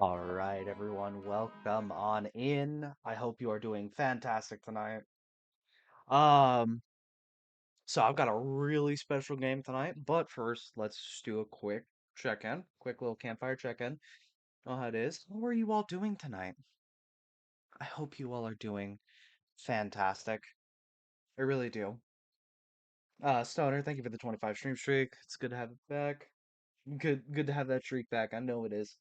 All right, everyone, welcome on in. I hope you are doing fantastic tonight. Um, so I've got a really special game tonight, but first, let's just do a quick check-in, quick little campfire check-in. Know how it is. How are you all doing tonight? I hope you all are doing fantastic. I really do. Stoner, thank you for the 25 stream streak. It's good to have it back. Good to have that streak back. I know it is.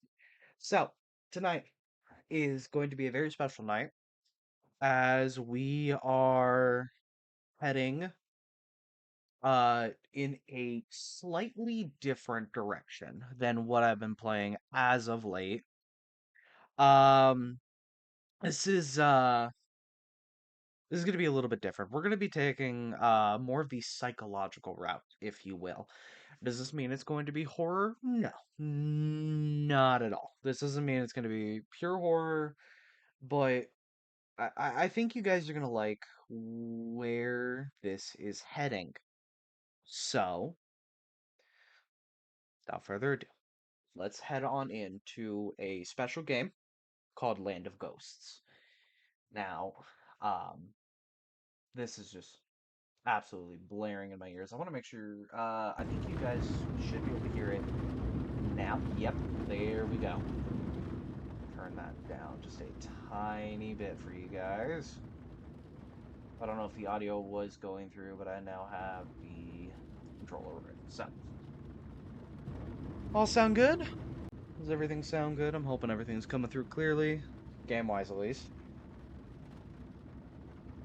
So, tonight is going to be a very special night as we are heading in a slightly different direction than what I've been playing as of late. Um this is uh this is going to be a little bit different. We're going to be taking more of the psychological route, if you will. Does this mean it's going to be horror? No. Not at all. This doesn't mean it's going to be pure horror, but I think you guys are going to like where this is heading. So, without further ado, let's head on into a special game called Land of Ghosts. Now, um, this is just absolutely blaring in my ears. I want to make sure, I think you guys should be able to hear it now. Yep, there we go. Turn that down just a tiny bit for you guys. I don't know if the audio was going through, but I now have the control over it. So, all sound good? Does everything sound good? I'm hoping everything's coming through clearly, game-wise at least.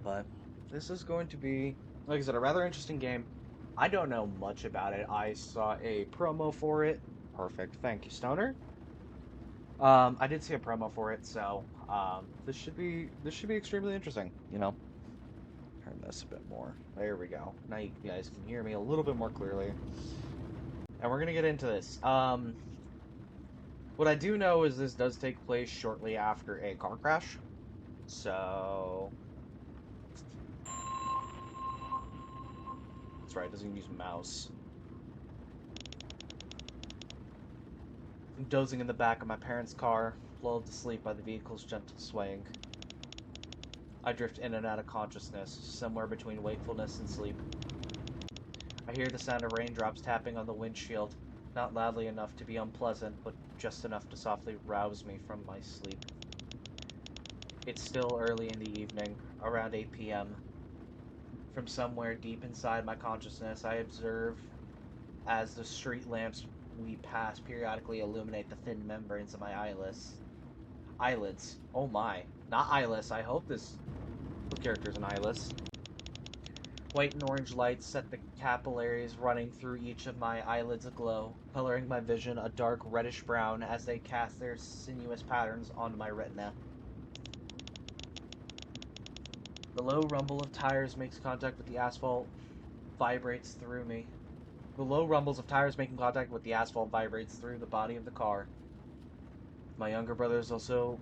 But this is going to be, like I said, a rather interesting game. I don't know much about it. I saw a promo for it. Perfect. Thank you, Stoner. I did see a promo for it, so this should be extremely interesting, you know. Turn this a bit more. There we go. Now you guys can hear me a little bit more clearly. And we're gonna get into this. What I do know is this does take place shortly after a car crash. So that's right, it doesn't use mouse. I'm dozing in the back of my parents' car, lulled to sleep by the vehicle's gentle swaying. I drift in and out of consciousness, somewhere between wakefulness and sleep. I hear the sound of raindrops tapping on the windshield, not loudly enough to be unpleasant, but just enough to softly rouse me from my sleep. It's still early in the evening, around 8 p.m. From somewhere deep inside my consciousness, I observe as the street lamps we pass periodically illuminate the thin membranes of my eyelids. Eyelids. Oh my. Not eyeless. I hope this character's an eyeless. White and orange lights set the capillaries running through each of my eyelids aglow, coloring my vision a dark reddish brown as they cast their sinuous patterns onto my retina. The low rumble of tires makes contact with the asphalt, vibrates through me. The low rumbles of tires making contact with the asphalt vibrates through the body of the car. My younger brother is also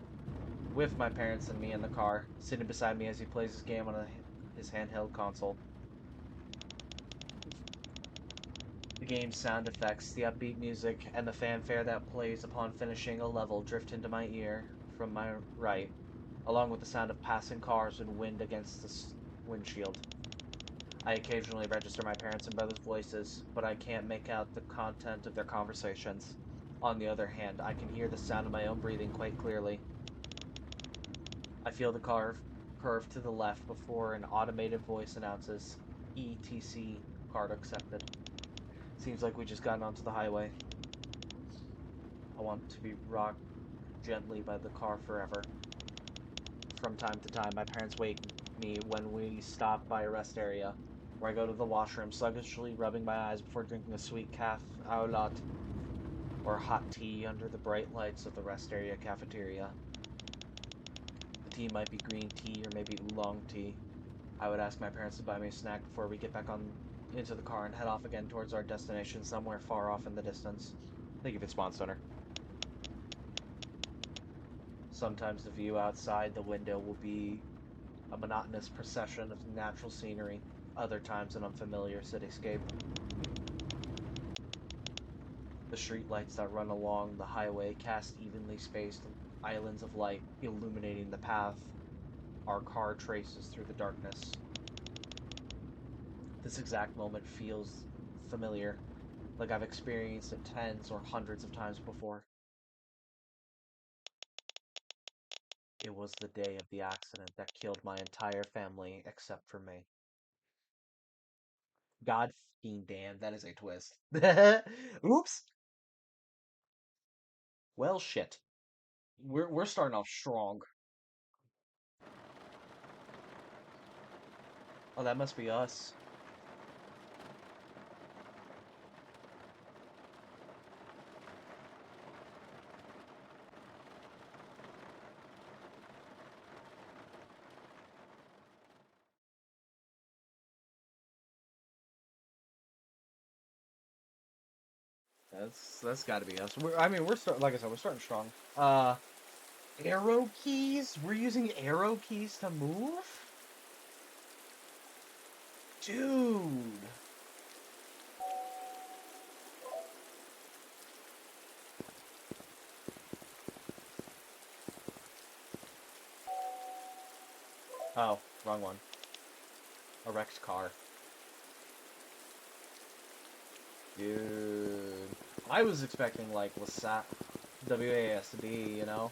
with my parents and me in the car, sitting beside me as he plays his game on his handheld console. The game's sound effects, the upbeat music, and the fanfare that plays upon finishing a level drift into my ear from my right, along with the sound of passing cars and wind against the windshield. I occasionally register my parents' and brother's voices, but I can't make out the content of their conversations. On the other hand, I can hear the sound of my own breathing quite clearly. I feel the car curve to the left before an automated voice announces, ETC, card accepted. Seems like we just got onto the highway. I want to be rocked gently by the car forever. From time to time, my parents wake me when we stop by a rest area, where I go to the washroom, sluggishly rubbing my eyes before drinking a sweet caf au latte or hot tea under the bright lights of the rest area cafeteria. The tea might be green tea or maybe oolong tea. I would ask my parents to buy me a snack before we get back on into the car and head off again towards our destination somewhere far off in the distance. Thank you for the spawn, Stoner. Sometimes the view outside the window will be a monotonous procession of natural scenery, other times an unfamiliar cityscape. The streetlights that run along the highway cast evenly spaced islands of light, illuminating the path our car traces through the darkness. This exact moment feels familiar, like I've experienced it tens or hundreds of times before. It was the day of the accident that killed my entire family except for me. God fucking damn, that is a twist. Oops. Well, shit. We're starting off strong. Oh, that must be us. That's got to be us. I mean, like I said, we're starting strong. Arrow keys? We're using arrow keys to move? Dude. Oh, wrong one. A wrecked car. Dude. I was expecting, like, WASD, you know?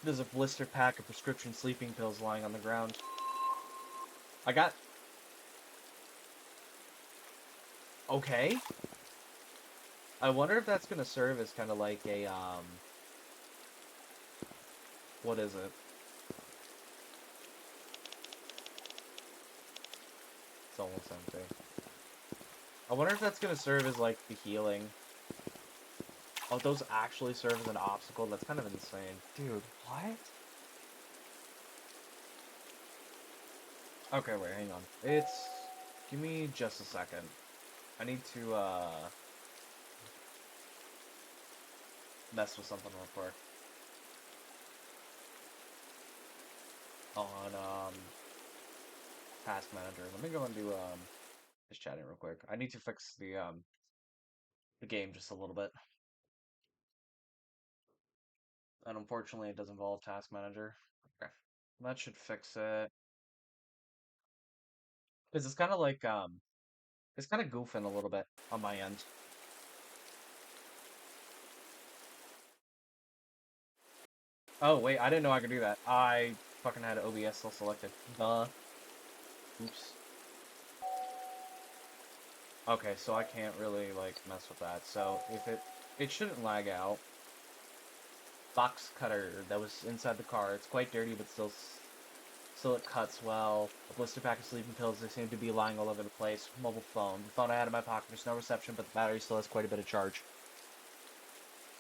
There's a blister pack of prescription sleeping pills lying on the ground. I got... Okay. I wonder if that's gonna serve as kind of like a, what is it? It's almost empty. I wonder if that's gonna serve as, like, the healing. Oh, those actually serve as an obstacle? That's kind of insane. Dude, what? Okay, wait, hang on. Give me just a second. I need to, mess with something real quick. On, Task Manager. Let me go and do, just chatting real quick. I need to fix the game just a little bit. And unfortunately, it does involve Task Manager. Okay. That should fix it. Because it's kind of like, it's kind of goofing a little bit on my end. Oh, wait, I didn't know I could do that. I fucking had OBS still selected. Oops. Okay, so I can't really, like, mess with that. So, if it shouldn't lag out. Box cutter that was inside the car. It's quite dirty, but still it cuts well. A blister pack of sleeping pills, they seem to be lying all over the place. Mobile phone. The phone I had in my pocket, there's no reception, but the battery still has quite a bit of charge.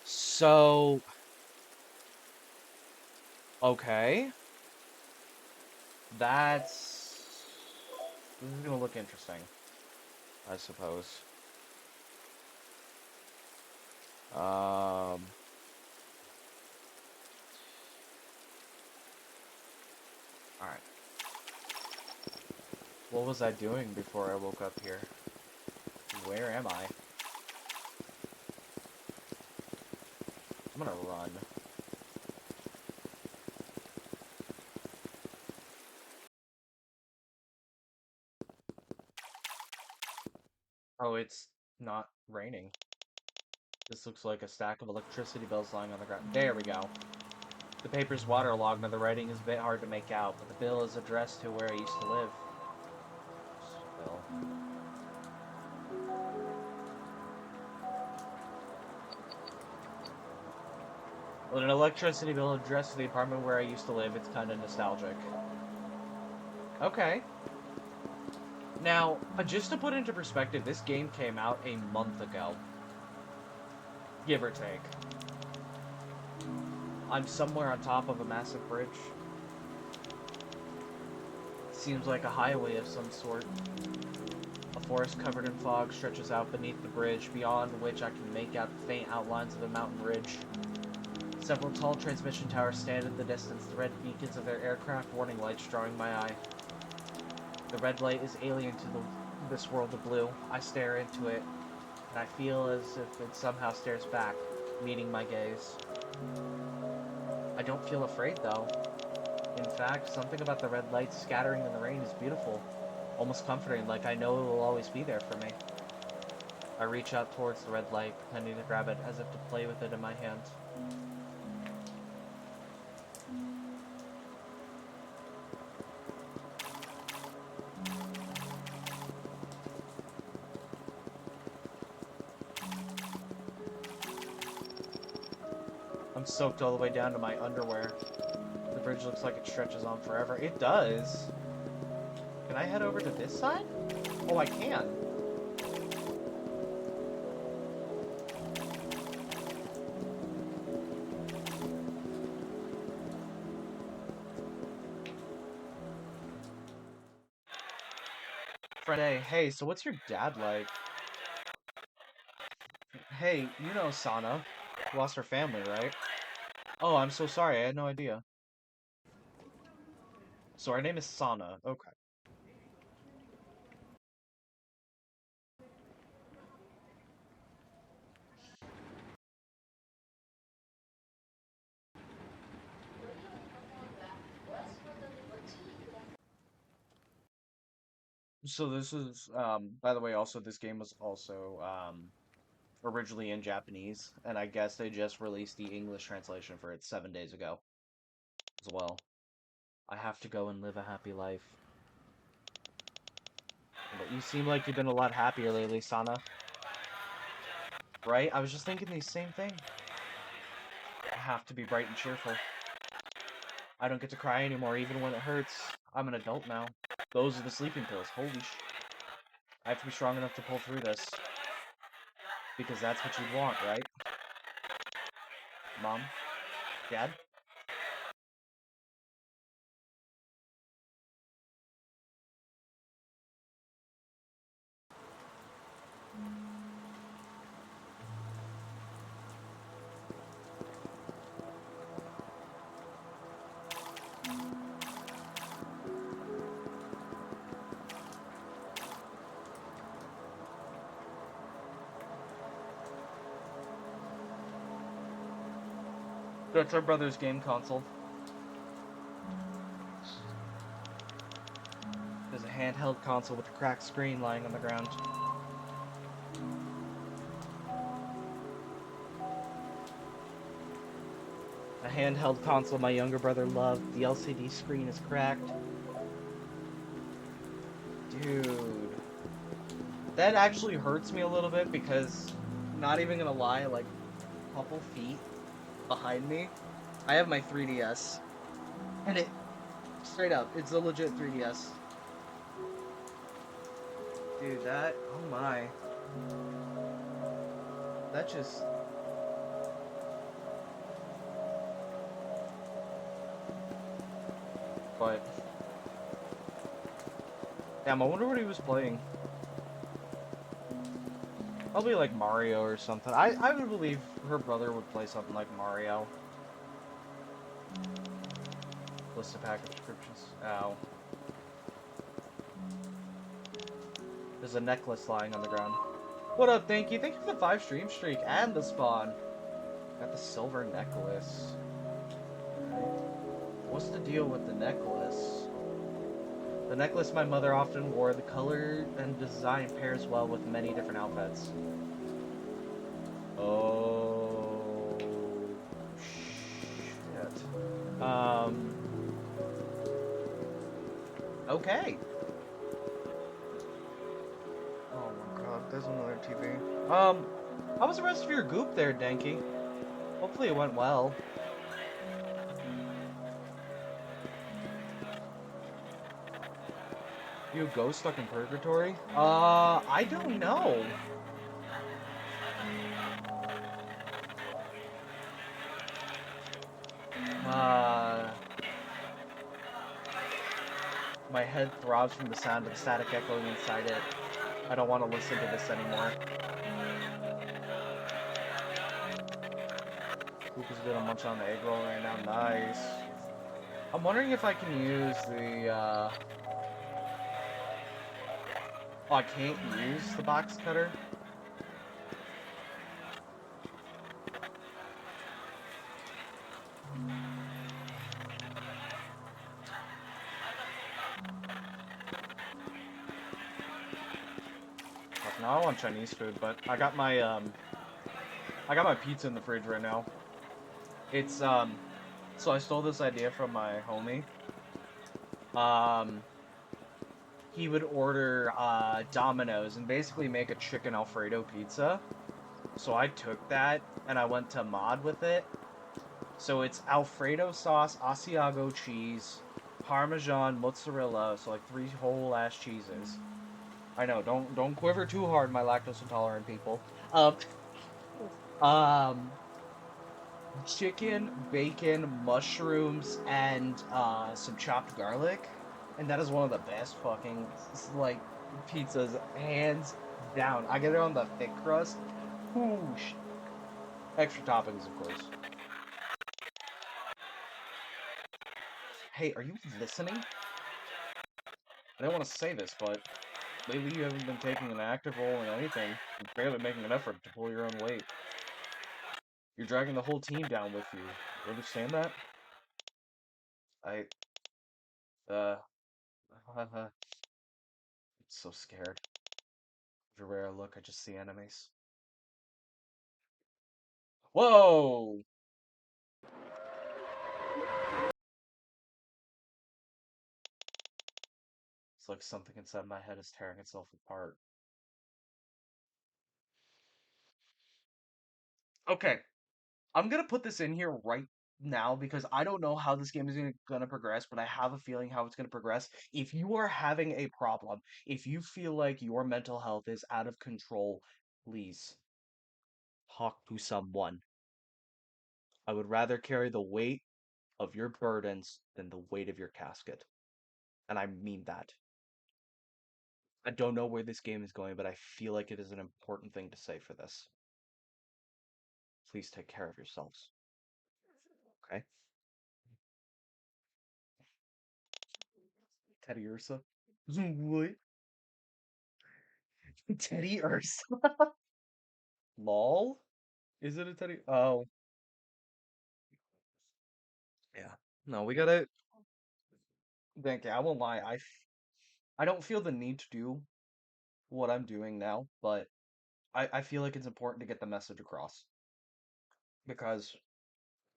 So... Okay. This is gonna look interesting, I suppose. Alright. What was I doing before I woke up here? Where am I? I'm gonna run. Oh, it's not raining. This looks like a stack of electricity bills lying on the ground. There we go. The paper's waterlogged and the writing is a bit hard to make out, but the bill is addressed to where I used to live. Bill. With an electricity bill addressed to the apartment where I used to live, it's kind of nostalgic. Okay. Now, just to put into perspective, this game came out a month ago. Give or take. I'm somewhere on top of a massive bridge. Seems like a highway of some sort. A forest covered in fog stretches out beneath the bridge, beyond which I can make out the faint outlines of a mountain ridge. Several tall transmission towers stand in the distance, the red beacons of their aircraft warning lights drawing my eye. The red light is alien to this world of blue. I stare into it, and I feel as if it somehow stares back, meeting my gaze. I don't feel afraid, though. In fact, something about the red light scattering in the rain is beautiful, almost comforting, like I know it will always be there for me. I reach out towards the red light, pretending to grab it as if to play with it in my hand. I'm soaked all the way down to my underwear. The bridge looks like it stretches on forever. It does! Can I head over to this side? Oh, I can. Friend, hey, so what's your dad like? Hey, you know Sana. Lost her family, right? Oh, I'm so sorry, I had no idea. So her name is Sana. Okay. So this is, by the way, also this game was also, originally in Japanese, and I guess they just released the English translation for it 7 days ago as well. I have to go and live a happy life. But you seem like you've been a lot happier lately, Sana. Right? I was just thinking the same thing. I have to be bright and cheerful. I don't get to cry anymore, even when it hurts. I'm an adult now. Those are the sleeping pills. Holy sh... I have to be strong enough to pull through this. Because that's what you'd want, right? Mom? Dad? That's our brother's game console. There's a handheld console with a cracked screen lying on the ground. A handheld console my younger brother loved. The LCD screen is cracked. Dude. That actually hurts me a little bit because, not even gonna lie, like, a couple feet behind me, I have my 3DS. And it, straight up, it's a legit 3DS. Dude, that, oh my. That just... But... Damn, I wonder what he was playing. Probably like Mario or something. I would believe her brother would play something like Mario. List of package descriptions. Ow. There's a necklace lying on the ground. What up, thank you? Thank you for the 5 stream streak and the spawn. Got the silver necklace. What's the deal with the necklace? The necklace my mother often wore. The color and design pairs well with many different outfits. Oh, shit. Okay. Oh my god, there's another TV. How was the rest of your goop there, Denki? Hopefully it went well. You a ghost stuck in purgatory? I don't know. My head throbs from the sound of the static echoing inside it. I don't want to listen to this anymore. Goop is gonna munch on the egg roll right now. Nice. I'm wondering if I can use the, Oh, I can't use the box cutter? Fuck, no, I want Chinese food, but I got my pizza in the fridge right now. It's so I stole this idea from my homie. Um he would order Domino's and basically make a chicken Alfredo pizza. So I took that and I went to mod with it. So it's Alfredo sauce, Asiago cheese, Parmesan, mozzarella, so like three whole ass cheeses. I know, don't quiver too hard, my lactose intolerant people. Um, um, chicken, bacon, mushrooms, and some chopped garlic, and that is one of the best fucking like pizzas, hands down. I get it on the thick crust. Whoosh. Extra toppings, of course. Hey, are you listening? I don't want to say this, but lately you haven't been taking an active role in anything, and barely making an effort to pull your own weight. You're dragging the whole team down with you. You understand that? I, uh, I'm so scared. Everywhere I look, I just see enemies. Whoa! It's like something inside my head is tearing itself apart. Okay, I'm gonna put this in here right now because I don't know how this game is gonna progress, but I have a feeling how it's gonna progress. If you are having a problem, if you feel like your mental health is out of control, please talk to someone. I would rather carry the weight of your burdens than the weight of your casket. And I mean that. I don't know where this game is going, but I feel like it is an important thing to say for this. Please take care of yourselves. Okay? Teddy Ursa? What? Teddy Ursa? Lol? Is it a Teddy? Oh, yeah. No, we gotta. Thank you. I won't lie. I don't feel the need to do what I'm doing now, but I feel like it's important to get the message across because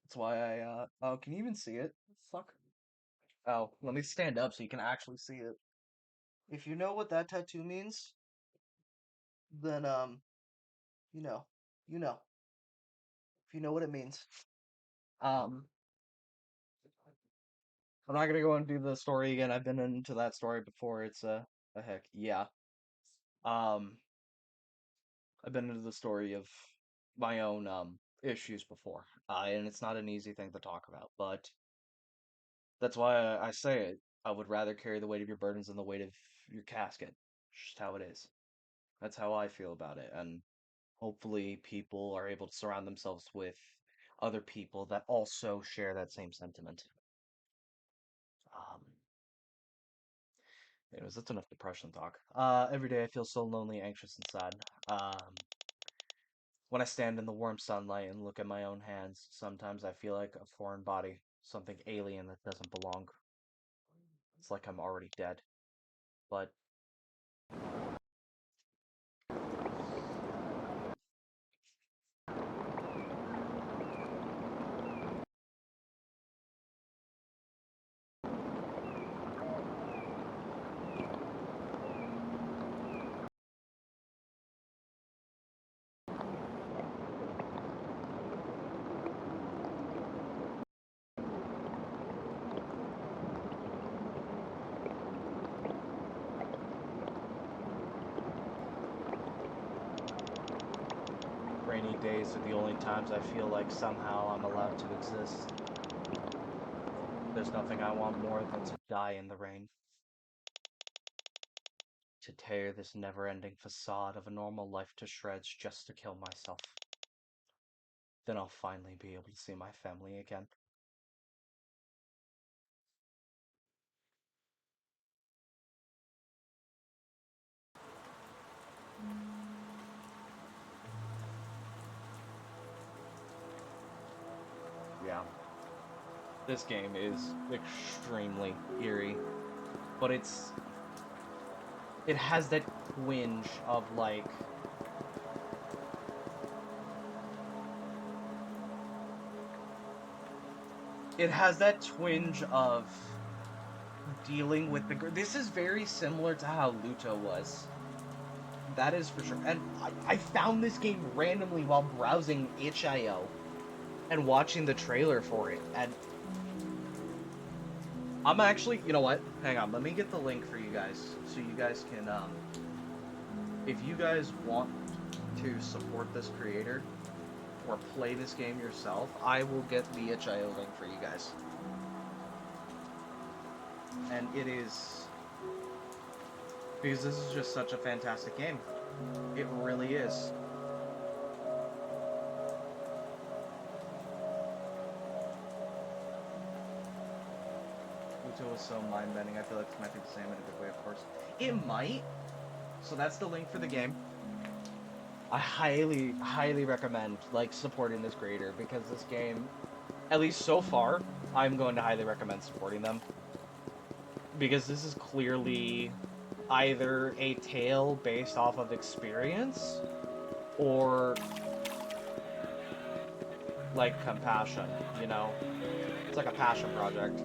that's why oh, can you even see it? Fuck. Oh, let me stand up so you can actually see it. If you know what that tattoo means, then you know, you know. If you know what it means. Um, I'm not gonna go and do the story again. I've been into that story before. It's a heck, yeah. Um, I've been into the story of my own issues before, and it's not an easy thing to talk about. But that's why I say it. I would rather carry the weight of your burdens than the weight of your casket. It's just how it is. That's how I feel about it, and hopefully people are able to surround themselves with other people that also share that same sentiment. Um, Anyways, that's enough depression talk. Every day I feel so lonely, anxious, and sad. When I stand in the warm sunlight and look at my own hands, sometimes I feel like a foreign body, something alien that doesn't belong. It's like I'm already dead. But rainy days are the only times I feel like somehow I'm allowed to exist. There's nothing I want more than to die in the rain. To tear this never-ending facade of a normal life to shreds just to kill myself. Then I'll finally be able to see my family again. This game is extremely eerie, but it has that twinge of like it has that twinge of dealing with this is very similar to how Luto was. That is for sure. And I found this game randomly while browsing itch.io and watching the trailer for it. And I'm actually, you know what? Hang on, let me get the link for you guys so you guys can, if you guys want to support this creator or play this game yourself, I will get the itch.io link for you guys. And it is, because this is just such a fantastic game. It really is. Luto was so mind-bending. I feel like this might be the same in a good way, of course. It might. So that's the link for the game. I highly, highly recommend like supporting this creator because this game, at least so far, I'm going to highly recommend supporting them. Because this is clearly either a tale based off of experience or like compassion, you know? It's like a passion project.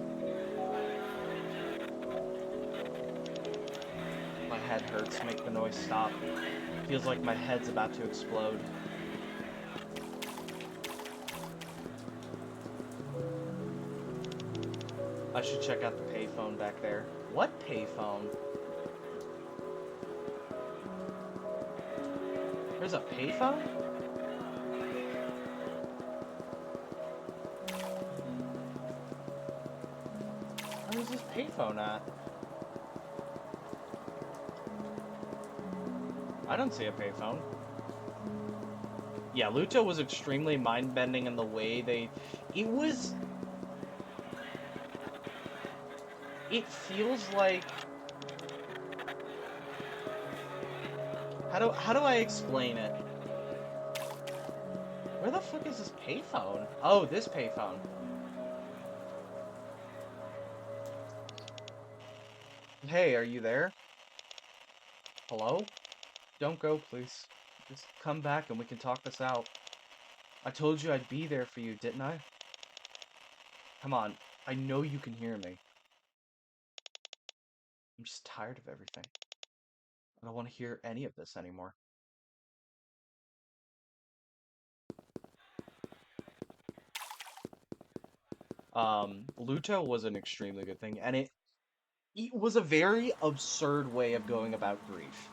My head hurts, make the noise stop. Feels like my head's about to explode. I should check out the payphone back there. What payphone? There's a payphone? Where's this payphone at? I don't see a payphone. Yeah, Luto was extremely mind-bending in the way they... It feels like... How do I explain it? Where the fuck is this payphone? Oh, this payphone. Hey, are you there? Hello? Don't go, please. Just come back and we can talk this out. I told you I'd be there for you, didn't I? Come on, I know you can hear me. I'm just tired of everything. I don't want to hear any of this anymore. Luto was an extremely good thing, and it was a very absurd way of going about grief.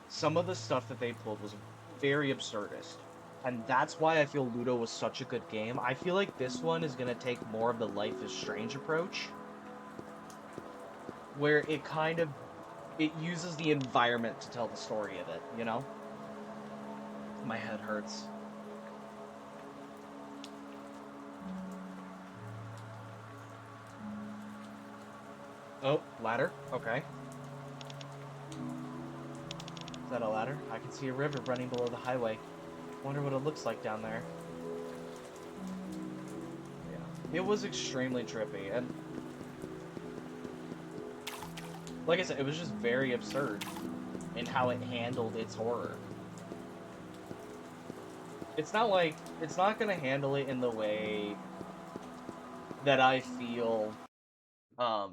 Some of the stuff that they pulled was very absurdist. And that's why I feel Ludo was such a good game. I feel like this one is going to take more of the Life is Strange approach, where it uses the environment to tell the story of it, you know? My head hurts. Oh, ladder? Okay. Is that a ladder? I can see a river running below the highway. Wonder what it looks like down there. Yeah. It was extremely trippy, and like I said, it was just very absurd in how it handled its horror. It's not gonna handle it in the way that I feel, I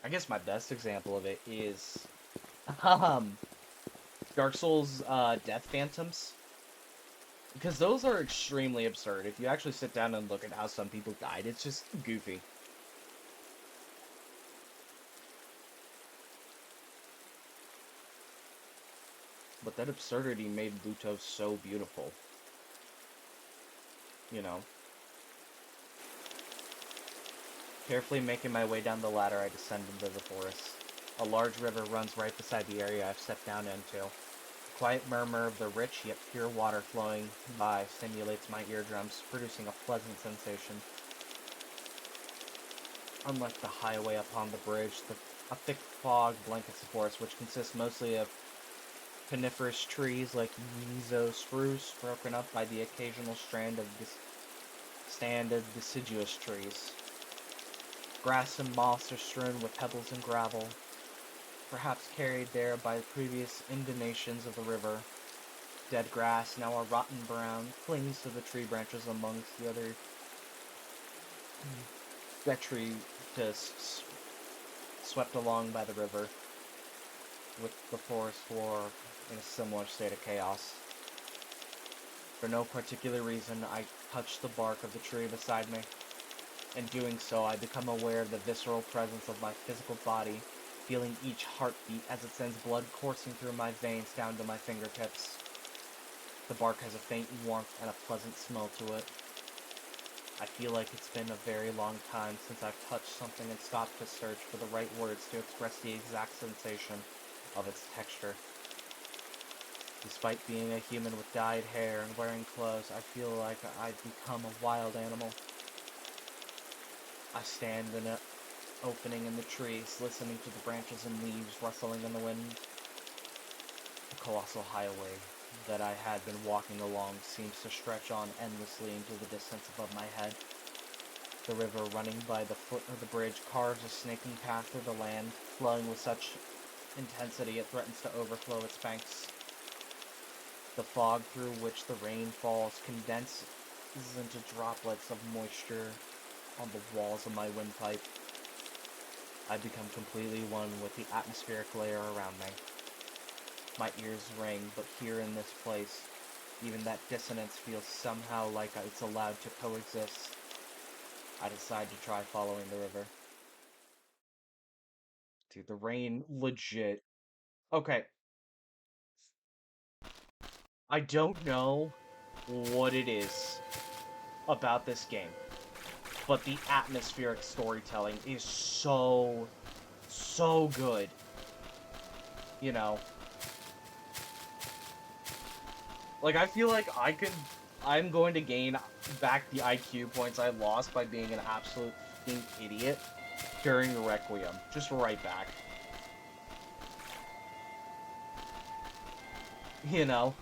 guess my best example of it is, um, Dark Souls, Death Phantoms. Because those are extremely absurd. If you actually sit down and look at how some people died, it's just goofy. But that absurdity made Luto so beautiful. You know? Carefully making my way down the ladder, I descend into the forest. A large river runs right beside the area I've stepped down into. The quiet murmur of the rich yet pure water flowing by stimulates my eardrums, producing a pleasant sensation. Unlike the highway upon the bridge, a thick fog blankets the forest, which consists mostly of coniferous trees like Mizo spruce, broken up by the occasional stand of deciduous trees. Grass and moss are strewn with pebbles and gravel, perhaps carried there by previous inundations of the river. Dead grass, now a rotten brown, clings to the tree branches amongst the other detritus swept along by the river, with the forest floor in a similar state of chaos. For no particular reason, I touch the bark of the tree beside me. In doing so, I become aware of the visceral presence of my physical body, feeling each heartbeat as it sends blood coursing through my veins down to my fingertips. The bark has a faint warmth and a pleasant smell to it. I feel like it's been a very long time since I've touched something and stopped to search for the right words to express the exact sensation of its texture. Despite being a human with dyed hair and wearing clothes, I feel like I've become a wild animal. I stand in an opening in the trees, listening to the branches and leaves rustling in the wind. The colossal highway that I had been walking along seems to stretch on endlessly into the distance above my head. The river running by the foot of the bridge carves a snaking path through the land, flowing with such intensity it threatens to overflow its banks. The fog through which the rain falls condenses into droplets of moisture on the walls of my windpipe. I become completely one with the atmospheric layer around me. My ears ring, but here in this place, even that dissonance feels somehow like it's allowed to coexist. I decide to try following the river. Dude, the rain legit. Okay. I don't know what it is about this game, but the atmospheric storytelling is so good. You know, like, I feel like I'm going to gain back the IQ points I lost by being an absolute fucking idiot during Requiem. Just right back. You know?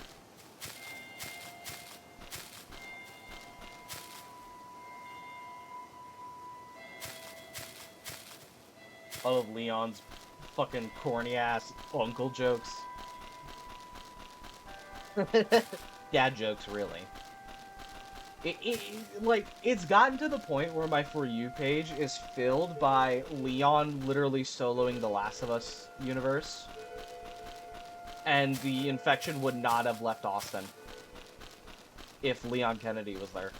All of Leon's fucking corny-ass uncle jokes. Dad jokes, really. Like, it's gotten to the point where my For You page is filled by Leon literally soloing the Last of Us universe. And the infection would not have left Austin if Leon Kennedy was there.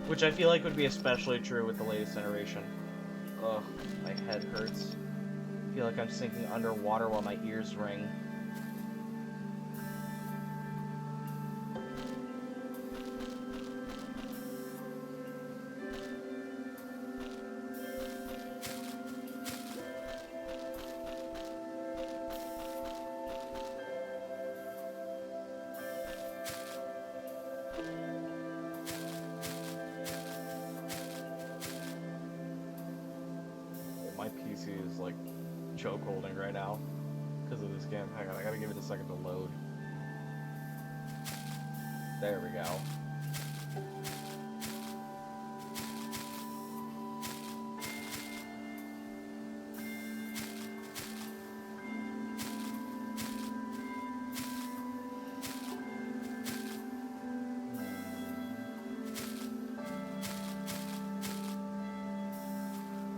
Which I feel like would be especially true with the latest generation. Ugh, my head hurts. I feel like I'm sinking underwater while my ears ring. My PC is like choke holding right now because of this game. Hang on, I gotta give it a second to load. There we go.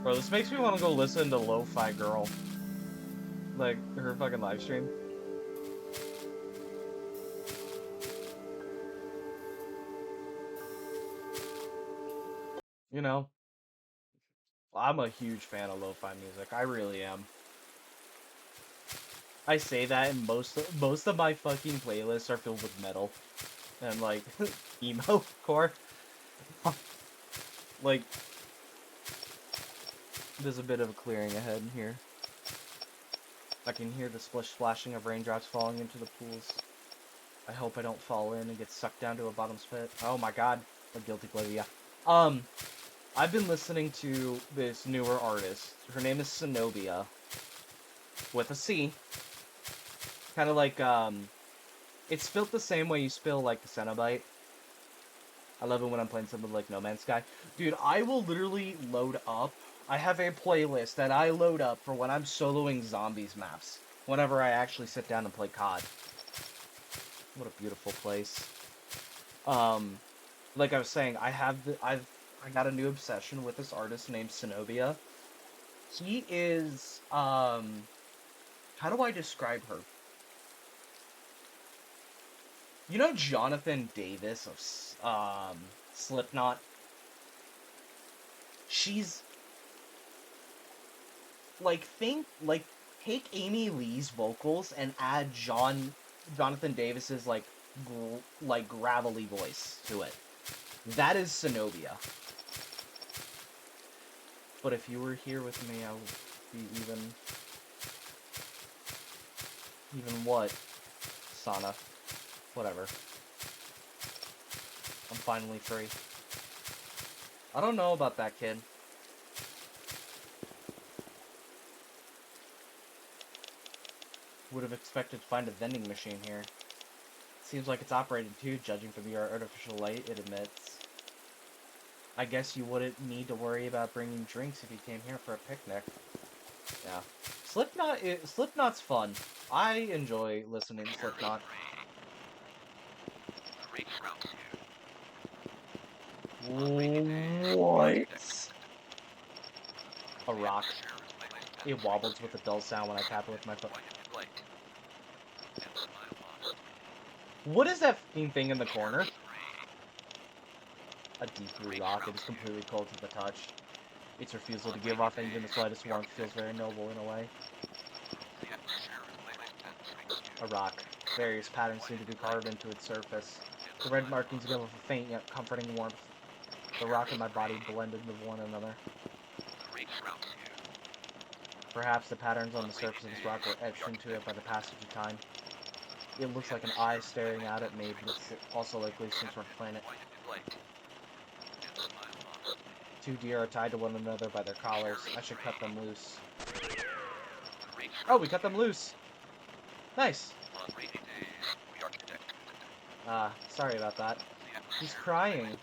Bro, this makes me want to go listen to Lo-Fi Girl. Like, her fucking live stream. You know, I'm a huge fan of lo-fi music. I really am. I say that, and most of my fucking playlists are filled with metal and like emo core. Like, there's a bit of a clearing ahead here. I can hear the splashing of raindrops falling into the pools. I hope I don't fall in and get sucked down to a bottomless pit. Oh my god, a guilty pleasure. I've been listening to this newer artist. Her name is Cenobia, with a C. Kind of like, it's spelled the same way you spell, like, the Cenobite. I love it when I'm playing something like No Man's Sky. Dude, I will literally load up. I have a playlist that I load up for when I'm soloing zombies maps. Whenever I actually sit down and play COD. What a beautiful place. Like I was saying, I got a new obsession with this artist named Zenobia. He is, how do I describe her? You know Jonathan Davis of, Slipknot? She's, like, take Amy Lee's vocals and add Jonathan Davis's, like, gravelly voice to it. That is Zenobia. But if you were here with me, I would be even what? Sana. Whatever. I'm finally free. I don't know about that kid. Would have expected to find a vending machine here. Seems like it's operated too, judging from the artificial light it emits. I guess you wouldn't need to worry about bringing drinks if you came here for a picnic. Yeah. Slipknot's fun. I enjoy listening to Slipknot. What? A rock. It wobbles with a dull sound when I tap it with my foot. What is that fucking thing in the corner? A deep blue rock. It is completely cold to the touch. Its refusal to give off even the slightest warmth feels very noble in a way. A rock. Various patterns seem to be carved into its surface. The red markings give off a faint yet comforting warmth. The rock and my body blend into one another. Perhaps the patterns on the surface of this rock were etched into it by the passage of time. It looks like an eye staring out at me, but it's also likely some sort of planet. Two deer are tied to one another by their collars. I should cut them loose. Oh, we cut them loose! Nice! Sorry about that. He's crying.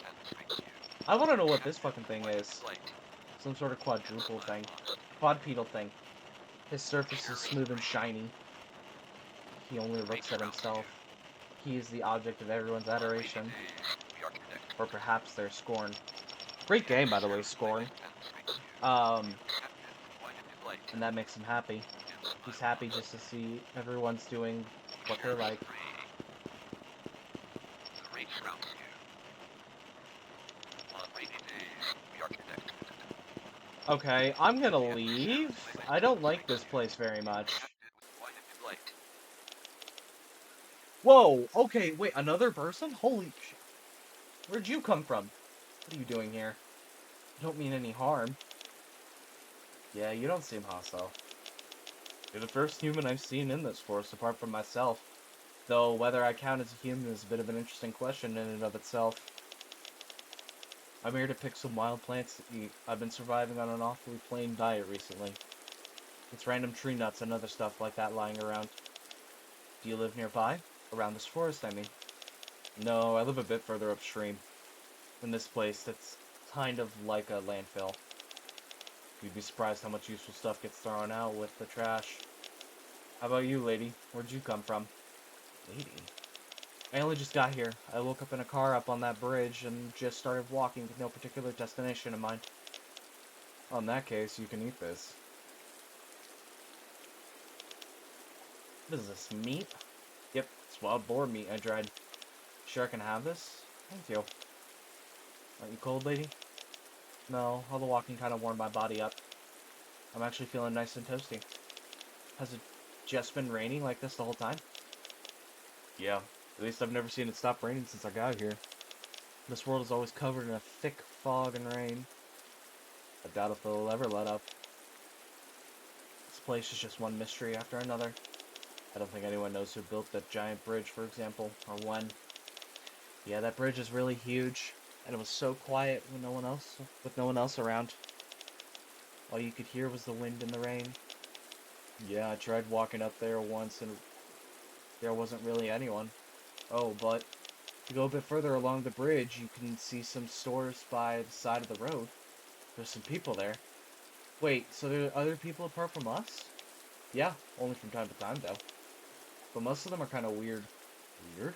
I want to know what this fucking thing is. Some sort of quadruple thing. Quadrupedal thing. His surface is smooth and shiny. He only looks at himself. He is the object of everyone's adoration. Or perhaps their scorn. Great game, by the way, Scorn. And that makes him happy. He's happy just to see everyone's doing what they're like. Okay, I'm gonna leave. I don't like this place very much. Whoa! Okay, wait, another person? Holy shit. Where'd you come from? What are you doing here? You don't mean any harm. Yeah, you don't seem hostile. You're the first human I've seen in this forest apart from myself. Though whether I count as a human is a bit of an interesting question in and of itself. I'm here to pick some wild plants to eat. I've been surviving on an awfully plain diet recently. It's random tree nuts and other stuff like that lying around. Do you live nearby? Around this forest, I mean. No, I live a bit further upstream. In this place that's kind of like a landfill. You'd be surprised how much useful stuff gets thrown out with the trash. How about you, lady? Where'd you come from? Lady? I only just got here. I woke up in a car up on that bridge and just started walking with no particular destination in mind. Well, in that case, you can eat this. What is this, meat? Yep, it's wild boar meat I dried. Sure I can have this? Thank you. Aren't you cold, lady? No, all the walking kind of warmed my body up. I'm actually feeling nice and toasty. Has it just been raining like this the whole time? Yeah, at least I've never seen it stop raining since I got here. This world is always covered in a thick fog and rain. I doubt if it'll ever let up. This place is just one mystery after another. I don't think anyone knows who built that giant bridge, for example, or when. Yeah, that bridge is really huge, and it was so quiet with no one else around. All you could hear was the wind and the rain. Yeah, I tried walking up there once, and there wasn't really anyone. Oh, but you go a bit further along the bridge, you can see some stores by the side of the road. There's some people there. Wait, so there are other people apart from us? Yeah, only from time to time, though. But most of them are kind of weird. Weird?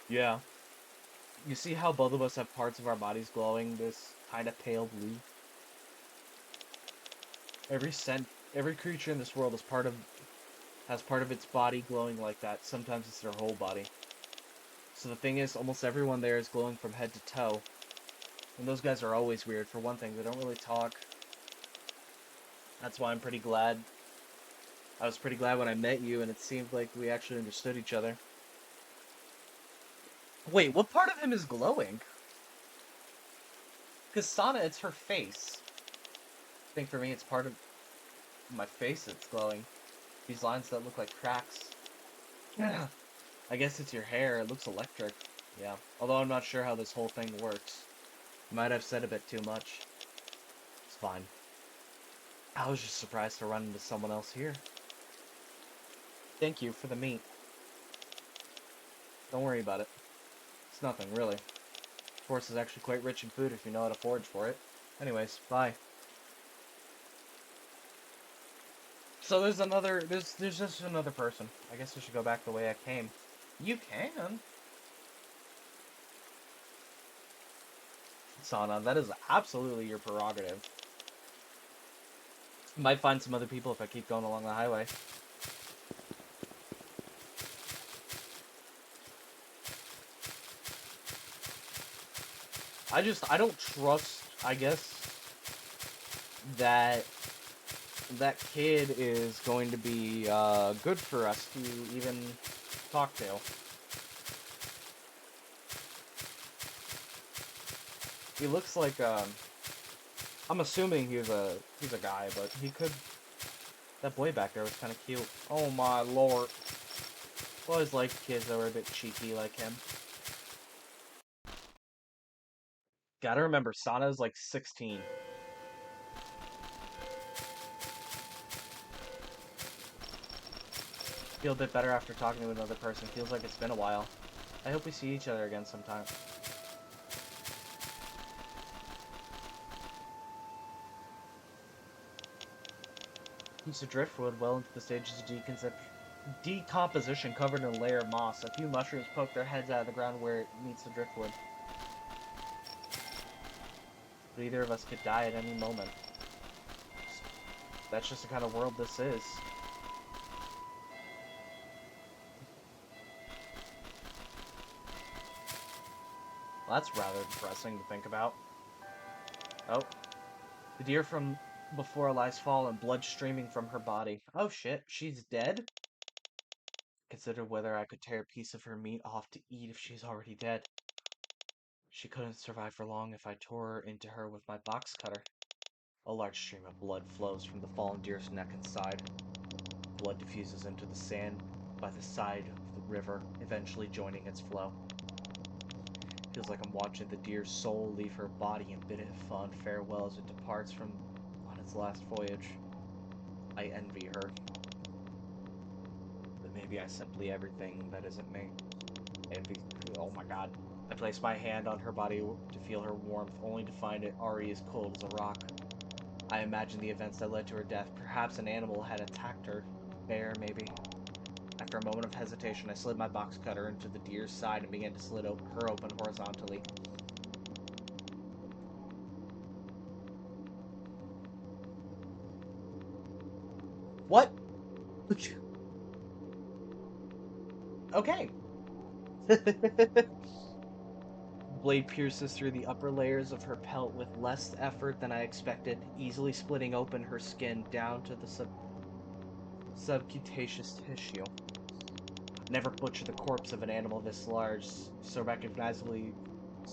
Yeah. You see how both of us have parts of our bodies glowing this kind of pale blue? Every creature in this world has part of its body glowing like that. Sometimes it's their whole body. So the thing is, almost everyone there is glowing from head to toe. And those guys are always weird. For one thing, they don't really talk. That's why I'm pretty glad. I was pretty glad when I met you, and it seemed like we actually understood each other. Wait, what part of him is glowing? Because Sana, it's her face. I think for me, it's part of my face that's glowing. These lines that look like cracks. Yeah. I guess it's your hair. It looks electric. Yeah. Although I'm not sure how this whole thing works. Might have said a bit too much. It's fine. I was just surprised to run into someone else here. Thank you for the meat. Don't worry about it. It's nothing, really. The forest is actually quite rich in food if you know how to forage for it. Anyways, bye. So there's just another person. I guess I should go back the way I came. You can. Sana, that is absolutely your prerogative. Might find some other people if I keep going along the highway. I don't trust, I guess, that kid is going to be good for us to even talk to. He looks like I'm assuming he's a guy, but he could. That boy back there was kind of cute. Oh my lord! I always liked kids that were a bit cheeky like him. Gotta remember, Sana's like 16. Feel a bit better after talking to another person. Feels like it's been a while. I hope we see each other again sometime. Piece of driftwood well into the stages of decomposition covered in a layer of moss. A few mushrooms poke their heads out of the ground where it meets the driftwood. But either of us could die at any moment. That's just the kind of world this is. Well, that's rather depressing to think about. Oh. The deer from before lies fallen, blood streaming from her body. Oh shit, she's dead? Considered whether I could tear a piece of her meat off to eat if she's already dead. She couldn't survive for long if I tore her into her with my box cutter. A large stream of blood flows from the fallen deer's neck and side. Blood diffuses into the sand by the side of the river, eventually joining its flow. Feels like I'm watching the deer's soul leave her body and bid it fond farewell as it departs on its last voyage. I envy her. But maybe I simply everything that isn't me. Envy. Oh my god. I place my hand on her body to feel her warmth, only to find it already as cold as a rock. I imagine the events that led to her death. Perhaps an animal had attacked her. Bear, maybe. After a moment of hesitation, I slid my box cutter into the deer's side and began to slit her open horizontally. What? Okay. Blade pierces through the upper layers of her pelt with less effort than I expected, easily splitting open her skin down to the subcutaneous tissue. Never butcher the corpse of an animal this large, so recognizably the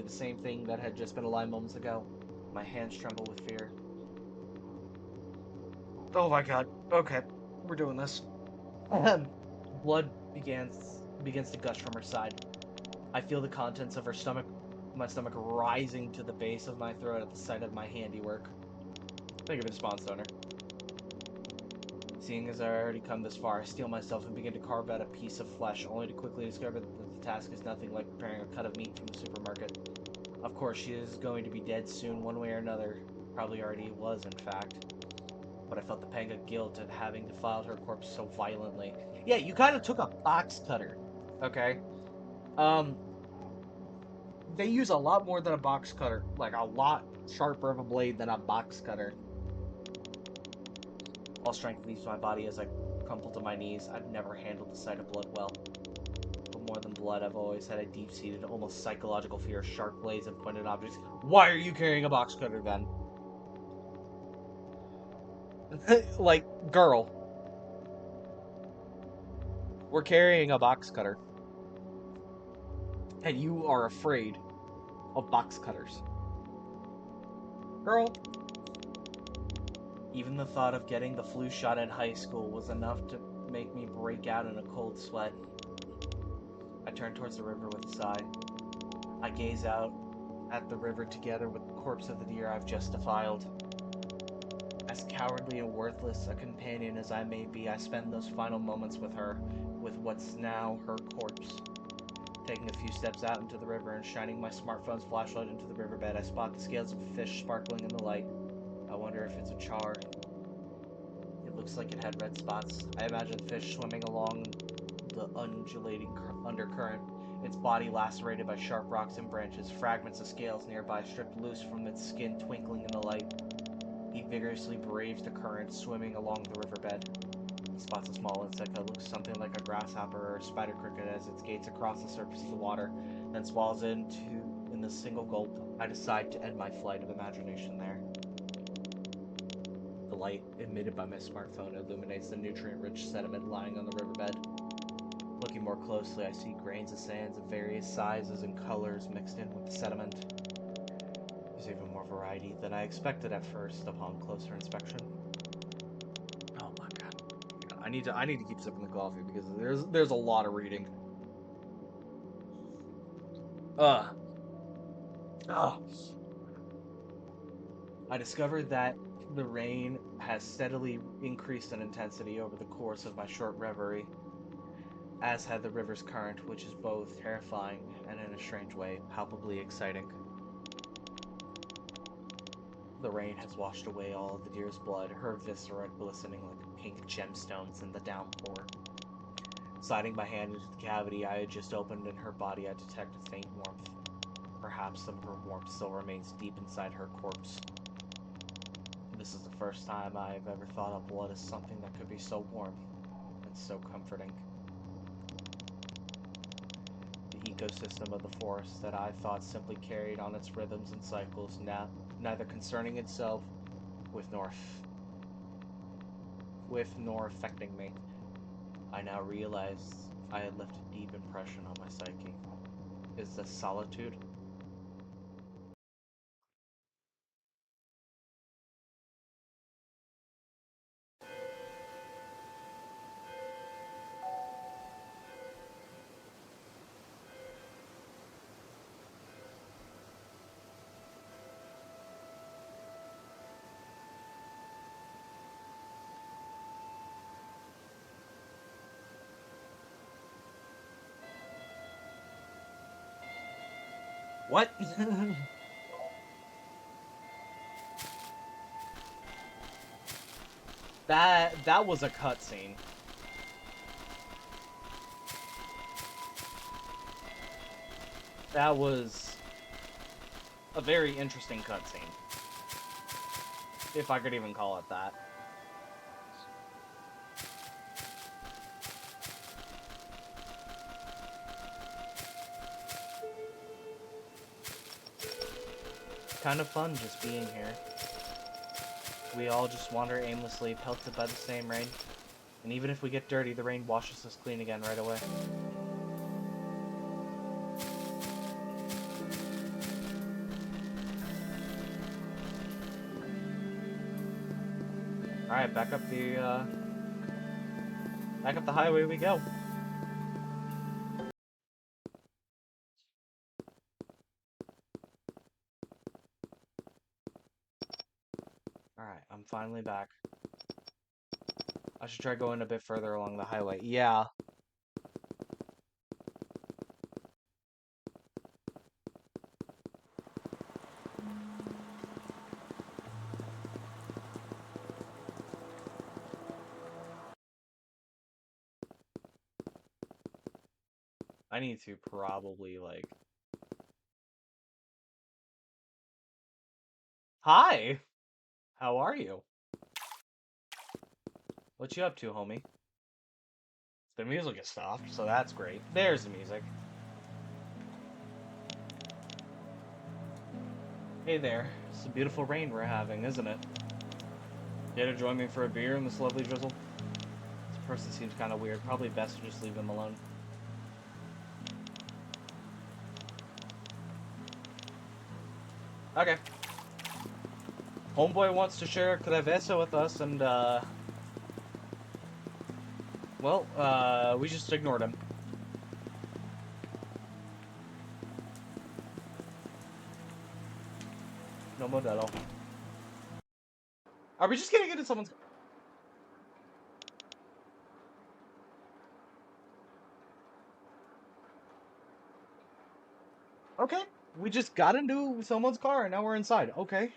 same thing that had just been alive moments ago. My hands tremble with fear. Oh my god. Okay, we're doing this. Blood begins to gush from her side. I feel the contents of my stomach rising to the base of my throat at the sight of my handiwork. Thank you for the spawn stoner. Seeing as I already come this far, I steel myself and begin to carve out a piece of flesh, only to quickly discover that the task is nothing like preparing a cut of meat from the supermarket. Of course, she is going to be dead soon, one way or another. Probably already was, in fact. But I felt the pang of guilt at having defiled her corpse so violently. Yeah, you kind of took a box cutter, okay? They use a lot more than a box cutter, like a lot sharper of a blade than a box cutter. All strength leaves my body as I crumple to my knees. I've never handled the sight of blood well. But more than blood, I've always had a deep-seated, almost psychological fear of sharp blades and pointed objects. Why are you carrying a box cutter then? Like, girl. We're carrying a box cutter. And you are afraid of box cutters. Girl. Even the thought of getting the flu shot in high school was enough to make me break out in a cold sweat. I turn towards the river with a sigh. I gaze out at the river together with the corpse of the deer I've just defiled. As cowardly and worthless a companion as I may be, I spend those final moments with her, with what's now her corpse. Taking a few steps out into the river and shining my smartphone's flashlight into the riverbed, I spot the scales of a fish sparkling in the light. I wonder if it's a char. It looks like it had red spots. I imagine fish swimming along the undulating undercurrent, its body lacerated by sharp rocks and branches, fragments of scales nearby stripped loose from its skin twinkling in the light. He vigorously braves the current, swimming along the riverbed. He spots a small insect that looks something like a grasshopper or a spider cricket as it skates across the surface of the water, then swallows it in a single gulp. I decide to end my flight of imagination there. The light emitted by my smartphone illuminates the nutrient-rich sediment lying on the riverbed. Looking more closely, I see grains of sands of various sizes and colors mixed in with the sediment. There's even more variety than I expected at first upon closer inspection. Oh my god. I need to keep sipping the coffee because there's a lot of reading. Ugh. I discovered that the rain has steadily increased in intensity over the course of my short reverie, as had the river's current, which is both terrifying and, in a strange way, palpably exciting. The rain has washed away all of the deer's blood, her viscera glistening like pink gemstones in the downpour. Sliding my hand into the cavity I had just opened in her body, I detect a faint warmth. Perhaps some of her warmth still remains deep inside her corpse. This is the first time I have ever thought of blood as something that could be so warm and so comforting. The ecosystem of the forest that I thought simply carried on its rhythms and cycles, now neither concerning itself with nor affecting me. I now realized I had left a deep impression on my psyche. Is this solitude? What? that was a cutscene. That was a very interesting cutscene, if I could even call it that. Kind of fun just being here. We all just wander aimlessly, pelted by the same rain. And even if we get dirty, the rain washes us clean again right away. Alright, back up the highway we go. Alright, I'm finally back. I should try going a bit further along the highway. Yeah. I need to probably, like... Hi! How are you? What you up to, homie? The music has stopped, so that's great. There's the music. Hey there. It's a beautiful rain we're having, isn't it? Care to join me for a beer in this lovely drizzle? This person seems kind of weird. Probably best to just leave them alone. Okay. Homeboy wants to share a Crevesa with us, and, well, we just ignored him. No Modelo. Are we just gonna get in someone's... Okay. We just got into someone's car, and now we're inside. Okay,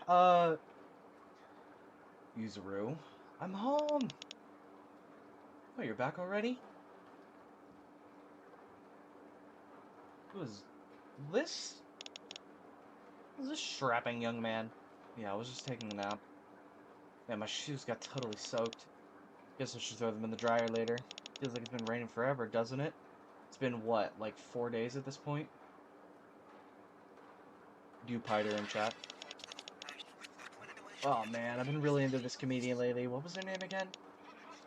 Yuzuru. I'm home. Oh, you're back already? Who is this? Who's this strapping young man? Yeah, I was just taking a nap. Yeah, my shoes got totally soaked. Guess I should throw them in the dryer later. Feels like it's been raining forever, doesn't it? It's been, what, like 4 days at this point? Dupiter in chat. Oh man, I've been really into this comedian lately. What was their name again?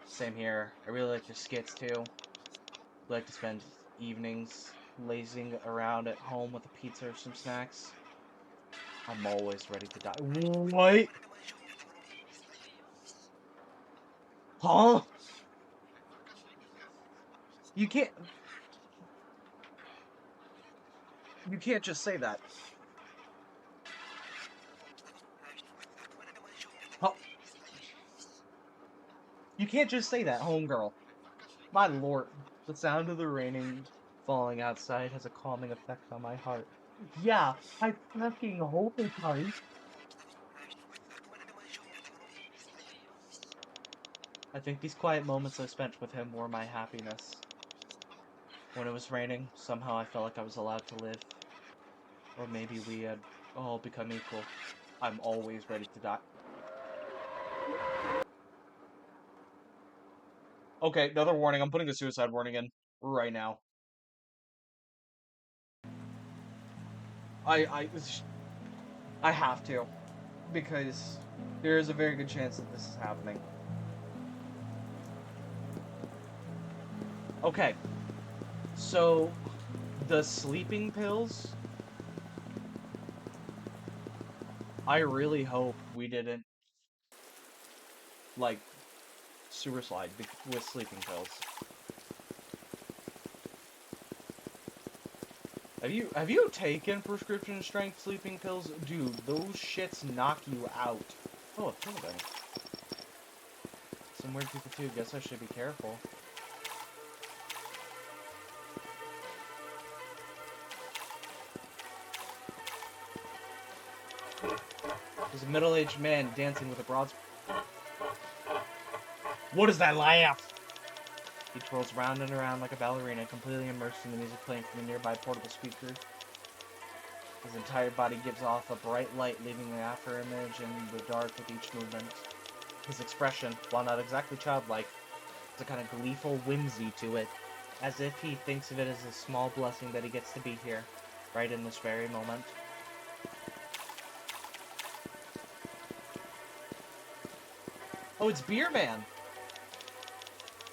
Same here. I really like their skits too. Like to spend evenings lazing around at home with a pizza or some snacks. I'm always ready to die. What? Huh? You can't... You can't just say that. Huh? You can't just say that, homegirl. My lord. The sound of the raining falling outside has a calming effect on my heart. Yeah, I fucking hope it does. I think these quiet moments I spent with him were my happiness. When it was raining, somehow I felt like I was allowed to live. Or maybe we had all become equal. I'm always ready to die. Okay, another warning. I'm putting a suicide warning in right now. I have to. Because there is a very good chance that this is happening. Okay. So, the sleeping pills... I really hope we didn't, like, sewer slide with sleeping pills. Have you taken prescription strength sleeping pills? Dude, those shits knock you out. Oh, a building. Some weird people too. Guess I should be careful. There's a middle-aged man dancing with a broad... What is that laugh? He twirls round and around like a ballerina, completely immersed in the music playing from a nearby portable speaker. His entire body gives off a bright light, leaving the after-image in the dark with each movement. His expression, while not exactly childlike, has a kind of gleeful whimsy to it, as if he thinks of it as a small blessing that he gets to be here, right in this very moment. Oh, it's Beer Man!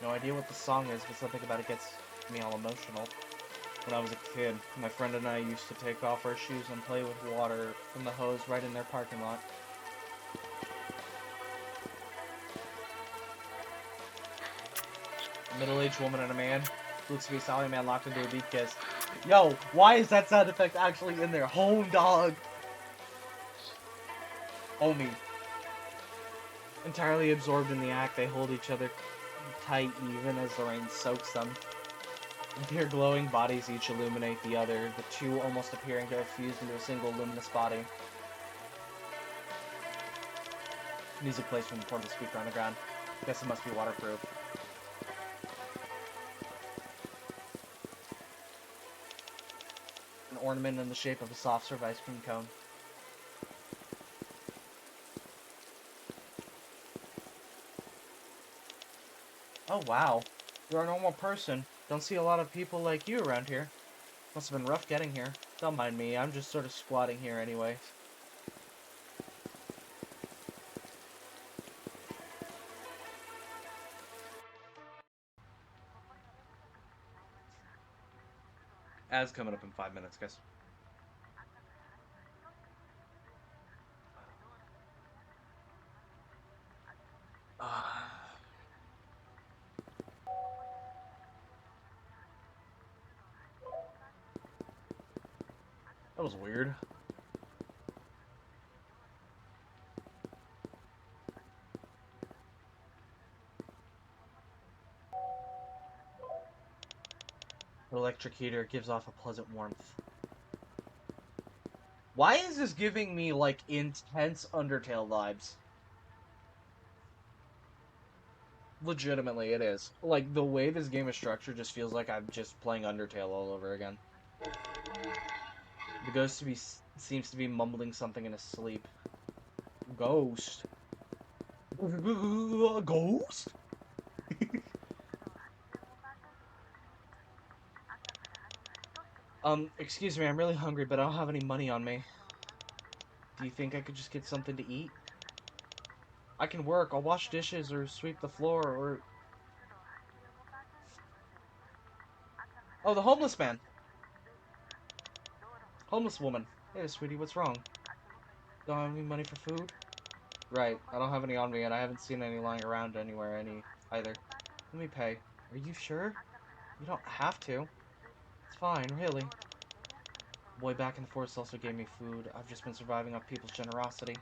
No idea what the song is, but something about it gets me all emotional. When I was a kid, my friend and I used to take off our shoes and play with water from the hose right in their parking lot. A middle-aged woman and a man. Looks to be a Sally man locked into a deep kiss. Yo, why is that sound effect actually in there? Home dog! Homie. Entirely absorbed in the act, they hold each other tight even as the rain soaks them. Their glowing bodies each illuminate the other, the two almost appearing to have fused into a single luminous body. Music plays from the portable speaker on the ground. I guess it must be waterproof. An ornament in the shape of a soft serve ice cream cone. Oh wow, you're a normal person. Don't see a lot of people like you around here. Must have been rough getting here. Don't mind me, I'm just sort of squatting here anyway. Ads coming up in 5 minutes, guys. That was weird. The electric heater gives off a pleasant warmth. Why is this giving me, like, intense Undertale vibes? Legitimately, it is. Like, the way this game is structured just feels like I'm just playing Undertale all over again. The ghost seems to be mumbling something in his sleep. Ghost? Ghost? Excuse me, I'm really hungry, but I don't have any money on me. Do you think I could just get something to eat? I can work. I'll wash dishes or sweep the floor or... Oh, the homeless man! Homeless woman. Hey, sweetie, what's wrong? Don't have any money for food? Right, I don't have any on me, and I haven't seen any lying around anywhere either. Let me pay. Are you sure? You don't have to. It's fine, really. The boy back in the forest also gave me food. I've just been surviving off people's generosity.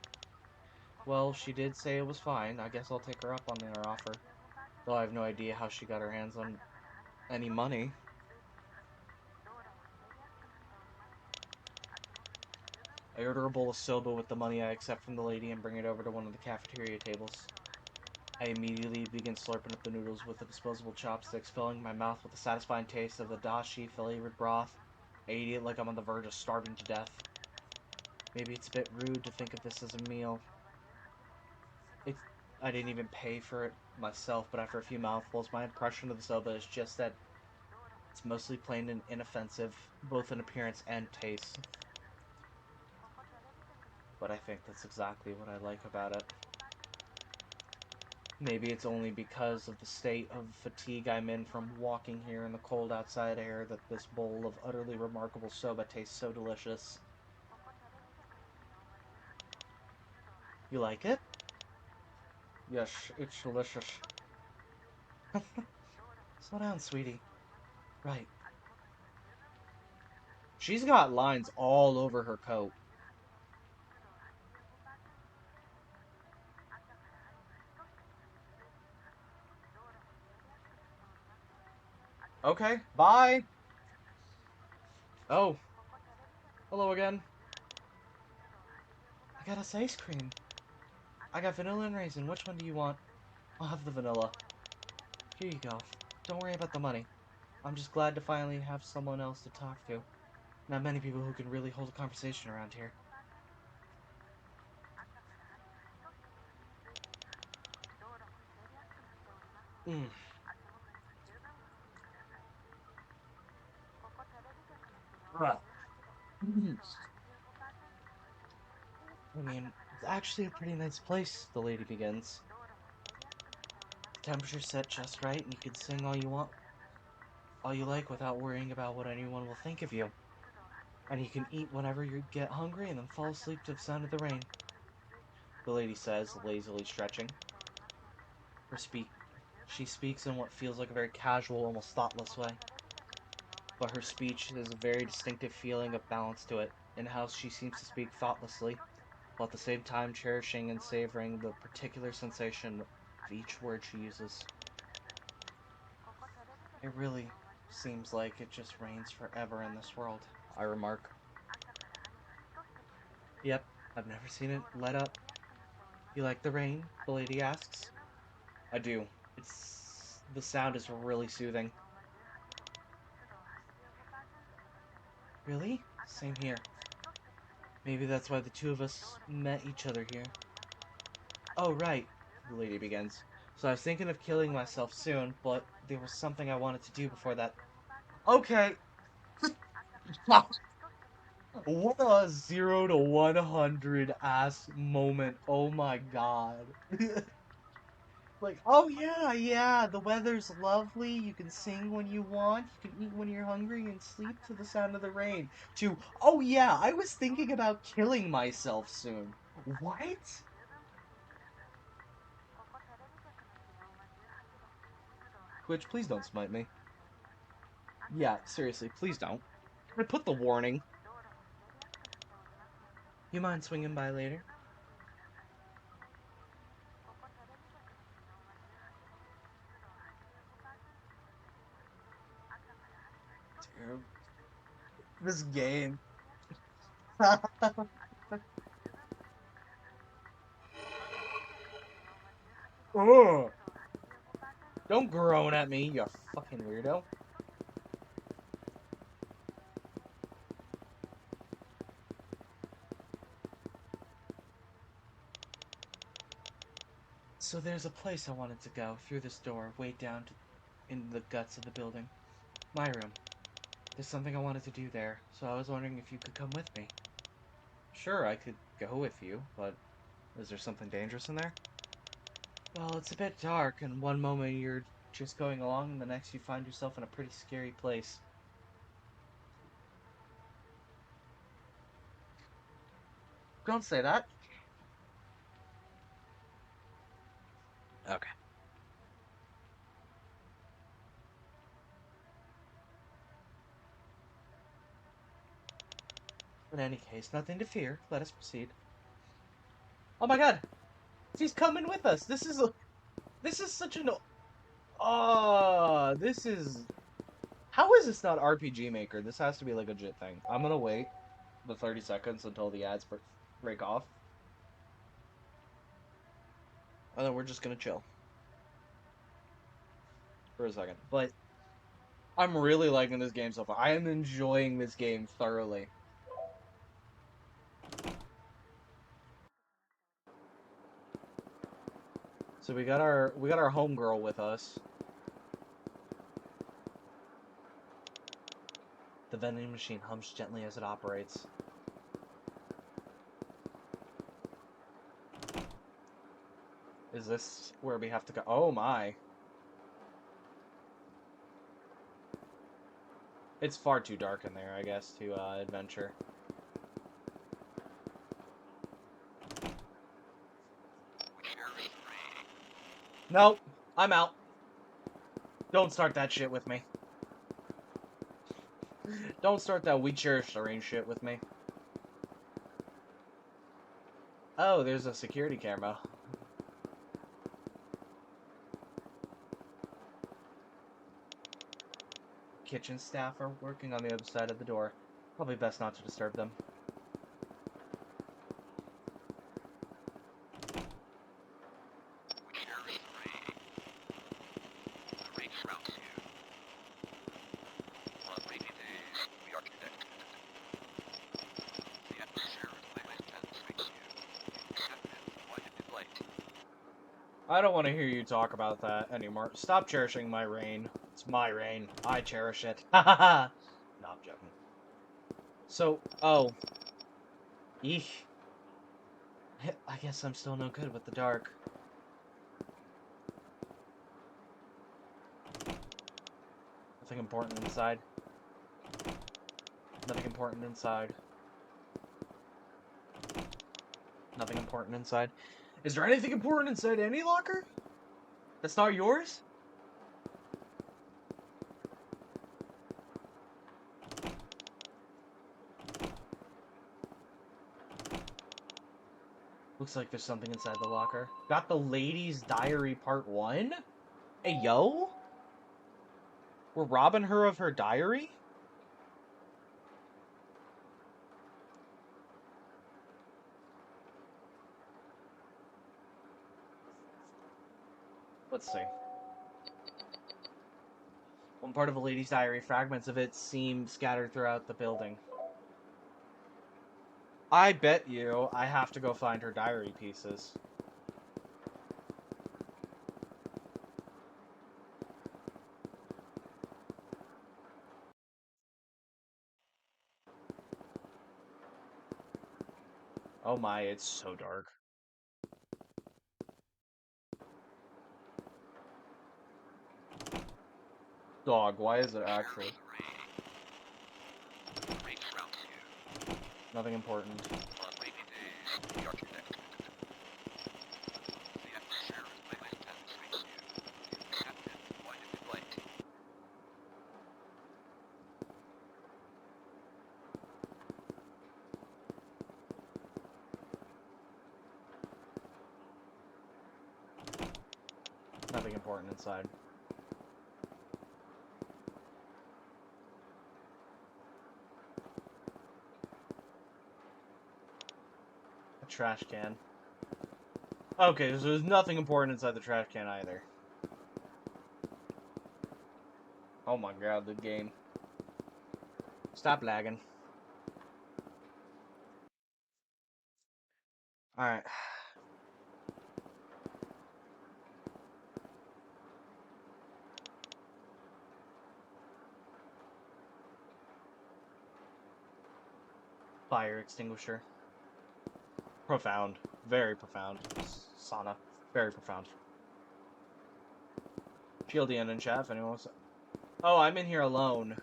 Well, she did say it was fine. I guess I'll take her up on her offer. Though I have no idea how she got her hands on any money. I order a bowl of soba with the money I accept from the lady and bring it over to one of the cafeteria tables. I immediately begin slurping up the noodles with the disposable chopsticks, filling my mouth with the satisfying taste of the dashi flavored broth. I eat it like I'm on the verge of starving to death. Maybe it's a bit rude to think of this as a meal. I didn't even pay for it myself, but after a few mouthfuls, my impression of the soba is just that it's mostly plain and inoffensive, both in appearance and taste. But I think that's exactly what I like about it. Maybe it's only because of the state of fatigue I'm in from walking here in the cold outside air that this bowl of utterly remarkable soba tastes so delicious. You like it? Yes, it's delicious. Slow down, sweetie. Right. She's got lines all over her coat. Okay, bye! Oh, hello again. I got us ice cream. I got vanilla and raisin. Which one do you want? I'll have the vanilla. Here you go. Don't worry about the money. I'm just glad to finally have someone else to talk to. Not many people who can really hold a conversation around here. Mm. Well, I mean, it's actually a pretty nice place, the lady begins. The temperature's set just right, and you can sing all you like without worrying about what anyone will think of you. And you can eat whenever you get hungry and then fall asleep to the sound of the rain. The lady says, lazily stretching. She speaks in what feels like a very casual, almost thoughtless way. But her speech has a very distinctive feeling of balance to it, in how she seems to speak thoughtlessly, while at the same time cherishing and savoring the particular sensation of each word she uses. It really seems like it just rains forever in this world, I remark. Yep, I've never seen it let up. You like the rain? The lady asks. I do. The sound is really soothing. Really? Same here. Maybe that's why the two of us met each other here. Oh, right, the lady begins. So I was thinking of killing myself soon, but there was something I wanted to do before that. Okay. What a 0 to 100 ass moment. Oh my god. Like, oh yeah, yeah, the weather's lovely. You can sing when you want. You can eat when you're hungry and sleep to the sound of the rain. To, oh yeah, I was thinking about killing myself soon. What? Twitch, please don't smite me. Yeah, seriously, please don't. I put the warning. You mind swinging by later? Dude, this game. Ugh. Don't groan at me, you fucking weirdo. So there's a place I wanted to go, through this door, way down in the guts of the building. My room. There's something I wanted to do there, so I was wondering if you could come with me. Sure, I could go with you, but is there something dangerous in there? Well, it's a bit dark, and one moment you're just going along, and the next you find yourself in a pretty scary place. Don't say that. Okay. In any case, nothing to fear. Let us proceed. Oh my god! She's coming with us! This is such an... this is... How is this not RPG Maker? This has to be like a legit thing. I'm gonna wait the 30 seconds until the ads break off. And then we're just gonna chill. For a second. But I'm really liking this game so far. I am enjoying this game thoroughly. So we got our homegirl with us. The vending machine hums gently as it operates. Is this where we have to go? Oh my. It's far too dark in there, I guess, to adventure. Nope, I'm out. Don't start that shit with me. Don't start that We Cherish the Rain shit with me. Oh, there's a security camera. Kitchen staff are working on the other side of the door. Probably best not to disturb them. I don't want to hear you talk about that anymore. Stop cherishing my rain. It's my rain. I cherish it. Ha ha ha! No, I'm joking. So, oh. Eek. I guess I'm still no good with the dark. Nothing important inside. Nothing important inside. Nothing important inside. Is there anything important inside any locker? That's not yours? Looks like there's something inside the locker. Got the Lady's Diary Part 1? Hey, yo? We're robbing her of her diary? Let's see. One part of a lady's diary, fragments of it seem scattered throughout the building. I bet you I have to go find her diary pieces. Oh my, it's so dark. Dog, why is it actually? Nothing important. Nothing important inside. A trash can. Okay, so there's nothing important inside the trash can either. Oh my god, the game. Stop lagging. Alright. Fire extinguisher. Profound. Very profound. Sauna. Very profound. Shieldian and chat if anyone wants to... Oh, I'm in here alone.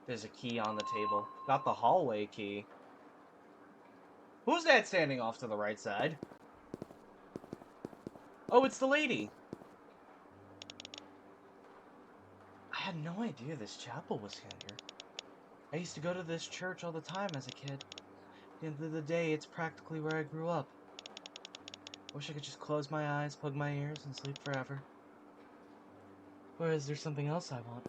There's a key on the table. Got the hallway key. Who's that standing off to the right side? Oh, it's the lady. I had no idea this chapel was here. I used to go to this church all the time as a kid. At the end of the day, it's practically where I grew up. I wish I could just close my eyes, plug my ears, and sleep forever. Or is there something else I want?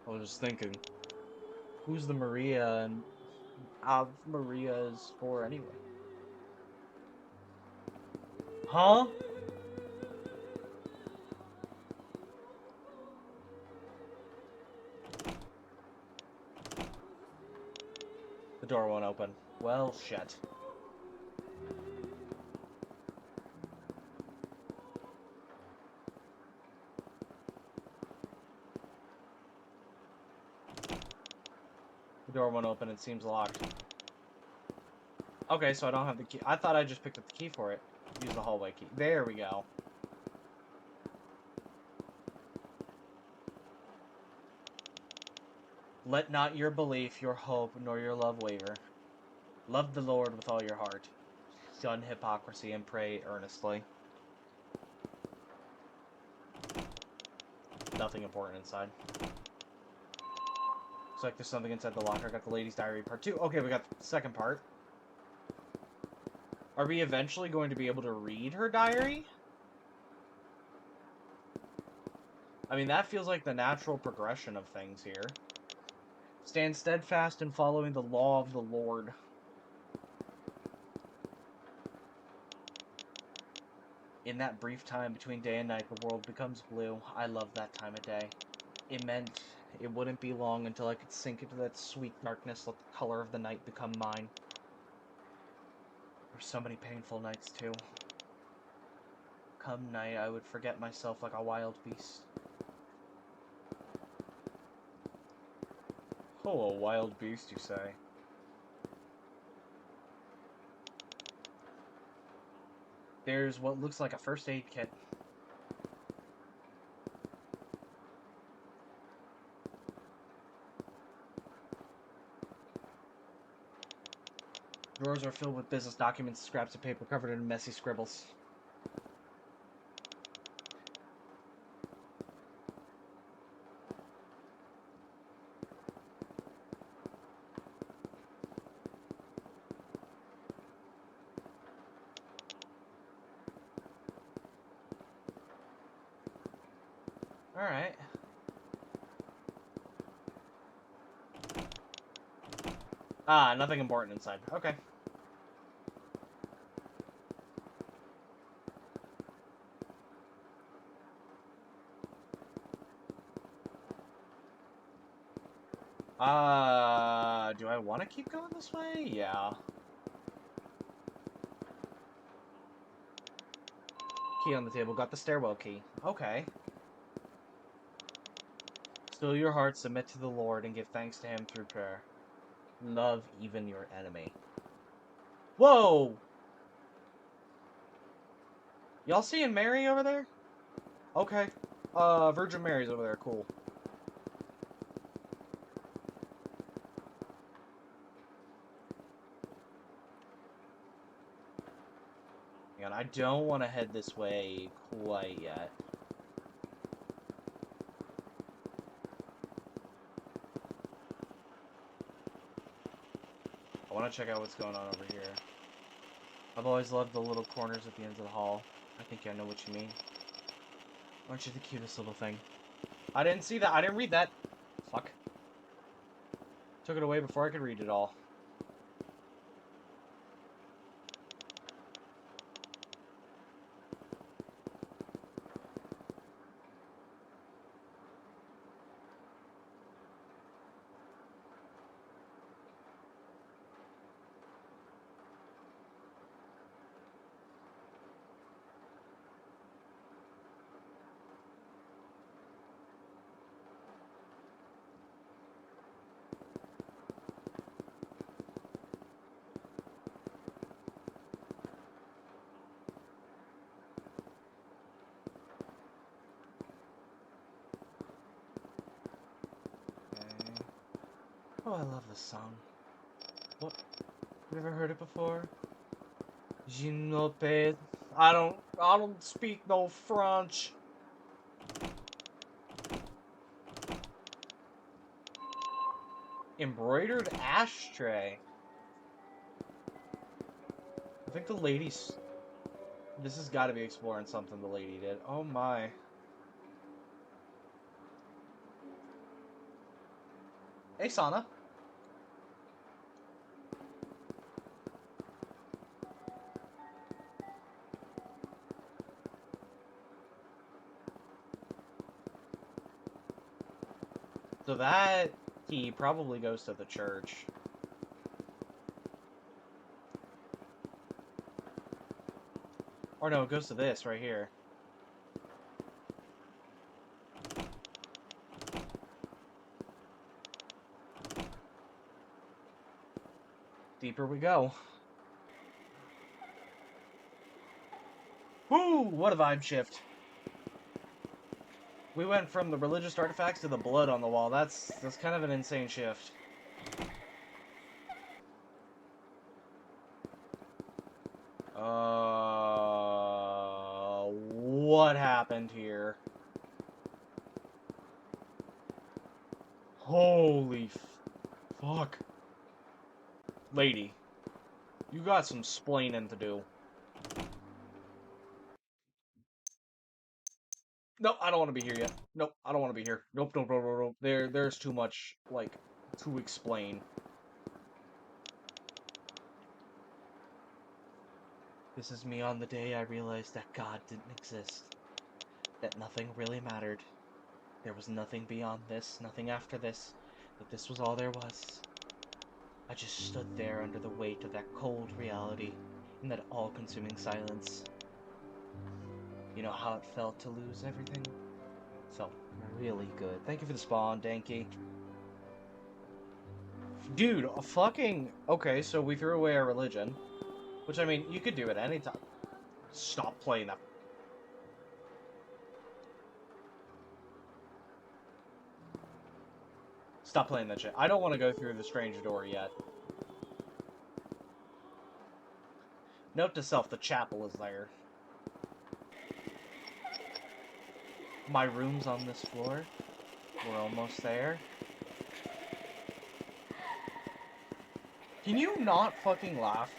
I was just thinking, who's the Maria and Ave Maria is for anyway? Huh? The door won't open. Well, shit. The door won't open, it seems locked. Okay, so I don't have the key. I thought I just picked up the key for it. Use the hallway key. There we go. Let not your belief, your hope, nor your love waver. Love the Lord with all your heart. Shun hypocrisy and pray earnestly. Nothing important inside. Looks like there's something inside the locker. I got the lady's diary part 2. Okay, we got the second part. Are we eventually going to be able to read her diary? I mean, that feels like the natural progression of things here. Stand steadfast in following the law of the Lord. In that brief time between day and night, the world becomes blue. I love that time of day. It meant it wouldn't be long until I could sink into that sweet darkness, let the color of the night become mine. There were so many painful nights, too. Come night, I would forget myself like a wild beast. Oh, a wild beast, you say? There's what looks like a first aid kit. Drawers are filled with business documents, scraps of paper covered in messy scribbles. Alright. Ah, nothing important inside. Okay. Do I want to keep going this way? Yeah. Key on the table. Got the stairwell key. Okay. Still your heart, submit to the Lord, and give thanks to him through prayer. Love even your enemy. Whoa! Y'all seeing Mary over there? Okay. Virgin Mary's over there. Cool. And I don't want to head this way quite yet. I want to check out what's going on over here. I've always loved the little corners at the ends of the hall. I think I know what you mean. Aren't you the cutest little thing? I didn't see that. I didn't read that. Fuck. Took it away before I could read it all. Oh, I love this song. What? You ever heard it before? Je ne sais. I don't speak no French. Embroidered ashtray. I think the lady's... This has got to be exploring something the lady did. Oh my. Hey, Sana. So that key probably goes to the church. Or no, it goes to this right here. Deeper we go. Woo! What a vibe shift. We went from the religious artifacts to the blood on the wall. That's kind of an insane shift. What happened here? Holy fuck. Lady, you got some splaining to do. Nope, I don't want to be here yet. Nope, I don't want to be here. Nope, nope, nope, nope, nope. There's too much, like, to explain. This is me on the day I realized that God didn't exist. That nothing really mattered. There was nothing beyond this, nothing after this. That this was all there was. I just stood there under the weight of that cold reality, in that all-consuming silence. You know how it felt to lose everything? Felt really good. Thank you for the spawn, Danky. Dude, a fucking... Okay, so we threw away our religion. Which, I mean, you could do it anytime. Stop playing that. Stop playing that shit. I don't want to go through the strange door yet. Note to self, the chapel is there. My room's on this floor. We're almost there. Can you not fucking laugh?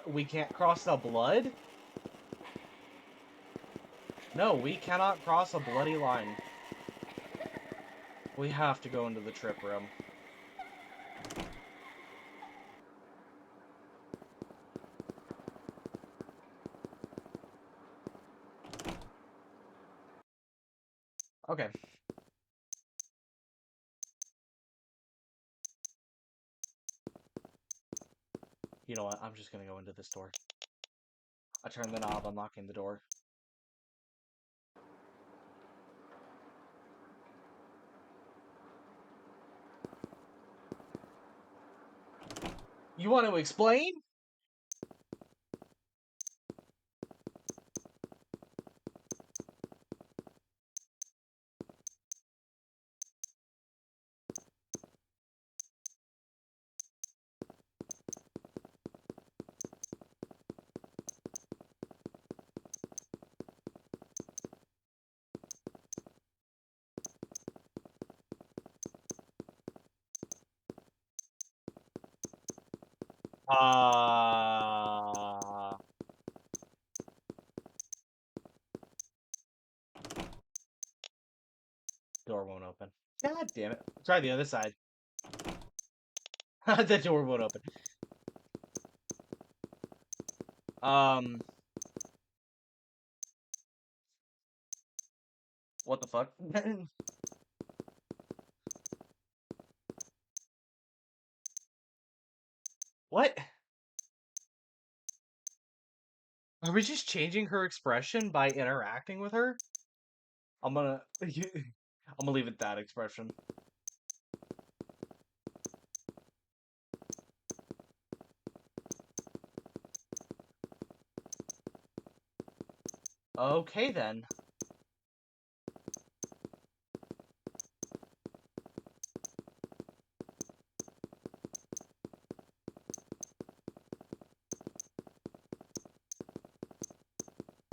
We can't cross the blood? No, we cannot cross a bloody line. We have to go into the trip room. Okay. You know what? I'm just gonna go into this door. I turn the knob, unlocking the door. You want to explain? Door won't open. God damn it. Try the other side. The door won't open. What the fuck? What? Are we just changing her expression by interacting with her? I'm gonna... I'm gonna leave it that expression. Okay, then.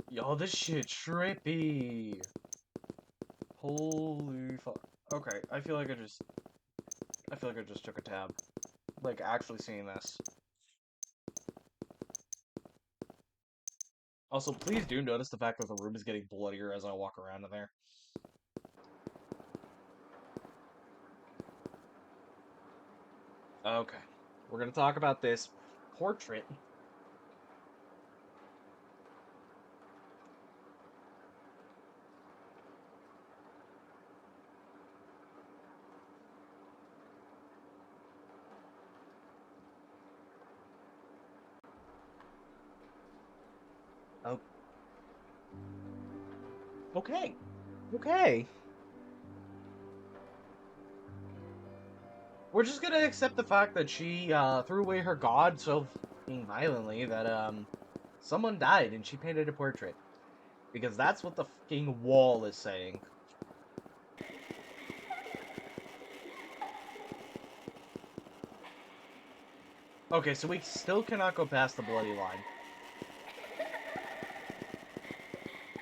Yo, this shit trippy. Holy fuck. Okay, I feel like I just took a tab. Like, actually seeing this. Also, please do notice the fact that the room is getting bloodier as I walk around in there. Okay. We're gonna talk about this portrait. Oh. Okay. Okay. We're just gonna accept the fact that she, threw away her god so fucking violently that, someone died and she painted a portrait. Because that's what the fucking wall is saying. Okay, so we still cannot go past the bloody line.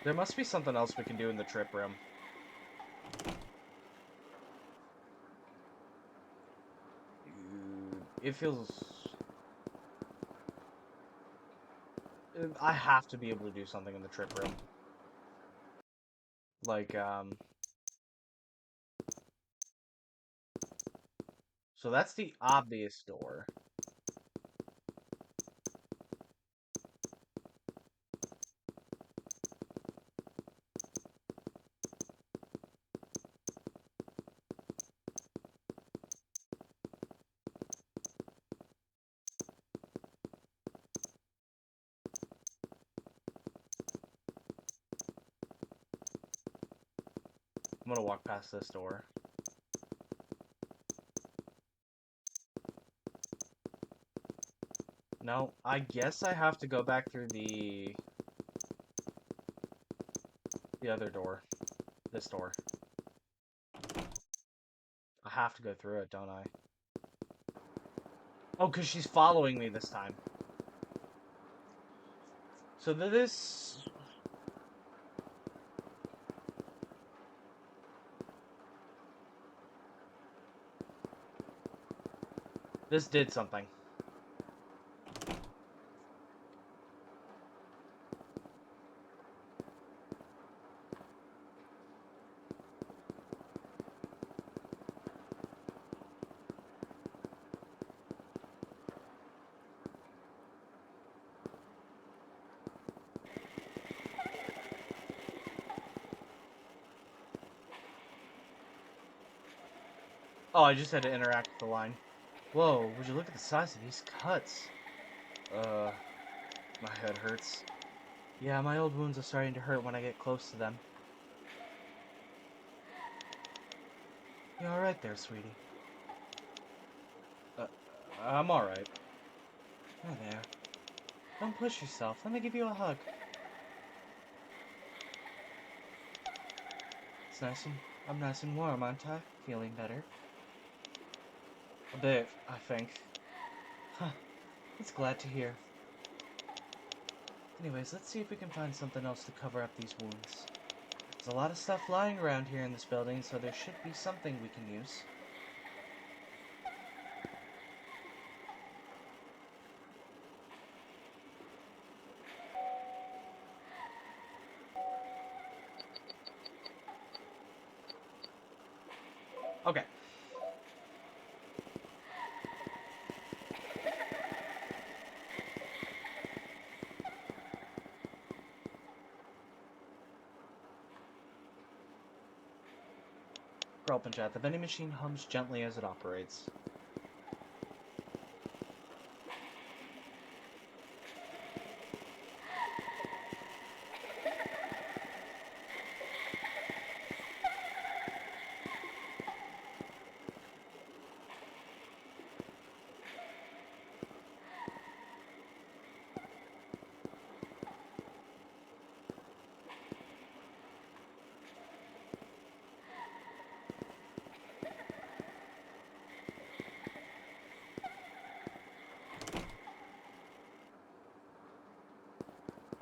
There must be something else we can do in the trip room. It feels... I have to be able to do something in the trip room. Like, so that's the obvious door. I'm gonna walk past this door. No, I guess I have to go back through the other door. This door. I have to go through it, don't I? Oh, because she's following me this time. So this... This did something. Oh, I just had to interact with the line. Whoa, would you look at the size of these cuts? My head hurts. Yeah, my old wounds are starting to hurt when I get close to them. You alright there, sweetie? I'm alright. Oh, there. Don't push yourself. Let me give you a hug. I'm nice and warm, aren't I? Feeling better? A bit, I think. Huh. It's glad to hear. Anyways, let's see if we can find something else to cover up these wounds. There's a lot of stuff lying around here in this building, so there should be something we can use. Okay. Girl Chat. The vending machine hums gently as it operates.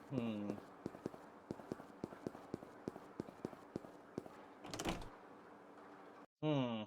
Hmm. Hmm.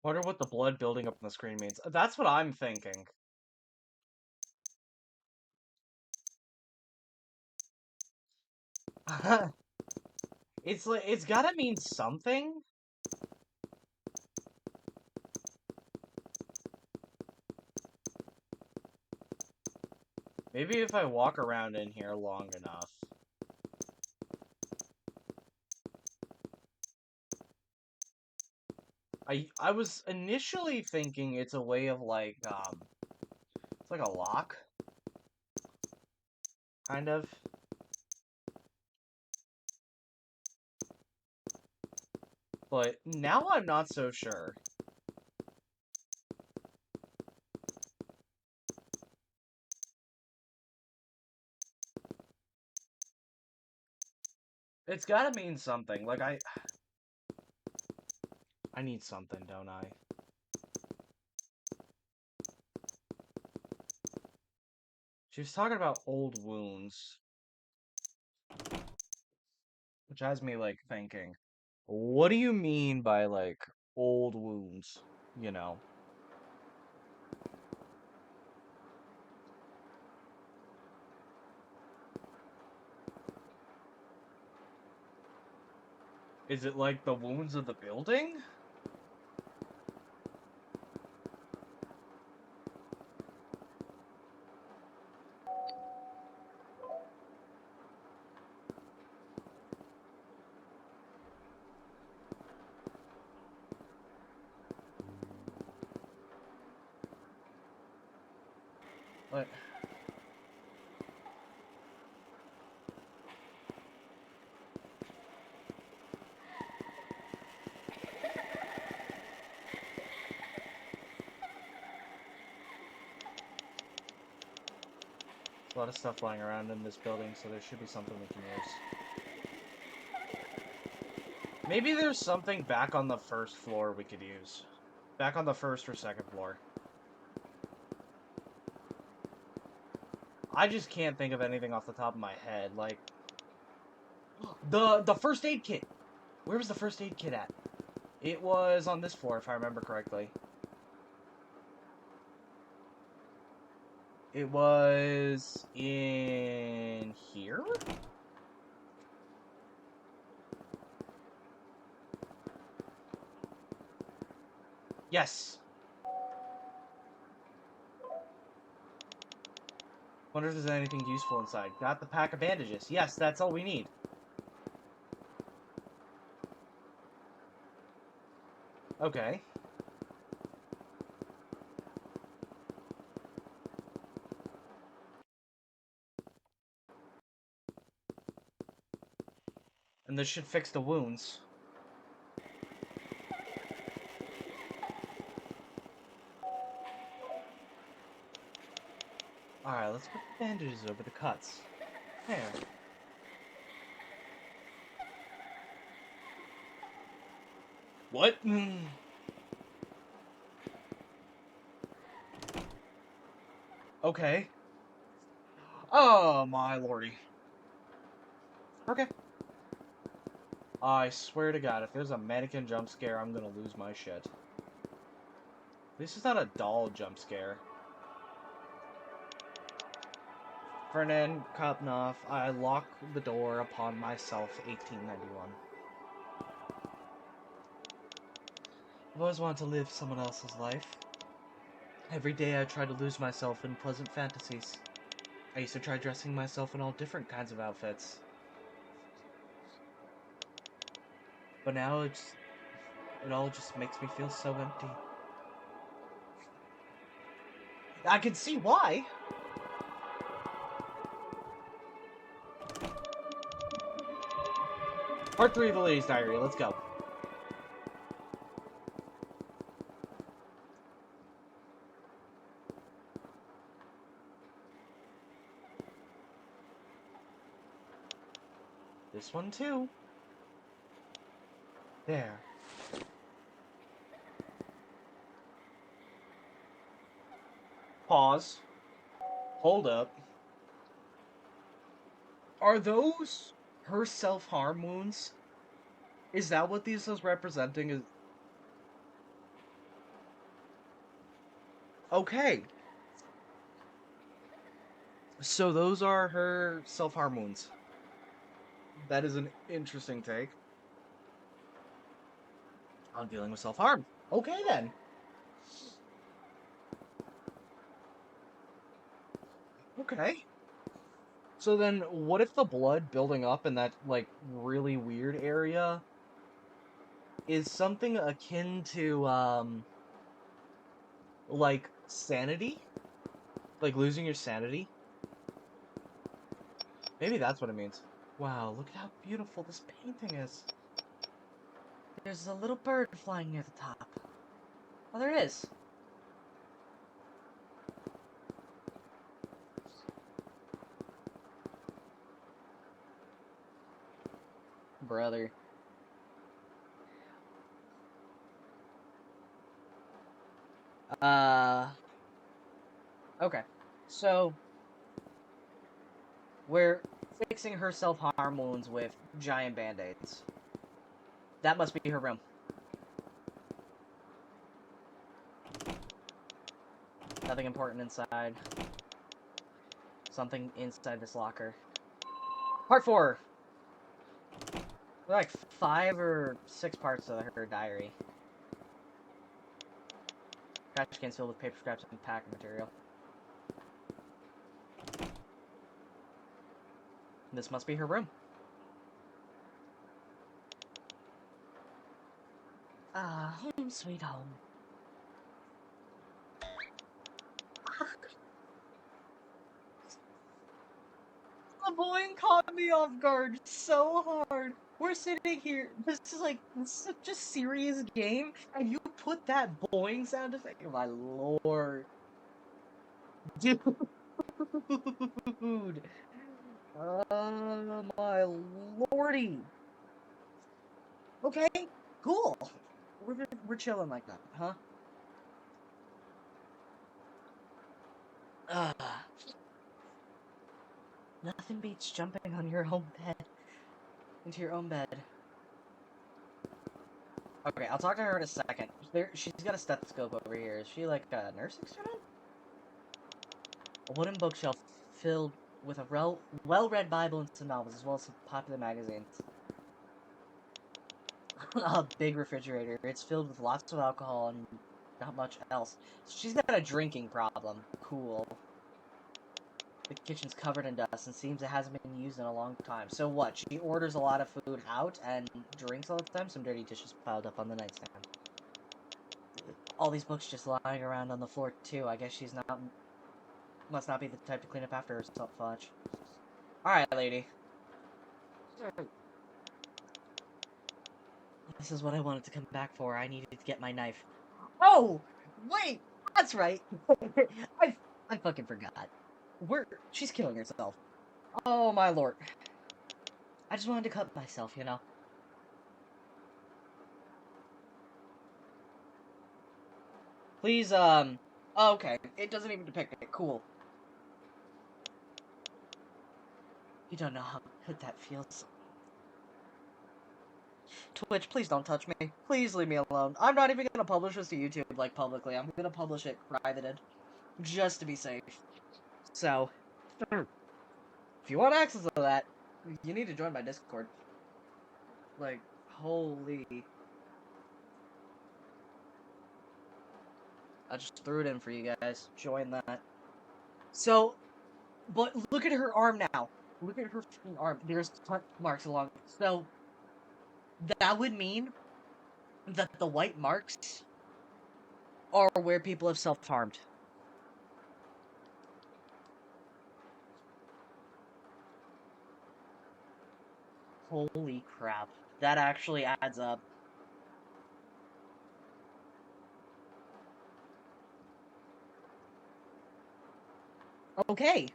Wonder what the blood building up on the screen means. That's what I'm thinking. It's like, it's gotta mean something. Maybe if I walk around in here long enough. I was initially thinking it's a way of like, it's like a lock. Kind of. But now I'm not so sure. It's gotta mean something. Like, I need something, don't I? She was talking about old wounds. Which has me, like, thinking, what do you mean by, like, old wounds? You know? Is it like the wounds of the building? Like, a lot of stuff lying around in this building, so there should be something we can use. Maybe there's something back on the first floor we could use. Back on the first or second floor. I just can't think of anything off the top of my head. Like, the first aid kit! Where was the first aid kit at? It was on this floor, if I remember correctly. It was in here? Yes. Wonder if there's anything useful inside. Got the pack of bandages. Yes, that's all we need. Okay. And this should fix the wounds. Alright, let's put the bandages over the cuts. There. What? Okay. Oh, my lordy. Okay. I swear to God, if there's a mannequin jump scare, I'm gonna lose my shit. This is not a doll jump scare. Ferdinand Kopnov, I lock the door upon myself, 1891. I've always wanted to live someone else's life. Every day I try to lose myself in pleasant fantasies. I used to try dressing myself in all different kinds of outfits. But now it all just makes me feel so empty. I can see why! Part 3 of the Lady's Diary, let's go. This one too. There. Pause. Hold up. Are those her self-harm wounds? Is that what these is representing? Is okay. So those are her self-harm wounds. That is an interesting take on dealing with self-harm. Okay then. Okay. So then, what if the blood building up in that, like, really weird area is something akin to, like, sanity? Like, losing your sanity? Maybe that's what it means. Wow, look at how beautiful this painting is. There's a little bird flying near the top. Oh, there is. Brother. Okay. So, we're fixing her self-harm wounds with giant band-aids. That must be her room. Nothing important inside. Something inside this locker. Part 4! Like 5 or 6 parts of her diary. Trash cans filled with paper scraps and pack material. This must be her room. Ah, home sweet home. The boing caught me off guard so hard. We're sitting here. This is such a serious game, and you put that boing sound effect. My lord, dude. My lordy. Okay, cool. We're chilling like that, huh? Nothing beats jumping on your own bed. Into your own bed. Okay, I'll talk to her in a second. She's got a stethoscope over here. Is she like a nursing student? A wooden bookshelf filled with a well-read Bible and some novels, as well as some popular magazines. A big refrigerator. It's filled with lots of alcohol and not much else. She's got a drinking problem. Cool. The kitchen's covered in dust and seems it hasn't been used in a long time. So what? She orders a lot of food out and drinks all the time? Some dirty dishes piled up on the nightstand. All these books just lying around on the floor, too. I guess she's not... Must not be the type to clean up after herself, Fudge. Alright, lady. This is what I wanted to come back for. I needed to get my knife. Oh! Wait! That's right! I fucking forgot. She's killing herself. Oh, my lord. I just wanted to cut myself, you know? Please, oh, okay. It doesn't even depict it. Cool. You don't know how good that feels. Twitch, please don't touch me. Please leave me alone. I'm not even gonna publish this to YouTube, like, publicly. I'm gonna publish it privated. Just to be safe. So, if you want access to that, you need to join my Discord. Like, holy... I just threw it in for you guys. Join that. So, but look at her arm now. Look at her arm. There's cut marks along. So, that would mean that the white marks are where people have self-harmed. Holy crap. That actually adds up. Okay.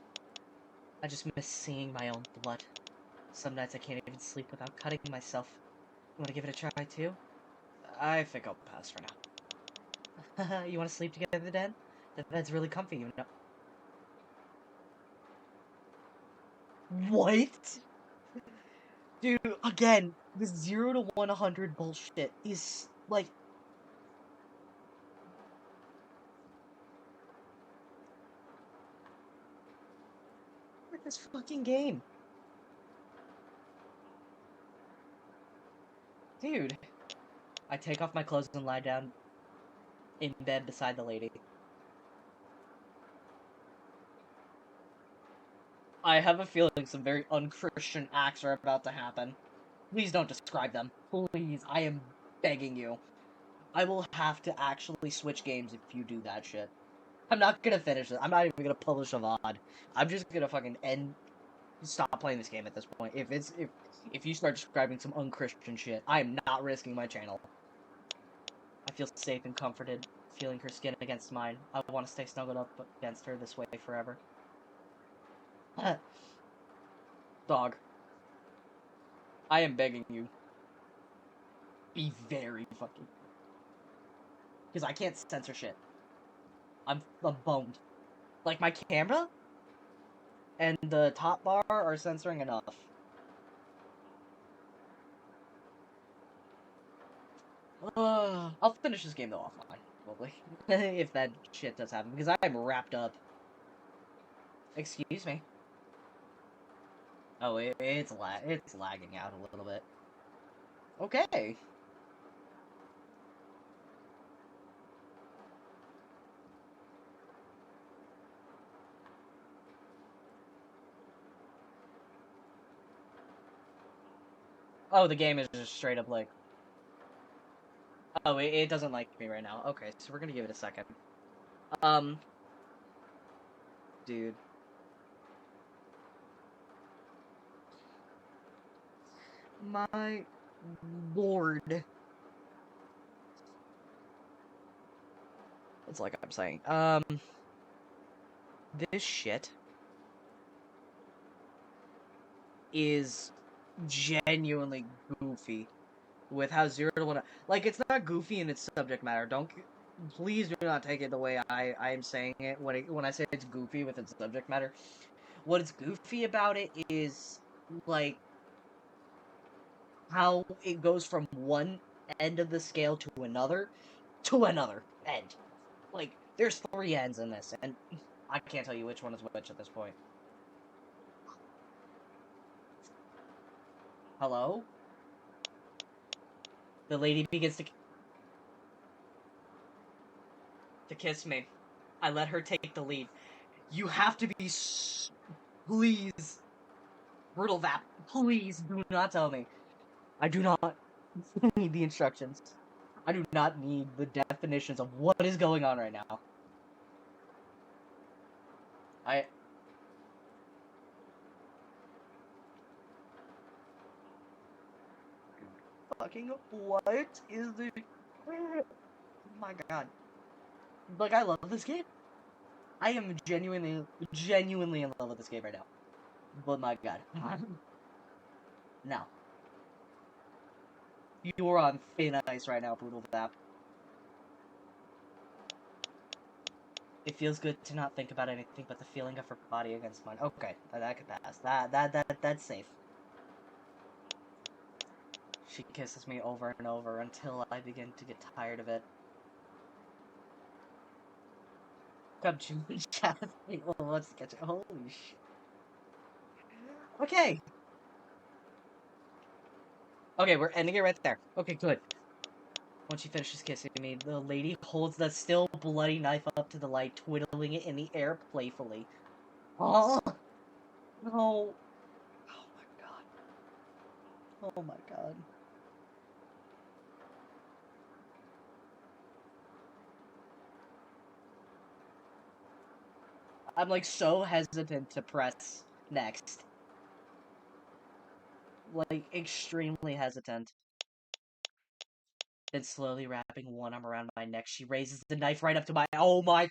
I just miss seeing my own blood. Some nights I can't even sleep without cutting myself. You want to give it a try, too? I think I'll pass for now. You want to sleep together, then? The bed's really comfy, you know. What? Dude, again, this 0 to 100 bullshit is, like... With this fucking game. Dude. I take off my clothes and lie down in bed beside the lady. I have a feeling some very unchristian acts are about to happen. Please don't describe them. Please, I am begging you. I will have to actually switch games if you do that shit. I'm not gonna finish it. I'm not even gonna publish a VOD. I'm just gonna fucking stop playing this game at this point. If you start describing some unchristian shit, I am not risking my channel. I feel safe and comforted, feeling her skin against mine. I want to stay snuggled up against her this way forever. Dog. I am begging you. Be very fucking... Because I can't censor shit. I'm boned. Like, my camera and the top bar are censoring enough. I'll finish this game, though, offline, probably. If that shit does happen, because I'm wrapped up. Excuse me. Oh, it's lagging out a little bit. Okay. Oh, the game is just straight up like... Oh, it doesn't like me right now. Okay, so we're gonna give it a second. Dude. My lord. It's like I'm saying. This shit is genuinely goofy with how 0 to 1... Like, it's not goofy in its subject matter. Please do not take it the way I am saying it when I say it's goofy with its subject matter. What is goofy about it is, like, how it goes from one end of the scale to another end. Like, there's 3 ends in this, and I can't tell you which one is which at this point. Hello? The lady begins to kiss me. I let her take the lead. You have to be please. Brutal Vap, please do not tell me. I do not need the instructions. I do not need the definitions of what is going on right now. Fucking what is the... Oh my god. Like, I love this game. I am genuinely in love with this game right now. But my god. No. You're on thin ice right now, Brutal Vap. It feels good to not think about anything but the feeling of her body against mine. Okay, that could pass. That's safe. She kisses me over and over until I begin to get tired of it. Come to me, Jasmine. Wants to catch it. Holy shit. Okay. Okay, we're ending it right there. Okay, good. Once she finishes kissing me, the lady holds the still bloody knife up to the light, twiddling it in the air playfully. Oh! No. Oh my god. Oh my god. I'm like so hesitant to press next. Like, extremely hesitant. Then slowly wrapping one arm around my neck, she raises the knife right up to my... Oh my...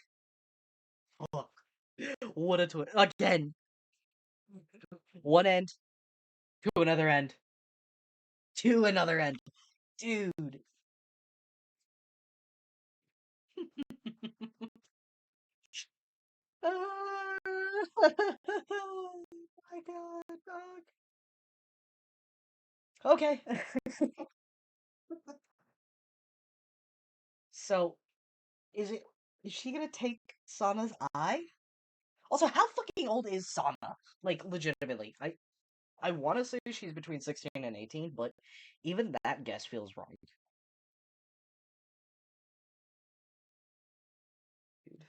Fuck. What a twist. Again! One end, to another end. To another end. Dude. Oh my god, dog. Okay. So, is she gonna take Sana's eye? Also, how fucking old is Sana? Like, legitimately. I want to say she's between 16 and 18, but even that guess feels wrong. Dude.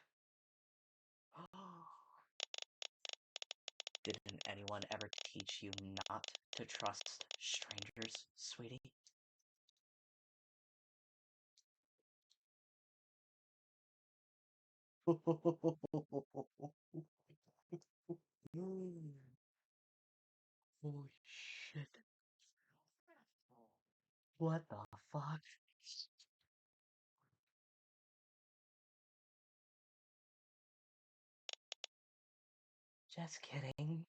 Didn't anyone ever teach you not to trust strangers, sweetie? Holy shit. What the fuck? Just kidding.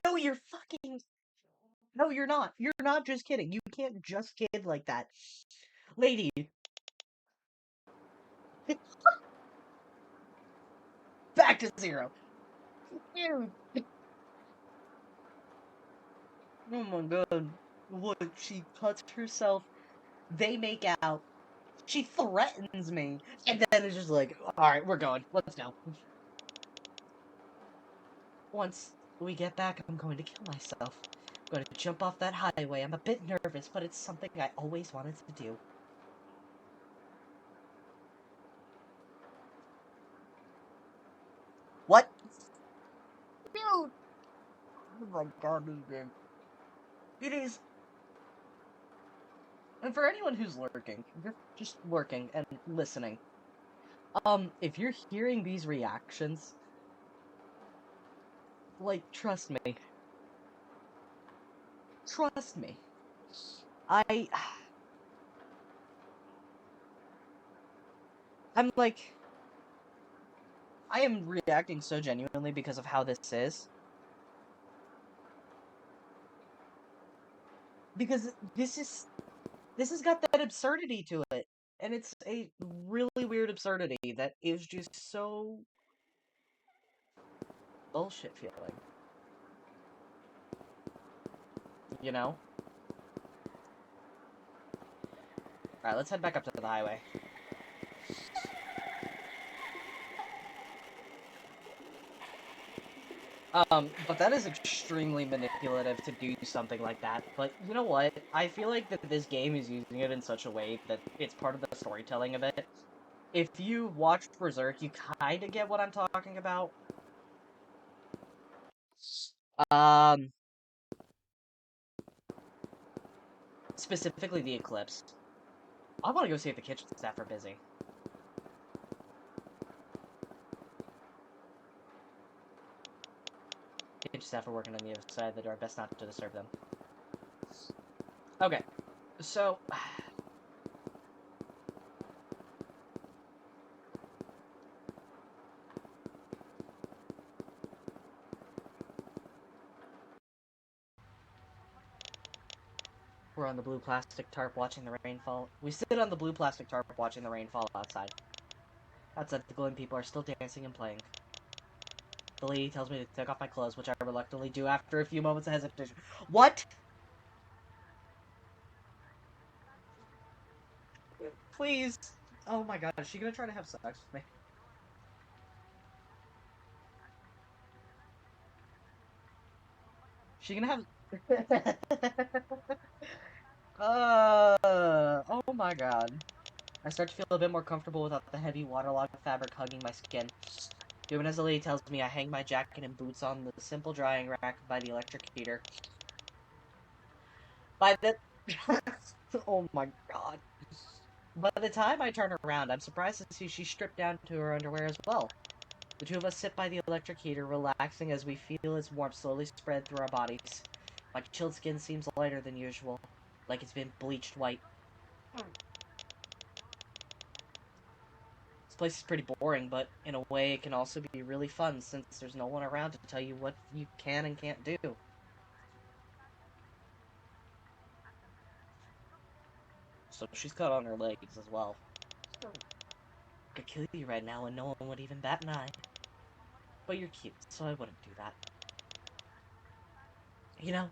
No, you're fucking... No, you're not. You're not just kidding. You can't just kid like that. Lady. Back to 0. Dude. Oh my god. What? She cuts herself. They make out. She threatens me. And then it's just like, alright, we're going. Let's go. Once we get back, I'm going to kill myself. I'm going to jump off that highway. I'm a bit nervous, but it's something I always wanted to do. What? Dude! Oh my god, this game. It is... And for anyone who's lurking, you're just lurking and listening. If you're hearing these reactions, like, trust me. Trust me. I'm like... I am reacting so genuinely because of how this is. Because this has got that absurdity to it. And it's a really weird absurdity that is just so... bullshit feeling. You know? Alright, let's head back up to the highway. But that is extremely manipulative to do something like that. But you know what? I feel like that this game is using it in such a way that it's part of the storytelling of it. If you watch Berserk, you kinda get what I'm talking about. Um, Specifically the Eclipse. I want to go see if the kitchen staff are busy. Kitchen staff are working on the other side of the door. Best not to disturb them. Okay, so... We're on the blue plastic tarp watching the rainfall. We sit on the blue plastic tarp watching the rainfall outside. Outside, the glowing people are still dancing and playing. The lady tells me to take off my clothes, which I reluctantly do after a few moments of hesitation. What? Please. Oh my god, is she gonna try to have sex with me? She gonna have... oh my god. I start to feel a bit more comfortable without the heavy waterlogged fabric hugging my skin. Even as the lady tells me, I hang my jacket and boots on the simple drying rack by the electric heater. By the... oh my god. By the time I turn around, I'm surprised to see she's stripped down to her underwear as well. The two of us sit by the electric heater, relaxing as we feel its warmth slowly spread through our bodies. My chilled skin seems lighter than usual, like it's been bleached white. This place is pretty boring, but in a way it can also be really fun since there's no one around to tell you what you can and can't do. So she's cut on her legs as well. I could kill you right now and no one would even bat an eye. But you're cute, so I wouldn't do that. You know,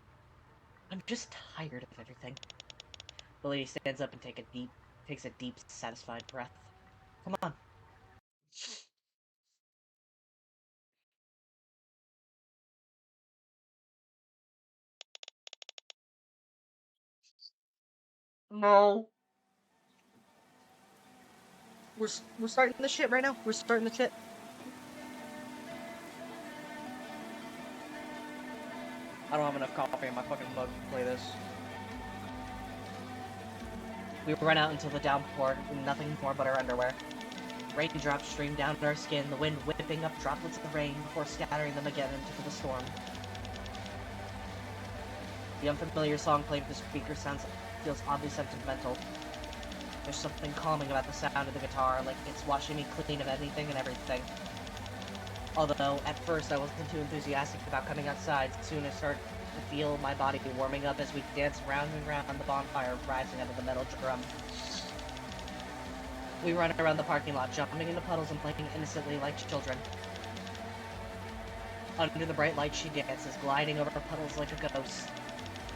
I'm just tired of everything. The lady stands up and takes a deep, satisfied breath. Come on. No. We're starting the shit right now. We're starting the shit. I don't have enough coffee in my fucking mug to play this. We run out into the downpour, with nothing more but our underwear. Raindrops stream down our skin, the wind whipping up droplets of rain before scattering them again into the storm. The unfamiliar song played with the speaker feels oddly sentimental. There's something calming about the sound of the guitar, like it's washing me clean of anything and everything. Although, at first I wasn't too enthusiastic about coming outside, soon I started to feel my body warming up as we danced round and round on the bonfire rising out of the metal drum. We run around the parking lot, jumping into puddles and playing innocently like children. Under the bright light she dances, gliding over puddles like a ghost.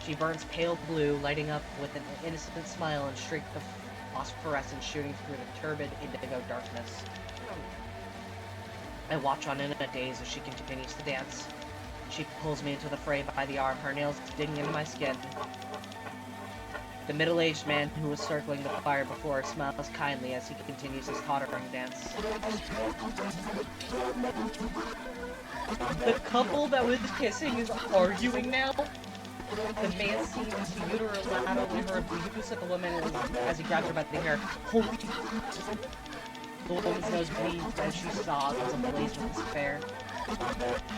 She burns pale blue, lighting up with an innocent smile and streak of phosphorescence shooting through the turbid indigo darkness. I watch on in a daze as she continues to dance. She pulls me into the fray by the arm, her nails digging into my skin. The middle-aged man who was circling the fire before her smiles kindly as he continues his tottering dance. The couple that was kissing is arguing now. The man seems to unilaterally her abuse at the woman as he grabs her by the hair. Holy... The woman's nose bleeds as she sobs ablaze with despair.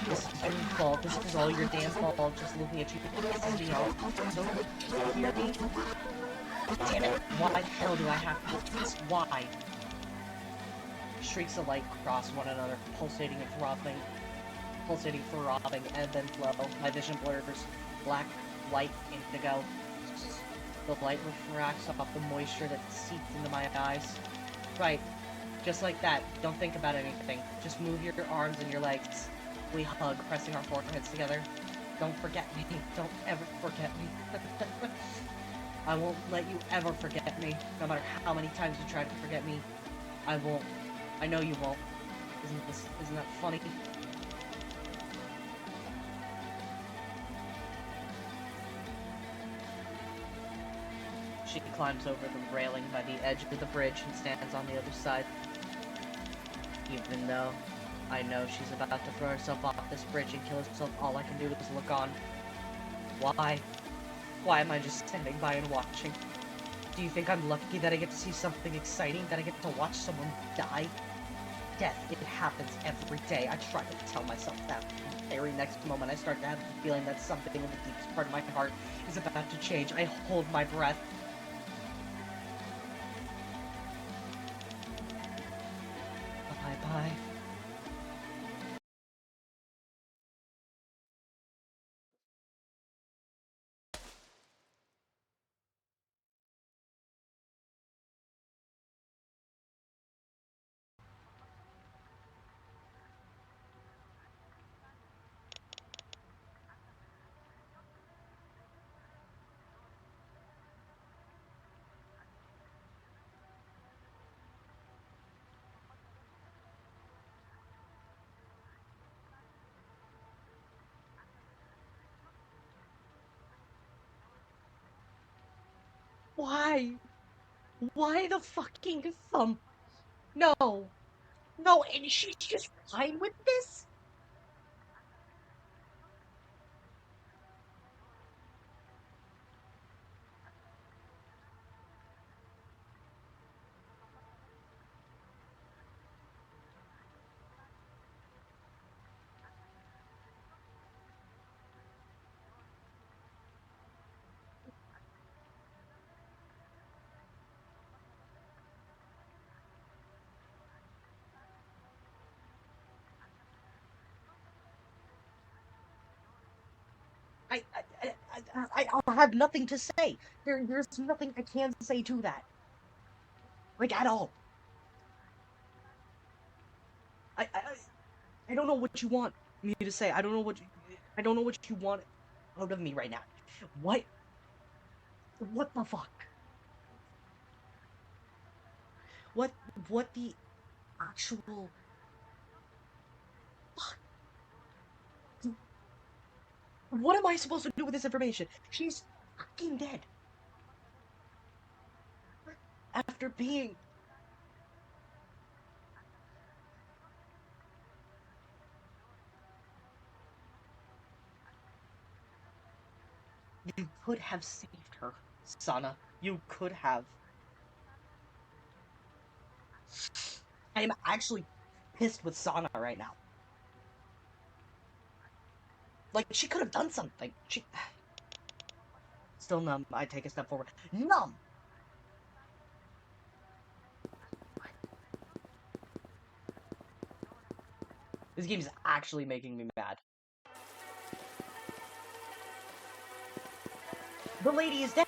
This is your fault. This is all your damn fault. Just looking at you pisses me off. Don't you hear me? Damn it! Why the hell do I have to do this? Why? Shrieks of light cross one another, pulsating, throbbing, and then flow. My vision blurs. Black, white, indigo. The light refracts off the moisture that seeps into my eyes. Right. Just like that. Don't think about anything. Just move your arms and your legs. We hug, pressing our foreheads together. Don't forget me. Don't ever forget me. I won't let you ever forget me, no matter how many times you try to forget me. I won't. I know you won't. Isn't that funny? She climbs over the railing by the edge of the bridge and stands on the other side. Even though I know she's about to throw herself off this bridge and kill herself, all I can do is look on. Why? Why am I just standing by and watching? Do you think I'm lucky that I get to see something exciting, that I get to watch someone die? Death, it happens every day. I try to tell myself that. The very next moment I start to have the feeling that something in the deepest part of my heart is about to change. I hold my breath. Bye-bye. Why? Why the fucking thump? No. No, and she's just fine with this? I'll have nothing to say. There's nothing I can say to that. Like, at all. I, I, I don't know what you want me to say. I don't know what you want out of me right now. What? What the fuck? What the actual fuck? What am I supposed to do with this information? She's fucking dead. After being... You could have saved her, Sana. You could have. I am actually pissed with Sana right now. Like, she could have done something. She... Still numb. I take a step forward. Numb! This game is actually making me mad. The lady is dead!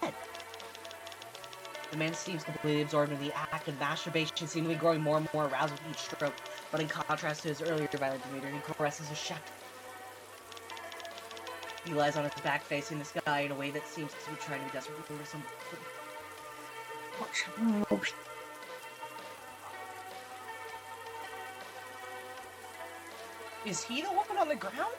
The man seems completely absorbed in the act of masturbation, seemingly growing more and more aroused with each stroke, but in contrast to his earlier violent demeanor, he caresses his shaft. He lies on his back facing the sky in a way that seems to be trying to be desperate for some... Is he the one on the ground?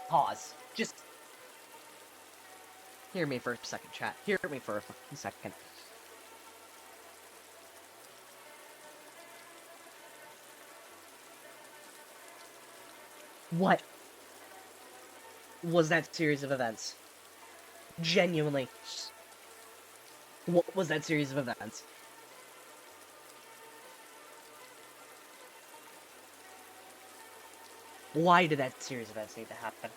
Pause. Just... hear me for a second, chat. Hear me for a fucking second. What was that series of events? Genuinely. What was that series of events? Why did that series of events need to happen?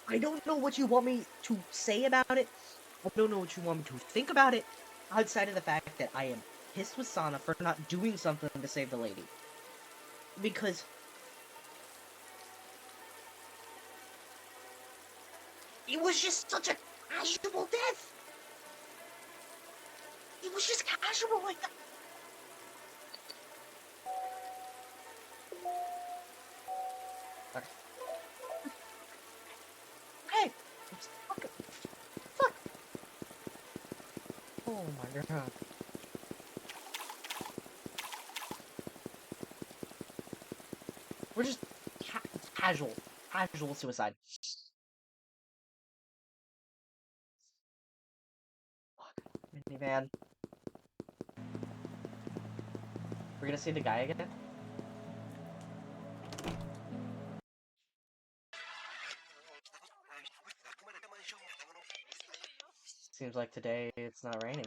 I don't know what you want me to say about it. I don't know what you want me to think about it, outside of the fact that I am pissed with Sana for not doing something to save the lady. Because It was just such a casual death. It was just casual like that. Okay. Hey! Fuck! Oh my god. We're just casual suicide. Fuck. Minivan. We're gonna see the guy again? Seems like today it's not raining.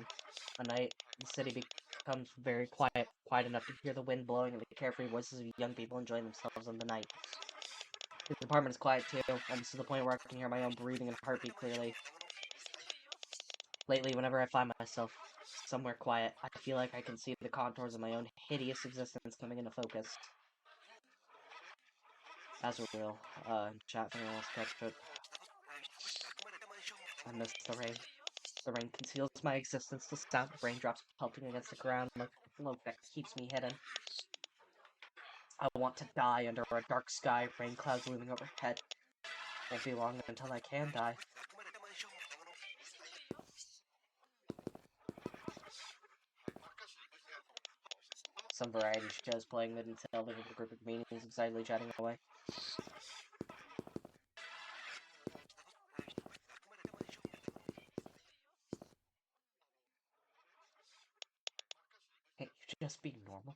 At night, the city becomes very quiet enough to hear the wind blowing and the carefree voices of young people enjoying themselves in the night. The apartment is quiet too, almost to the point where I can hear my own breathing and heartbeat clearly. Lately, whenever I find myself somewhere quiet, I feel like I can see the contours of my own hideous existence coming into focus. As a real, chat from else catch it. I miss the rain. The rain conceals my existence, the sound of raindrops pelting against the ground like a cloak that keeps me hidden. I want to die under a dark sky, rain clouds looming overhead. Won't be long until I can die. Some variety shows playing mid until the group of comedians excitedly chatting away. Can't you just be normal?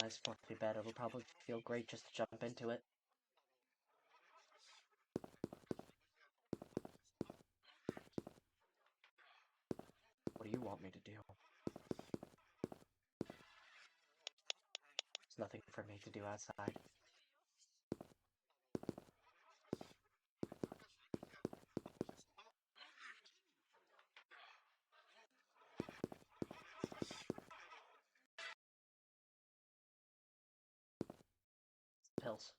Nice fluffy bed, it'll probably feel great just to jump into it. What do you want me to do? There's nothing for me to do outside. Pills.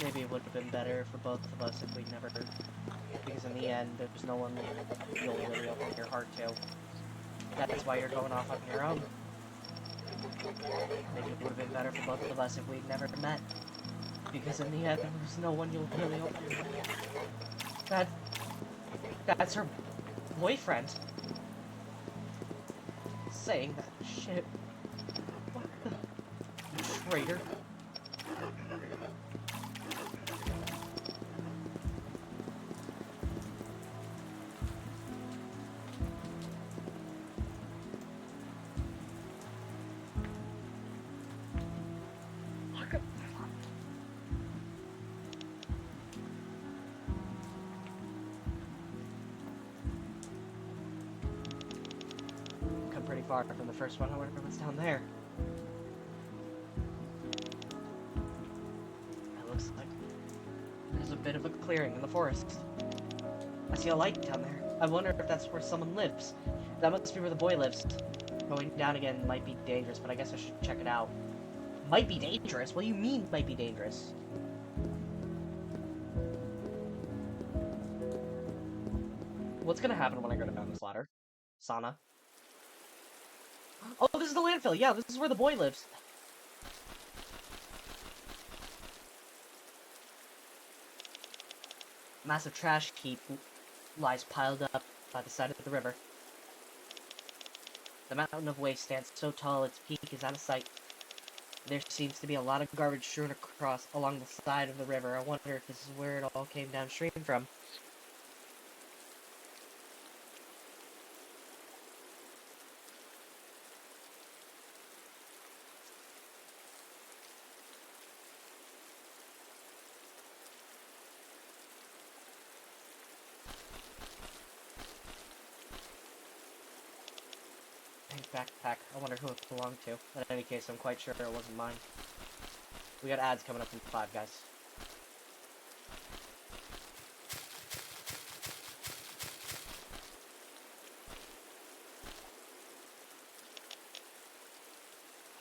Maybe it would have been better for both of us if we never... Because in the end, there's no one you'll really open your heart to. That's why you're going off on your own. Maybe it would have been better for both of us if we'd never met. Because in the end, there's no one you'll really open your heart to. That's her boyfriend. Saying that shit. What the... Traitor. Pretty far from the first one. I wonder what's down there. It looks like there's a bit of a clearing in the forest. I see a light down there. I wonder if that's where someone lives. That must be where the boy lives. Going down again might be dangerous, but I guess I should check it out. Might be dangerous? What do you mean might be dangerous? What's gonna happen when I go down this ladder? Sauna. Oh, this is the landfill. Yeah, this is where the boy lives. Massive trash heap lies piled up by the side of the river. The mountain of waste stands so tall its peak is out of sight. There seems to be a lot of garbage strewn along the side of the river. I wonder if this is where it all came downstream from. backpack. I wonder who it belonged to. In any case, I'm quite sure it wasn't mine. We got ads coming up in 5, guys.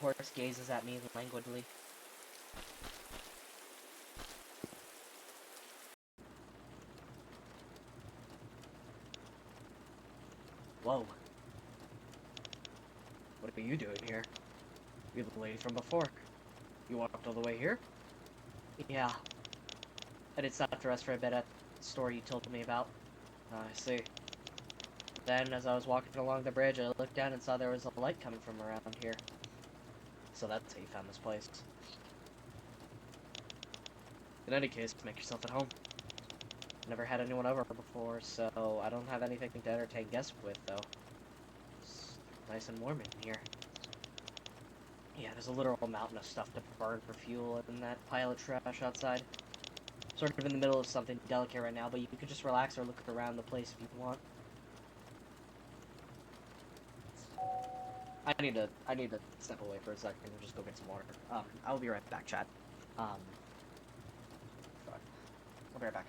Horse gazes at me languidly. Whoa. What are you doing here? You're the lady from before. You walked all the way here? Yeah. I did stop to rest for a bit at the store you told me about. I see. Then, as I was walking along the bridge, I looked down and saw there was a light coming from around here. So that's how you found this place. In any case, make yourself at home. Never had anyone over before, so I don't have anything to entertain guests with, though. It's nice and warm in here. Yeah, there's a literal mountain of stuff to burn for fuel in that pile of trash outside. Sort of in the middle of something delicate right now, but you could just relax or look around the place if you want. I need to step away for a second and just go get some water. I'll be right back, chat. Fuck. I'll be right back.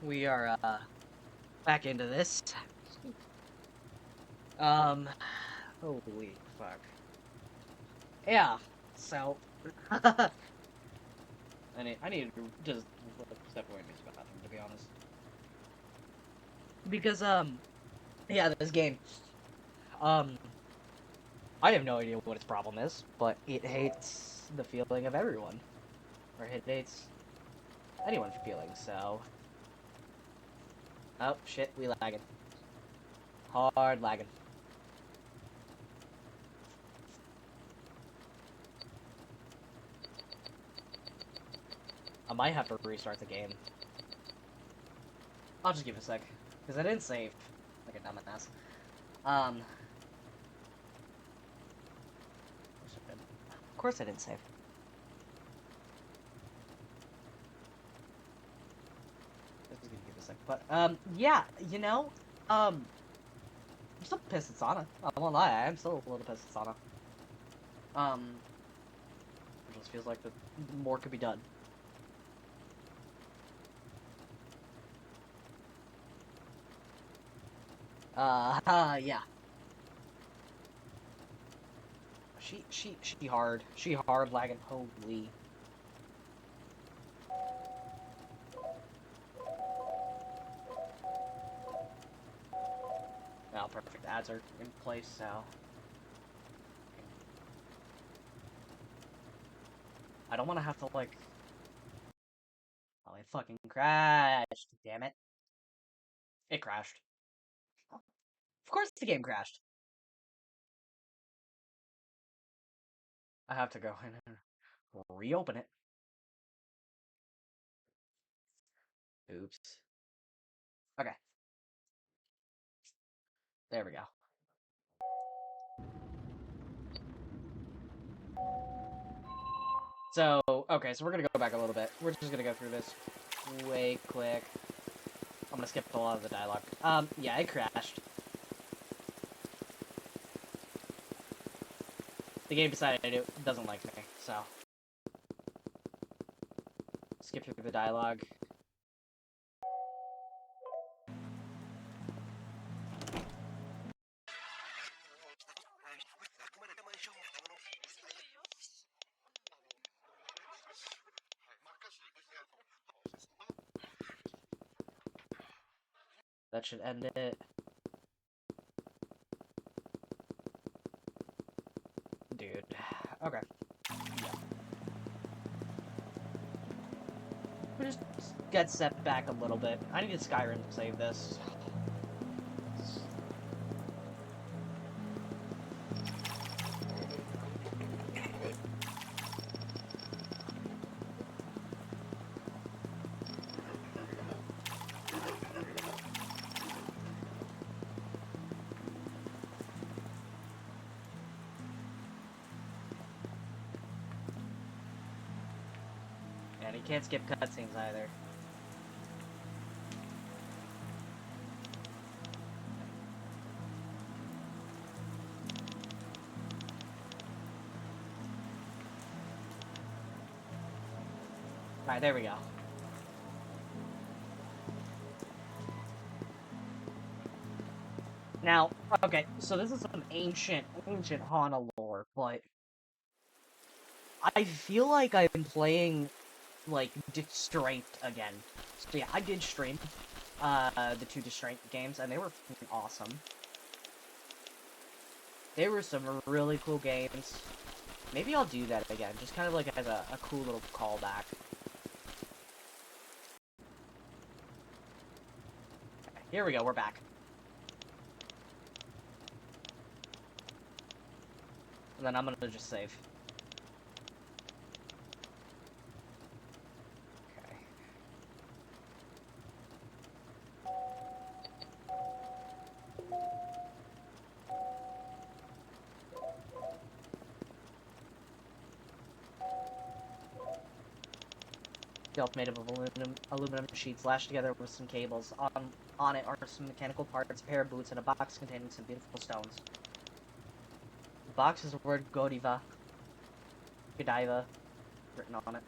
We are, back into this. Holy fuck. Yeah, so... I need to just step away and use the bathroom, to be honest. Because, yeah, this game. I have no idea what its problem is, but it hates the feeling of everyone. Or it hates anyone feeling, so... Oh, shit, we lagging. Hard lagging. I might have to restart the game. I'll just give it a sec, because I didn't save. Like a dumbass. Of course I didn't save. This is gonna give it a sec. But, yeah, you know, I'm still pissed at Sana. I won't lie, I'm still a little pissed at Sana. It just feels like more could be done. Yeah. She hard lagging, holy. Now, perfect ads are in place now. I don't want to have to, like... Oh, it fucking crashed, damn it. It crashed. Of course the game crashed. I have to go in and reopen it. Oops. Okay. There we go. So, okay, so we're gonna go back a little bit. We're just gonna go through this way quick. I'm gonna skip a lot of the dialogue. Yeah, it crashed. The game decided it doesn't like me, so... Skip through the dialogue. That should end it. Dude. Okay. Yeah. We just get set back a little bit. I need Skyrim to save this. And you can't skip cutscenes either. Alright, there we go. Now, okay, so this is some ancient Hana lore, but... I feel like I've been playing, like, Strength again. So yeah, I did stream, the two Strength games, and they were fucking awesome. They were some really cool games. Maybe I'll do that again, just kind of like as a cool little callback. Okay, here we go, we're back. And then I'm gonna just save. Okay. Shelf made of aluminum sheets lashed together with some cables. On it are some mechanical parts, a pair of boots, and a box containing some beautiful stones. The box has the word Godiva written on it.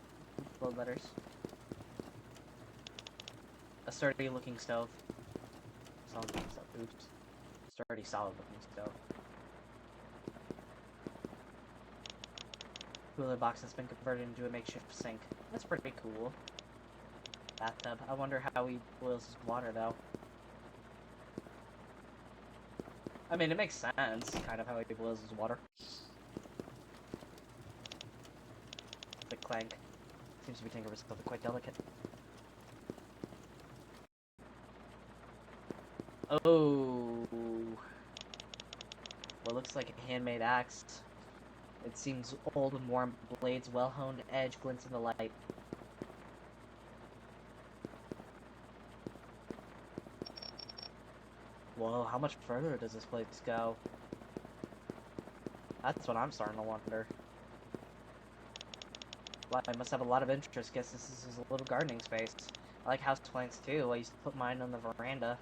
Blood letters. A sturdy looking stove. Solid looking stove. Oops. Sturdy, solid looking stove. Cooler box has been converted into a makeshift sink. That's pretty cool. Bathtub. I wonder how he boils his water though. I mean, it makes sense, kind of how he blows his water. The clank seems to be Tinker was something quite delicate. Oh, what looks like a handmade axe. It seems old and worn, blades well-honed, edge glints in the light. Whoa, how much further does this place go? That's what I'm starting to wonder. Well, I must have a lot of interest. Guess this is his little gardening space. I like house plants too. I used to put mine on the veranda.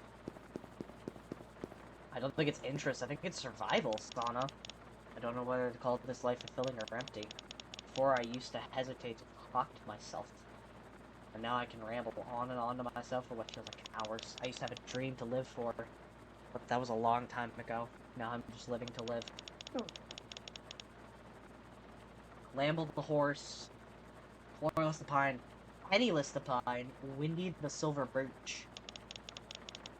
I don't think it's interest. I think it's survival, Sana. I don't know whether to call this life fulfilling or empty. Before I used to hesitate to talk to myself. And now I can ramble on and on to myself for what feels like hours. I used to have a dream to live for. But that was a long time ago. Now I'm just living to live. Lamble the horse. Florless the pine. Penniless the pine. Windy the silver birch.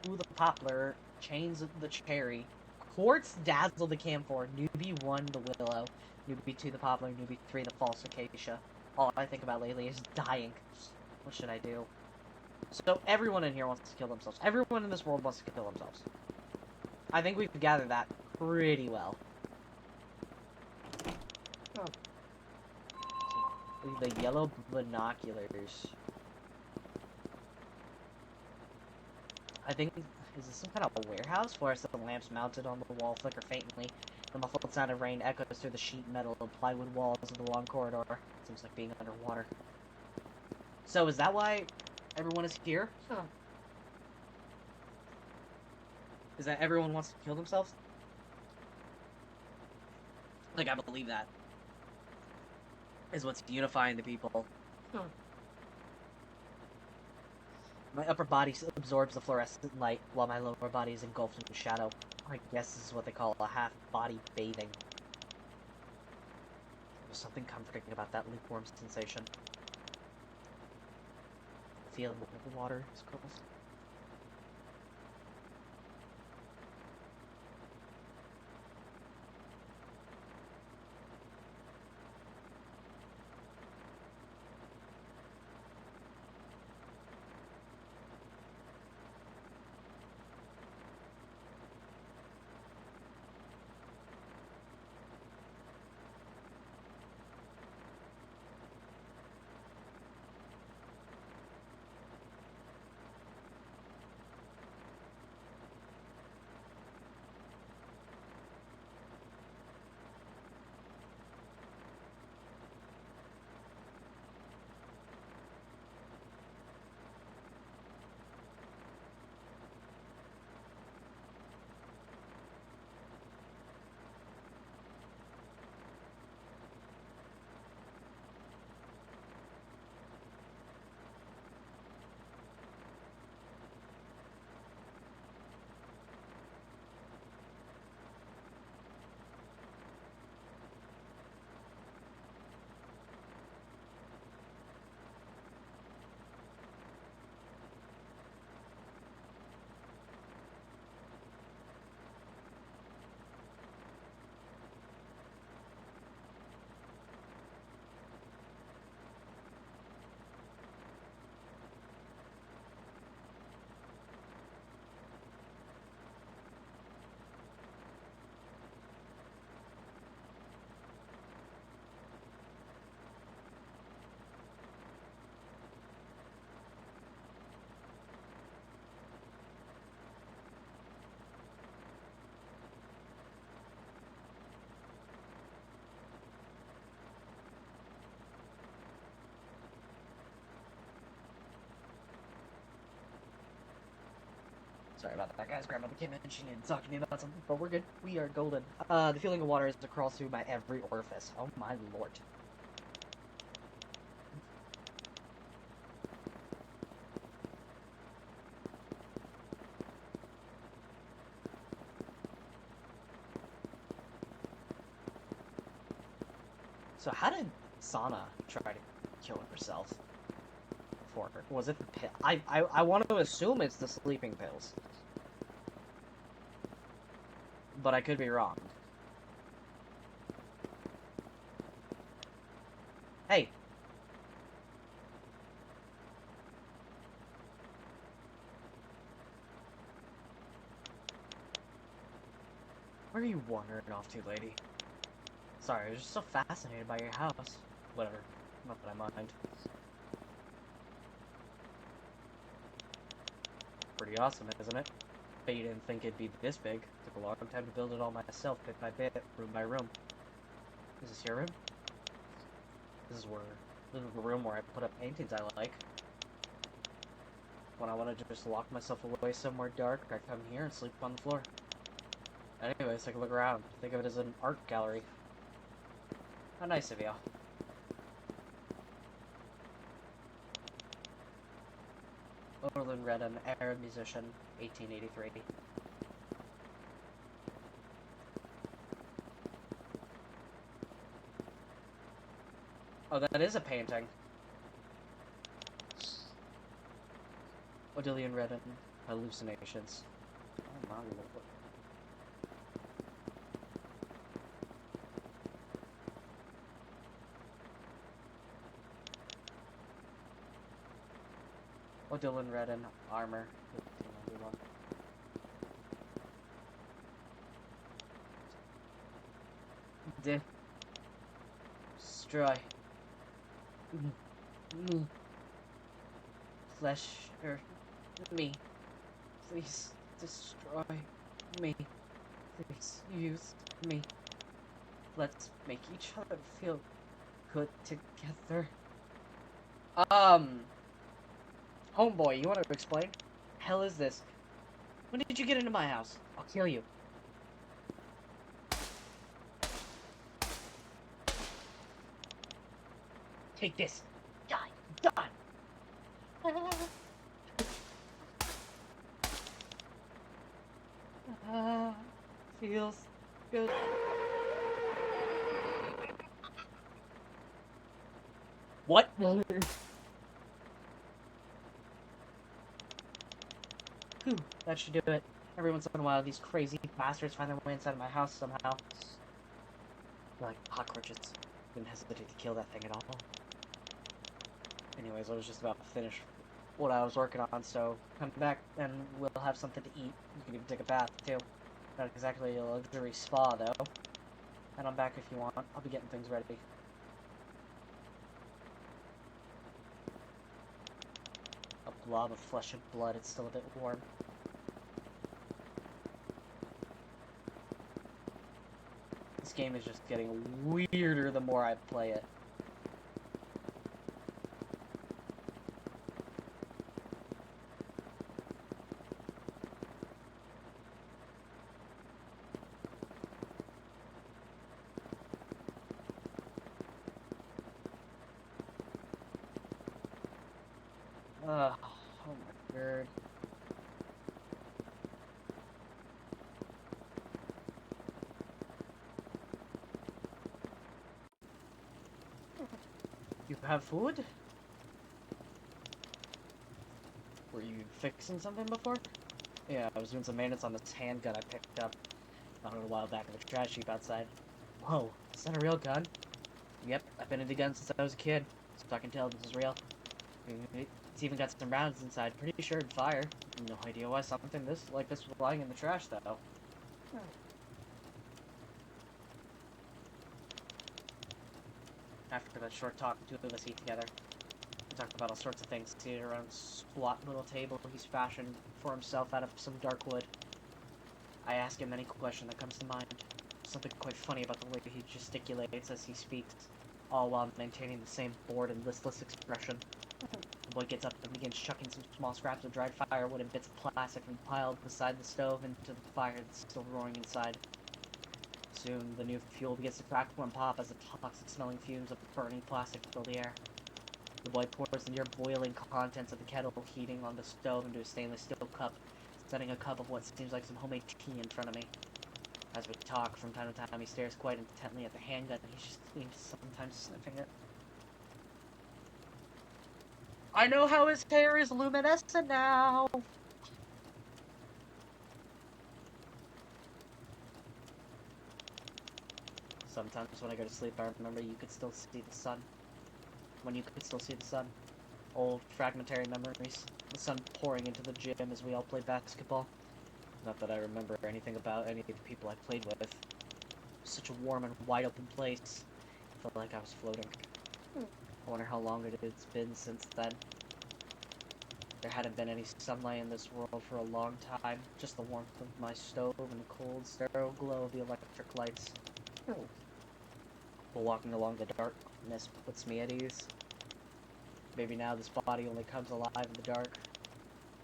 Ooh the poplar. Chains the cherry. Quartz dazzle the camphor. Newbie 1 the willow. Newbie 2 the poplar. Newbie 3 the false acacia. All I think about lately is dying. What should I do? So everyone in here wants to kill themselves. Everyone in this world wants to kill themselves. I think we've gathered that pretty well. Oh. The yellow binoculars. I think, is this some kind of a warehouse? Fluorescent lamps mounted on the wall flicker faintly. The muffled sound of rain echoes through the sheet metal and plywood walls of the long corridor. Seems like being underwater. So is that why everyone is here? Huh. Is that everyone wants to kill themselves? Like, I believe that is what's unifying the people. Huh. My upper body absorbs the fluorescent light, while my lower body is engulfed in shadow. I guess this is what they call a half-body bathing. There's something comforting about that lukewarm sensation. The feeling of the water is cold. Sorry about that, guys. Grandmother came in and she needed to talk to me about something, but we're good. We are golden. The feeling of water is to crawl through my every orifice. Oh my lord. So how did Sana try to kill herself? For her? Was it the pill? I want to assume it's the sleeping pills. but I could be wrong. Hey! Where are you wandering off to, lady? Sorry, I was just so fascinated by your house. Whatever. Not that I mind. Pretty awesome, isn't it? Bet you didn't think it'd be this big. Took a long time to build it all myself, bit by bit, room by room. Is this your room? This is the room where I put up paintings I like. When I want to just lock myself away somewhere dark, I come here and sleep on the floor. Anyways, take a look around. Think of it as an art gallery. How nice of you. Orlin Redham, Arab musician, 1883. Oh, that is a painting. Odillion Redham, Hallucinations. Oh my lord. Odillion Redham, Armor, 1591. Destroy. Me. Flesh, me. Please, destroy me. Please, use me. Let's make each other feel good together. Homeboy, you want to explain? Hell is this? When did you get into my house? I'll kill you. Take this. Die. Die. Feels good. What? Whew, that should do it. Every once in a while, these crazy bastards find their way inside of my house somehow. They're like cockroaches. Didn't hesitate to kill that thing at all. Anyways, I was just about to finish what I was working on, so come back and we'll have something to eat. You can even take a bath, too. Not exactly a luxury spa, though. And I'm back if you want. I'll be getting things ready. A blob of flesh and blood, it's still a bit warm. This game is just getting weirder the more I play it. Oh my god. You have food? Were you fixing something before? Yeah, I was doing some maintenance on this handgun I picked up a little while back in the trash heap outside. Whoa, is that a real gun? Yep, I've been into guns since I was a kid, so I can tell this is real. It's even got some rounds inside, pretty sure it'd fire. No idea why something like this was lying in the trash, though. After that short talk, the two of us eat together. We talked about all sorts of things, seated around a squat little table he's fashioned for himself out of some dark wood. I ask him any question that comes to mind. Something quite funny about the way he gesticulates as he speaks, all while maintaining the same bored and listless expression. The boy gets up and begins chucking some small scraps of dried firewood and bits of plastic from piled beside the stove into the fire that's still roaring inside. Soon, the new fuel begins to crackle and pop as the toxic-smelling fumes of the burning plastic fill the air. The boy pours the near-boiling contents of the kettle heating on the stove into a stainless steel cup, setting a cup of what seems like some homemade tea in front of me. As we talk, from time to time, he stares quite intently at the handgun and he just seems sometimes sniffing it. I know how his hair is luminescent now! Sometimes when I go to sleep, I remember you could still see the sun. When you could still see the sun. Old fragmentary memories. The sun pouring into the gym as we all played basketball. Not that I remember anything about any of the people I played with. Such a warm and wide open place. I felt like I was floating. I wonder how long it has been since then. There hadn't been any sunlight in this world for a long time. Just the warmth of my stove and the cold, sterile glow of the electric lights. But walking along the darkness puts me at ease. Maybe now this body only comes alive in the dark.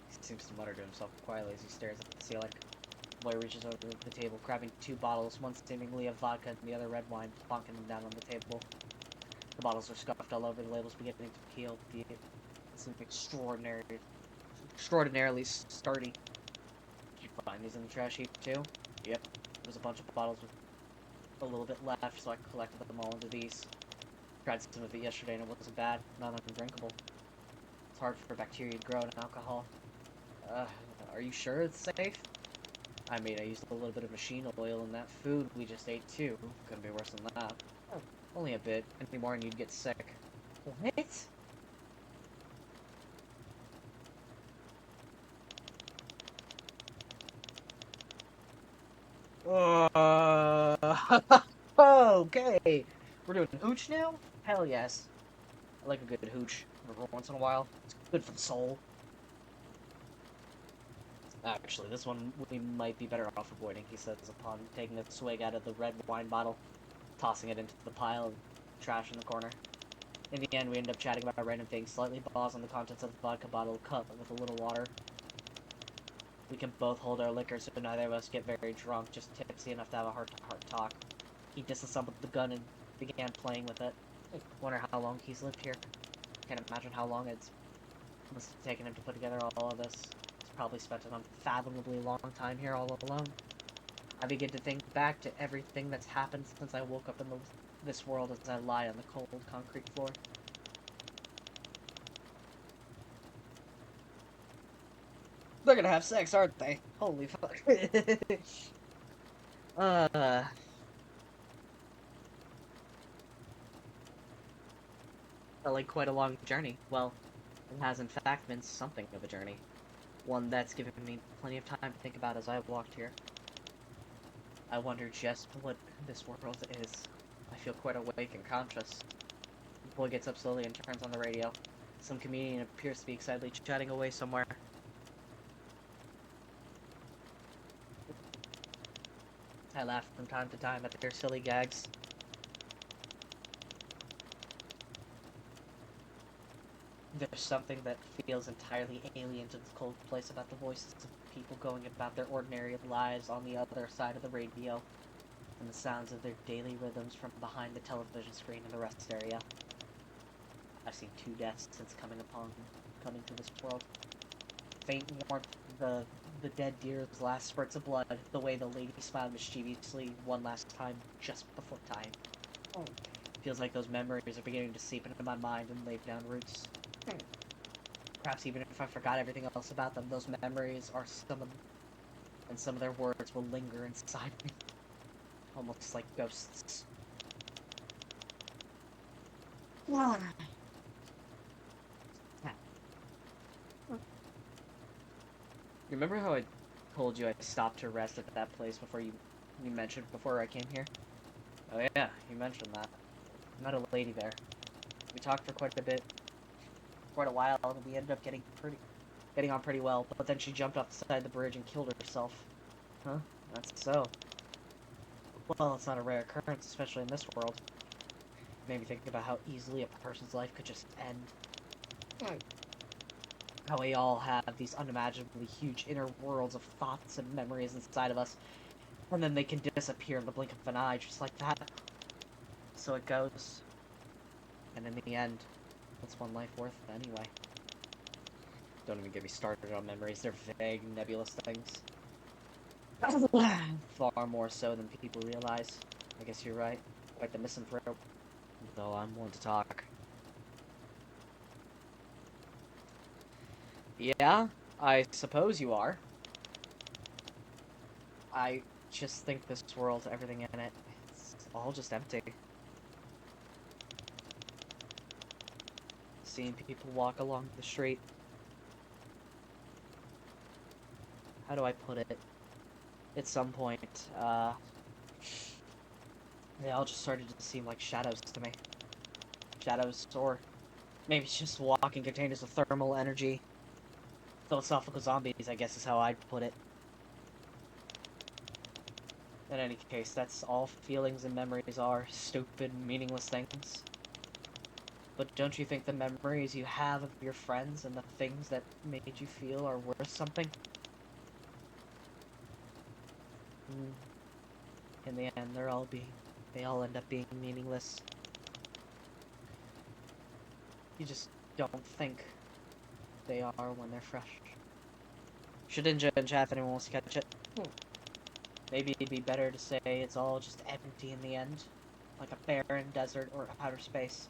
He seems to mutter to himself quietly as he stares at the ceiling. The boy reaches over the table, grabbing 2 bottles, one seemingly of vodka and the other red wine, plonking them down on the table. The bottles are scuffed all over, the labels beginning to peel. It's extraordinarily sturdy. Did you find these in the trash heap too? Yep. There was a bunch of bottles with a little bit left, so I collected them all into these. Tried some of it yesterday and it wasn't bad, not undrinkable. It's hard for bacteria to grow in alcohol. Are you sure it's safe? I mean, I used a little bit of machine oil in that food we just ate too. Couldn't be worse than that. Oh, only a bit. Any more and you'd get sick. What? Okay. We're doing hooch now? Hell yes. I like a good hooch every once in a while. It's good for the soul. Actually, this one we might be better off avoiding, he says upon taking a swig out of the red wine bottle, tossing it into the pile of trash in the corner. In the end, we end up chatting about random things, slightly paused on the contents of the vodka bottle, cut with a little water. We can both hold our liquor, so neither of us get very drunk, just tipsy enough to have a heart-to-heart talk. He disassembled the gun and began playing with it. I wonder how long he's lived here. Can't imagine how long it must have taken him to put together all of this. He's probably spent an unfathomably long time here all alone. I begin to think back to everything that's happened since I woke up in this world as I lie on the cold concrete floor. They're gonna have sex, aren't they? Holy fuck. Like quite a long journey. Well, it has in fact been something of a journey. One that's given me plenty of time to think about as I've walked here. I wonder just what this world is. I feel quite awake and conscious. The boy gets up slowly and turns on the radio. Some comedian appears to be excitedly chatting away somewhere. I laugh from time to time at their silly gags. There's something that feels entirely alien to this cold place about the voices of people going about their ordinary lives on the other side of the radio, and the sounds of their daily rhythms from behind the television screen in the rest area. I've seen 2 deaths since coming to this world. Faint warmth, the dead deer's last spurts of blood, the way the lady smiled mischievously one last time just before dying. Oh. Feels like those memories are beginning to seep into my mind and lay down roots. Perhaps even if I forgot everything else about them, those memories are some of their words will linger inside me. Almost like ghosts. Remember how I told you I stopped to rest at that place before you mentioned before I came here? Oh yeah, you mentioned that. I met a lady there. We talked for quite a while, and we ended up getting on pretty well, but then she jumped off the side of the bridge and killed herself. Huh? That's so. Well, it's not a rare occurrence, especially in this world. It made me think about how easily a person's life could just end. How we all have these unimaginably huge inner worlds of thoughts and memories inside of us, and then they can disappear in the blink of an eye, just like that. So it goes. And in the end, what's one life worth anyway? Don't even get me started on memories. They're vague, nebulous things. Far more so than people realize. I guess you're right. Quite the misanthrope. Though I'm one to talk. Yeah, I suppose you are. I just think this world, everything in it, all just empty. Seeing people walk along the street. How do I put it? At some point, they all just started to seem like shadows to me. Shadows, or maybe it's just walking containers of thermal energy. Philosophical zombies, I guess is how I'd put it. In any case, that's all feelings and memories are. Stupid, meaningless things. But don't you think the memories you have of your friends and the things that made you feel are worth something? In the end, they all end up being meaningless. You just don't think they are when they're fresh. Shouldn't judge if anyone wants to catch it. Maybe it'd be better to say it's all just empty in the end, like a barren desert or outer space.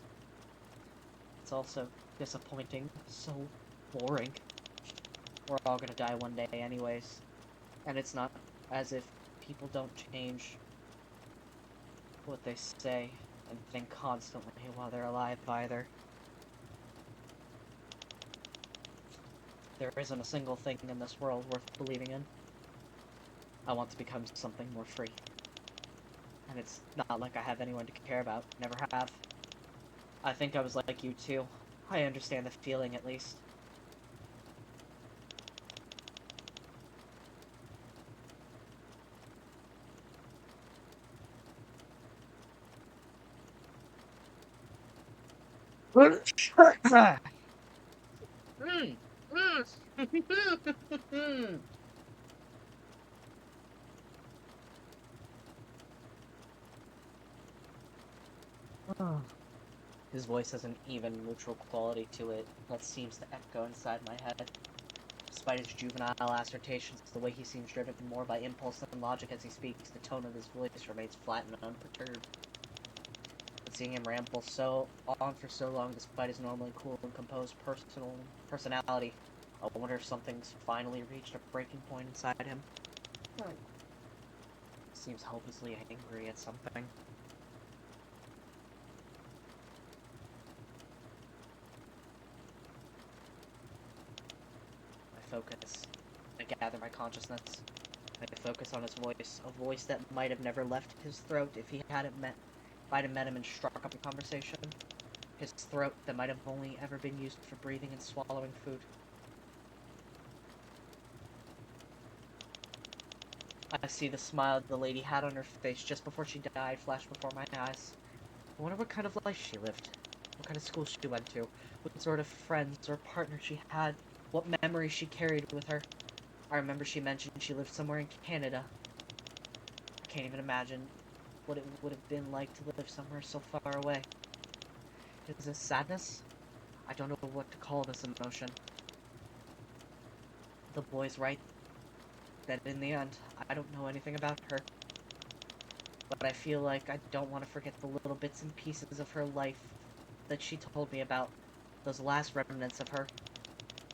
It's also disappointing, so boring. We're all gonna die one day anyways, and it's not as if people don't change what they say and think constantly while they're alive either. There isn't a single thing in this world worth believing in. I want to become something more free. And it's not like I have anyone to care about. Never have. I think I was like you too. I understand the feeling at least. His voice has an even, neutral quality to it that seems to echo inside my head. Despite his juvenile assertions, the way he seems driven more by impulse than logic as he speaks, the tone of his voice remains flat and unperturbed. But seeing him ramble on for so long, despite his normally cool and composed personality, I wonder if something's finally reached a breaking point inside him. Seems hopelessly angry at something. Focus. I gather my consciousness. I focus on his voice, a voice that might have never left his throat if I'd have met him and struck up a conversation. His throat that might have only ever been used for breathing and swallowing food. I see the smile the lady had on her face just before she died flash before my eyes. I wonder what kind of life she lived, what kind of school she went to, what sort of friends or partners she had, what memories she carried with her. I remember she mentioned she lived somewhere in Canada. I can't even imagine what it would have been like to live somewhere so far away. Is this sadness? I don't know what to call this emotion. The boy's right that in the end, I don't know anything about her. But I feel like I don't want to forget the little bits and pieces of her life that she told me about. Those last remnants of her.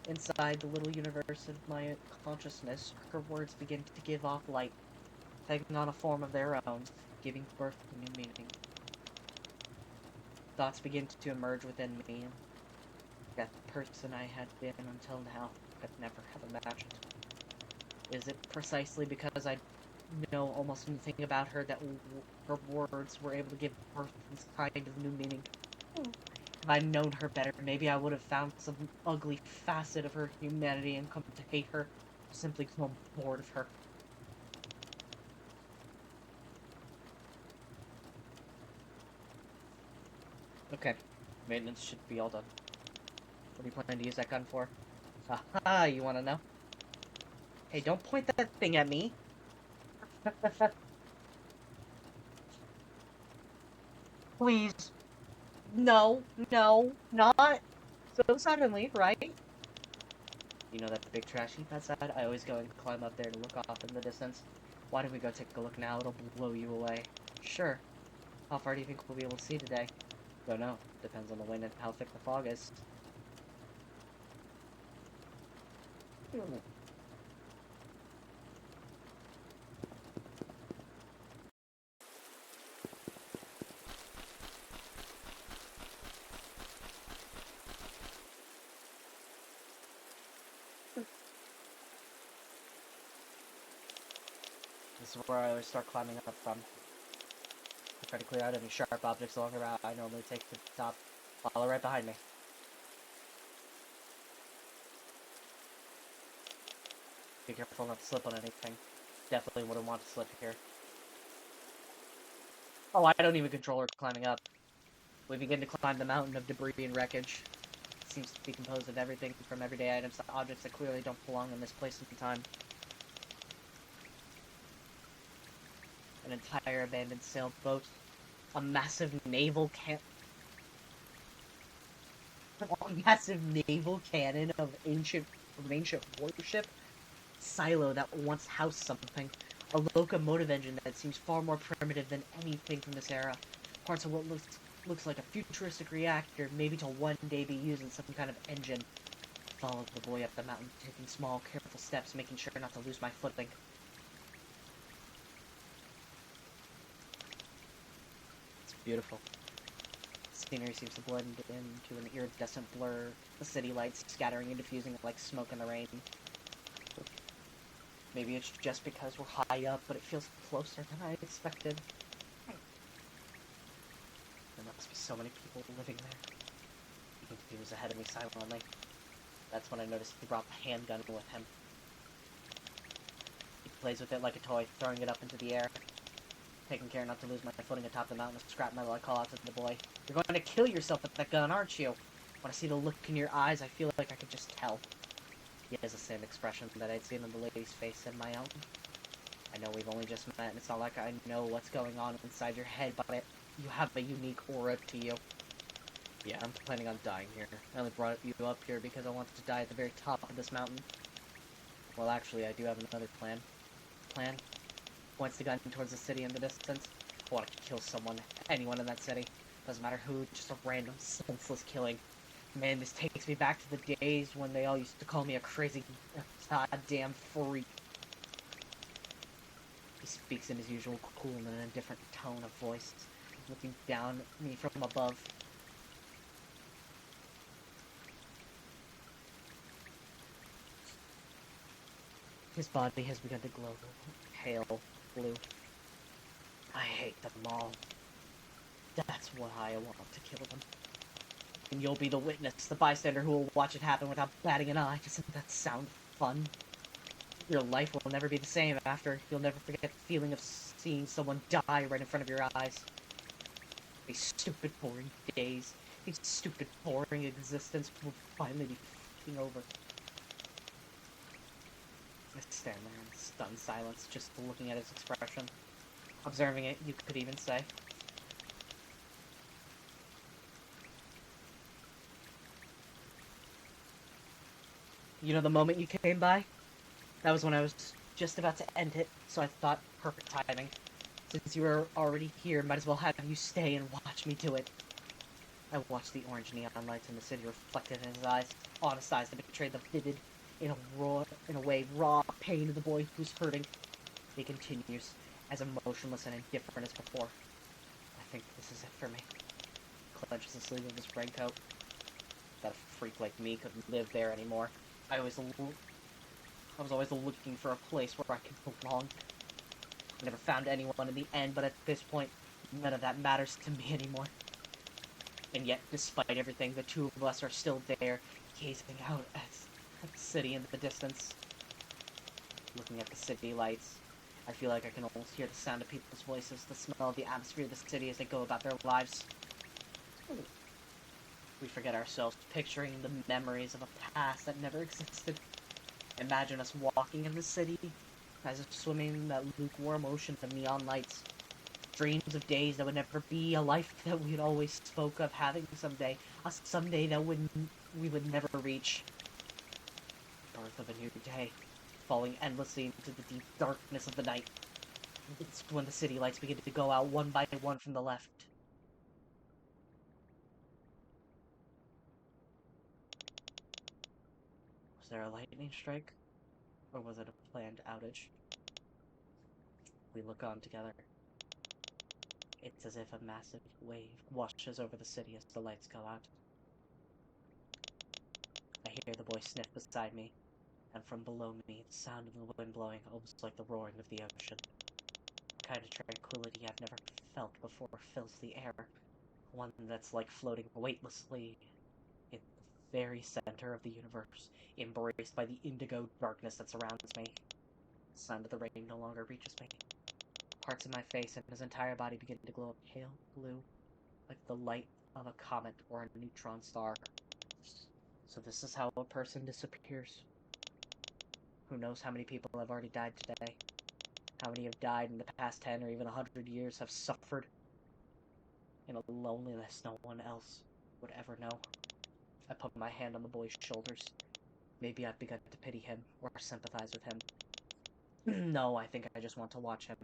Inside the little universe of my consciousness, her words begin to give off light, taking on a form of their own, giving birth to new meaning. Thoughts begin to emerge within me, that the person I had been until now could never have imagined. Is it precisely because I know almost nothing about her that her words were able to give birth to this kind of new meaning? If I'd known her better, maybe I would have found some ugly facet of her humanity and come to hate her, or simply grown bored of her. Okay, maintenance should be all done. What do you plan to use that gun for? Haha, you wanna know? Hey, don't point that thing at me! Please. No, no, not so suddenly, right? You know that big trash heap outside? I always go and climb up there to look off in the distance. Why don't we go take a look now? It'll blow you away. Sure. How far do you think we'll be able to see today? Don't know. Depends on the wind and how thick the fog is. This is where I always start climbing up from. I try to clear out any sharp objects along the route I normally take to the top. Follow right behind me. Be careful not to slip on anything. Definitely wouldn't want to slip here. Oh, I don't even control her climbing up. We begin to climb the mountain of debris and wreckage. It seems to be composed of everything from everyday items to objects that clearly don't belong in this place and time. An entire abandoned sailboat. A massive naval cannon of ancient warship. Silo that once housed something. A locomotive engine that seems far more primitive than anything from this era. Parts of what looks like a futuristic reactor, maybe to one day be used in some kind of engine. Followed the boy up the mountain, taking small, careful steps, making sure not to lose my footing. It's beautiful. The scenery seems to blend into an iridescent blur, the city lights scattering and diffusing like smoke in the rain. Maybe it's just because we're high up, but it feels closer than I expected. There must be so many people living there. He was ahead of me silently. That's when I noticed he brought the handgun with him. He plays with it like a toy, throwing it up into the air. Taking care not to lose my footing atop the mountain of scrap metal, I call out to the boy. You're going to kill yourself with that gun, aren't you? When I see the look in your eyes, I feel like I could just tell. He has the same expression that I'd seen on the lady's face and my own. I know we've only just met, and it's not like I know what's going on inside your head, but you have a unique aura to you. Yeah, I'm planning on dying here. I only brought you up here because I wanted to die at the very top of this mountain. Well, actually, I do have another plan. Points the gun towards the city in the distance. I want to kill someone, anyone in that city. Doesn't matter who, just a random, senseless killing. Man, this takes me back to the days when they all used to call me a crazy, goddamn freak. He speaks in his usual cool and in a different tone of voice, looking down at me from above. His body has begun to glow pale blue. I hate them all. That's why I want to kill them. And you'll be the witness, the bystander who will watch it happen without batting an eye. Doesn't that sound fun? Your life will never be the same after. You'll never forget the feeling of seeing someone die right in front of your eyes. These stupid, boring days, these stupid, boring existence will finally be f***ing over. I stand there in stunned silence, just looking at his expression. Observing it, you could even say. You know the moment you came by? That was when I was just about to end it, so I thought perfect timing. Since you were already here, might as well have you stay and watch me do it. I watched the orange neon lights in the city reflected in his eyes, honest eyes that betrayed the vivid, in a way, raw pain of the boy who's hurting. He continues, as emotionless and indifferent as before. I think this is it for me. Clenches the sleeve of his raincoat. That a freak like me couldn't live there anymore. I was always looking for a place where I could belong. I never found anyone in the end, but at this point, none of that matters to me anymore. And yet, despite everything, the two of us are still there, gazing out at the city in the distance. Looking at the city lights, I feel like I can almost hear the sound of people's voices, the smell of the atmosphere of the city as they go about their lives. We forget ourselves, picturing the memories of a past that never existed. Imagine us walking in the city, as if swimming in that lukewarm ocean of neon lights. Dreams of days that would never be, a life that we'd always spoke of having someday, a someday that we would never reach. Birth of a new day, falling endlessly into the deep darkness of the night. It's when the city lights begin to go out one by one from the left. Was there a lightning strike? Or was it a planned outage? We look on together. It's as if a massive wave washes over the city as the lights go out. I hear the boy sniff beside me, and from below me, the sound of the wind blowing almost like the roaring of the ocean. kind of tranquility I've never felt before fills the air. One that's like floating weightlessly in the very center of the universe, embraced by the indigo darkness that surrounds me. The sound of the rain no longer reaches me. Parts of my face and his entire body begin to glow a pale blue, like the light of a comet or a neutron star. So this is how a person disappears. Who knows how many people have already died today? How many have died in the past 10 or even 100 years, have suffered in a loneliness no one else would ever know? I put my hand on the boy's shoulders. Maybe I've begun to pity him or sympathize with him. No, I think I just want to watch him,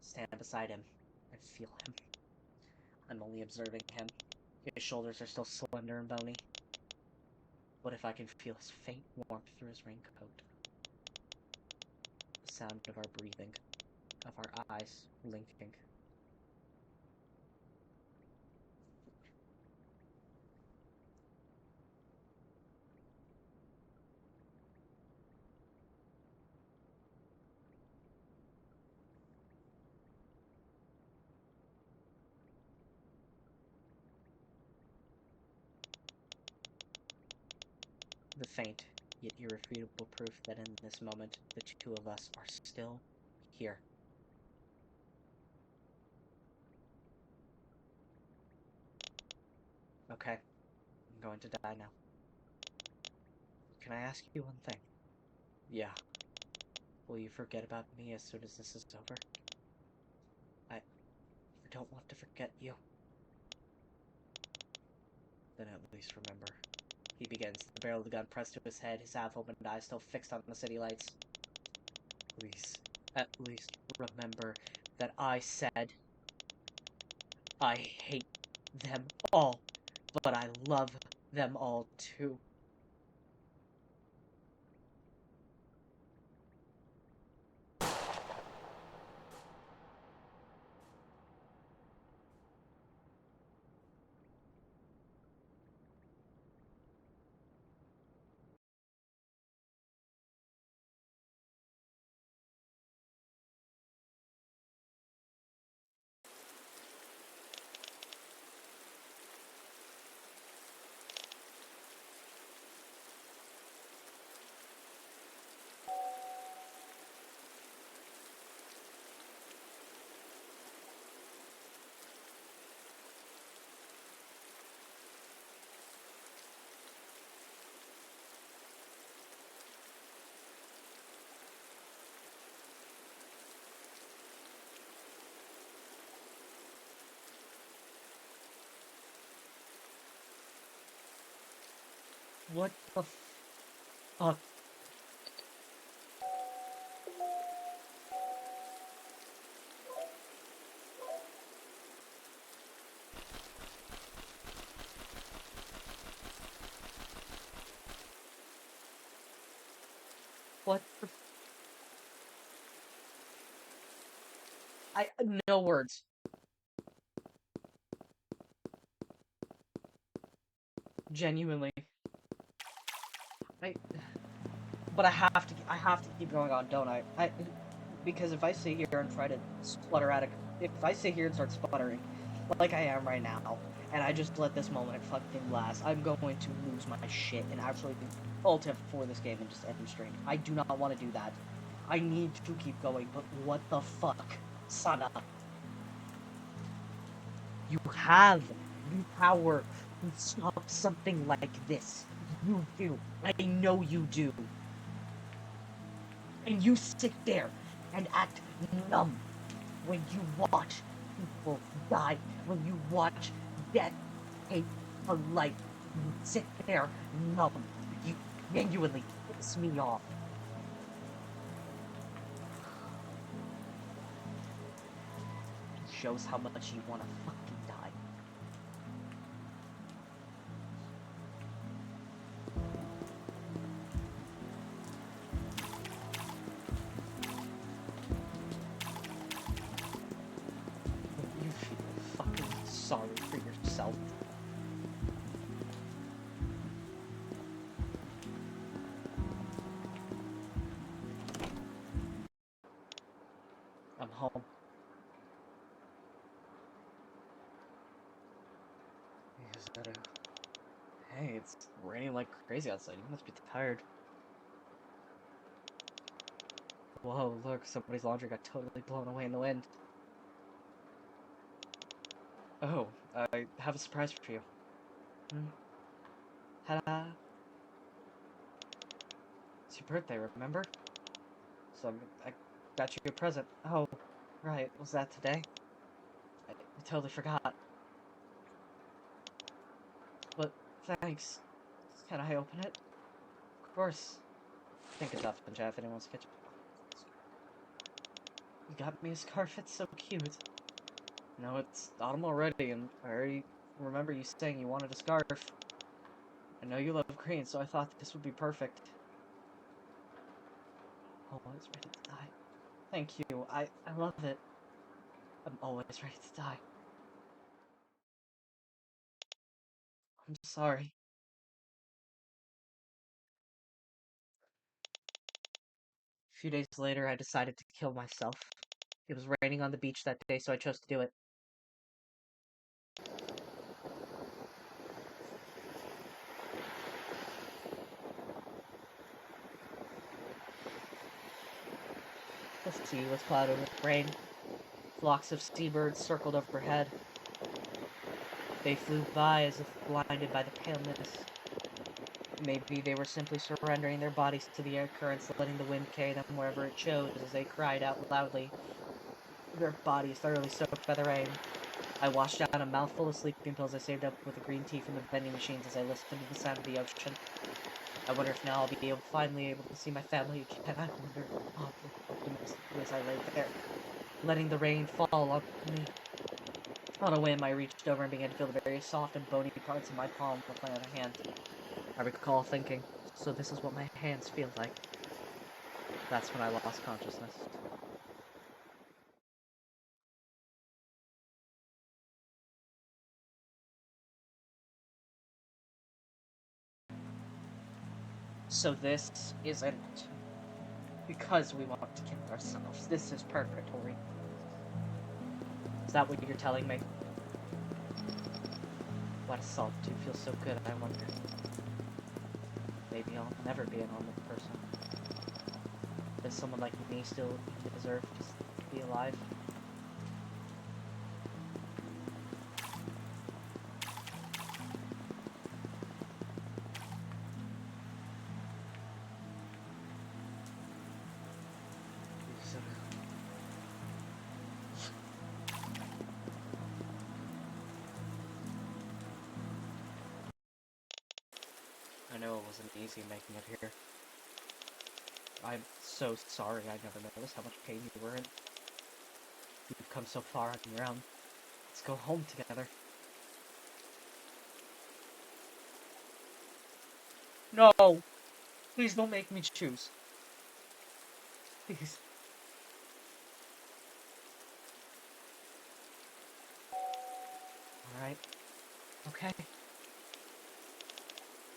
stand beside him, and feel him. I'm only observing him. His shoulders are still slender and bony. What if I can feel his faint warmth through his raincoat? The sound of our breathing, of our eyes blinking. The faint, yet irrefutable proof that in this moment the two of us are still here. Okay, I'm going to die now. Can I ask you one thing? Yeah. Will you forget about me as soon as this is over? I don't want to forget you. Then at least remember. He begins, the barrel of the gun pressed to his head, his half-opened eyes still fixed on the city lights. Please, at least remember that I said I hate them all, but I love them all too. What the fuck? What the... no words. Genuinely. But I have to keep going on, don't I? Because if I sit here and try to splutter out if I sit here and start sputtering, like I am right now, and I just let this moment fucking last, I'm going to lose my shit and actually ult for this game and just end the stream. I do not want to do that. I need to keep going, but what the fuck? Sana. You have the power to stop something like this. You do. I know you do. And you sit there and act numb when you watch people die, when you watch death take a life. You sit there numb. You genuinely piss me off. It shows how much you want to fucking die. You feel fucking sorry for yourself. I'm home. Hey, it's raining like crazy outside. You must be tired. Whoa, look, somebody's laundry got totally blown away in the wind. Oh, I have a surprise for you. Hmm? Ta-da! It's your birthday, remember? So I got you a present. Oh, right, was that today? I totally forgot. But thanks. Can I open it? Of course. Think it's up, and if anyone wants to catch it. You got me a scarf, it's so cute. No, it's autumn already, and I already remember you saying you wanted a scarf. I know you love green, so I thought this would be perfect. Always ready to die. Thank you, I love it. I'm always ready to die. I'm sorry. A few days later, I decided to kill myself. It was raining on the beach that day, so I chose to do it. The sea was clouded with rain. Flocks of seabirds circled overhead. They flew by as if blinded by the pale mist. Maybe they were simply surrendering their bodies to the air currents, letting the wind carry them wherever it chose as they cried out loudly, their bodies thoroughly soaked by the rain. I washed down a mouthful of sleeping pills I saved up with the green tea from the vending machines as I listened to the sound of the ocean. I wonder if now I'll be finally able to see my family again. I wonder, oddly optimistically as I lay there, letting the rain fall on me. On a whim, I reached over and began to feel the very soft and bony parts of my palm with my other hand. I recall thinking, so this is what my hands feel like. That's when I lost consciousness. So this isn't because we want to kill ourselves. This is purgatory. Is that what you're telling me? Why does solitude feel so good, I wonder? Maybe I'll never be a normal person. Does someone like me still deserve to be alive? I know it wasn't easy making it here. I'm so sorry I never noticed how much pain you were in. You've come so far on your own. Let's go home together. No! Please don't make me choose. Please. Alright. Okay.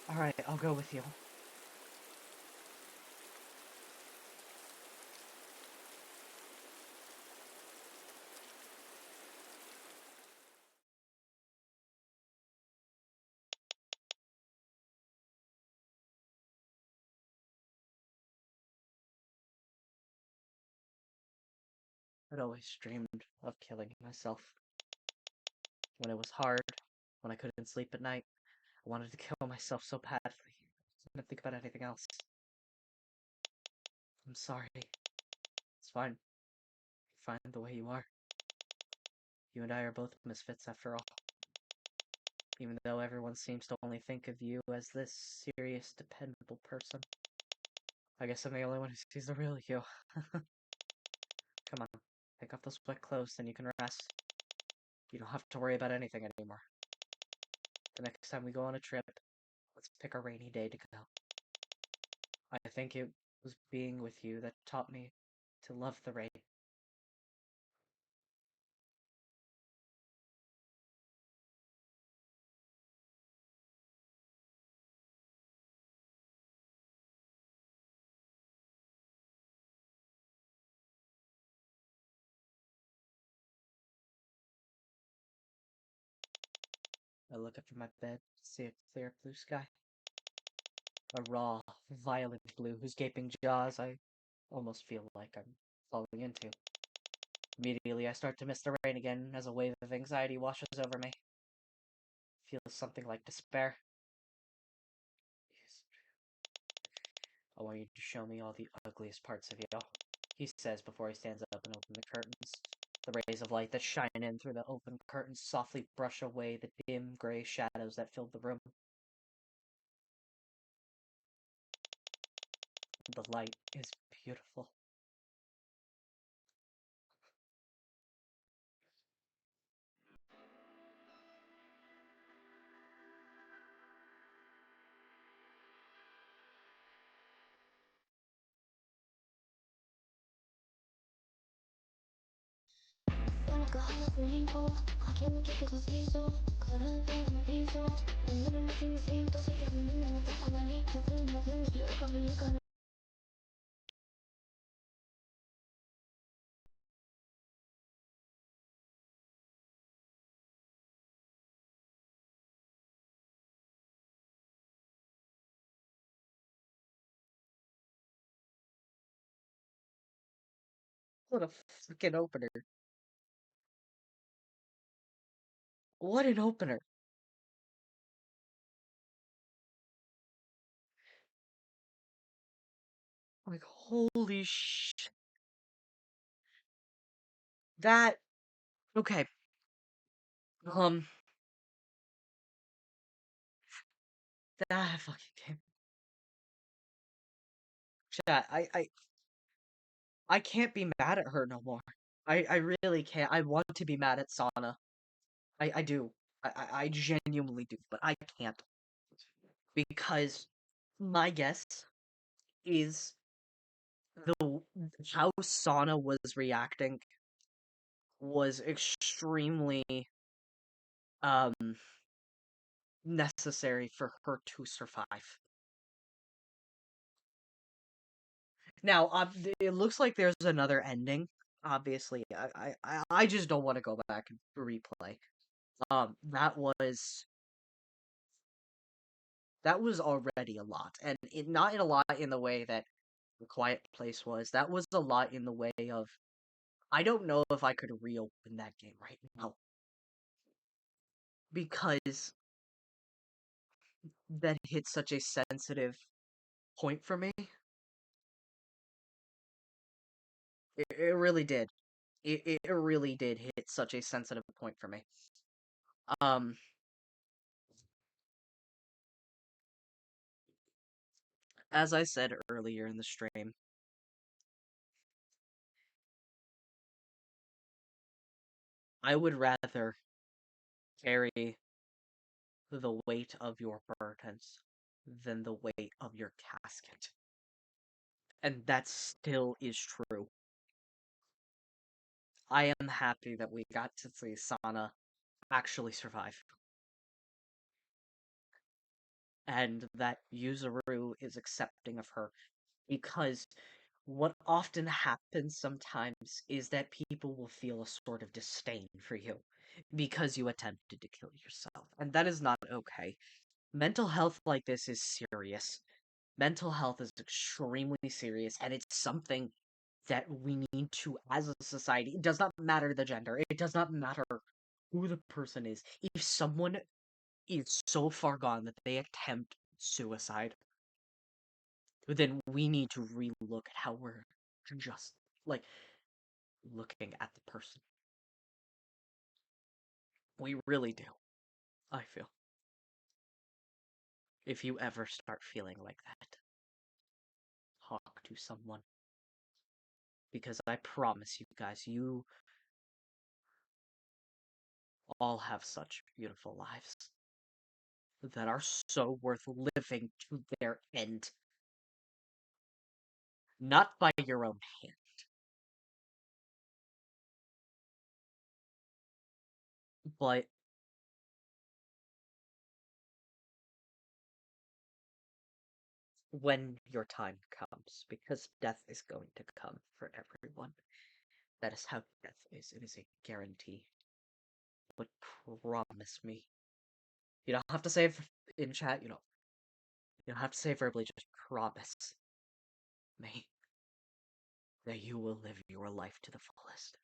Alright, I'll go with you. I'd always dreamed of killing myself. When it was hard, when I couldn't sleep at night, I wanted to kill myself so badly. I couldn't think about anything else. I'm sorry. It's fine. You're fine the way you are. You and I are both misfits after all. Even though everyone seems to only think of you as this serious, dependable person. I guess I'm the only one who sees the real you. Come on, take off those wet clothes, then you can rest. You don't have to worry about anything anymore. The next time we go on a trip, let's pick a rainy day to go. I think it was being with you that taught me to love the rain. I look up from my bed, see a clear blue sky. A raw, violent blue whose gaping jaws I almost feel like I'm falling into. Immediately, I start to miss the rain again as a wave of anxiety washes over me. Feels something like despair. Yes. I want you to show me all the ugliest parts of you, he says before he stands up and opens the curtains. The rays of light that shine in through the open curtains softly brush away the dim gray shadows that filled the room. The light is beautiful. What a freaking opener. What an opener. Like, holy sh. That. Okay. Um. That fucking game. Chat, I can't be mad at her no more. I really can't. I want to be mad at Sana. I do. I genuinely do, but I can't. Because my guess is the how Sana was reacting was extremely um necessary for her to survive. Now, it looks like there's another ending. Obviously, I just don't want to go back and replay. That was already a lot, and not in a lot in the way that The Quiet Place was. That was a lot in the way of I don't know if I could reopen that game right now because that hit such a sensitive point for me. It really did. It really did hit such a sensitive point for me. Um, as I said earlier in the stream, I would rather carry the weight of your burdens than the weight of your casket. And that still is true. I am happy that we got to see Sana actually survive. And that Yuzuru is accepting of her. Because what often happens sometimes is that people will feel a sort of disdain for you because you attempted to kill yourself. And that is not okay. Mental health like this is serious. Mental health is extremely serious, and it's something that we need to, as a society, it does not matter the gender, it does not matter who the person is. If someone is so far gone that they attempt suicide, then we need to relook at how we're just, like, looking at the person. We really do, I feel. If you ever start feeling like that, talk to someone. Because I promise you guys, you all have such beautiful lives that are so worth living to their end. Not by your own hand, but when your time comes, because death is going to come for everyone. That is how death is. It is a guarantee. But promise me You don't have to say it in chat. You don't have to say it verbally. Just promise me that you will live your life to the fullest.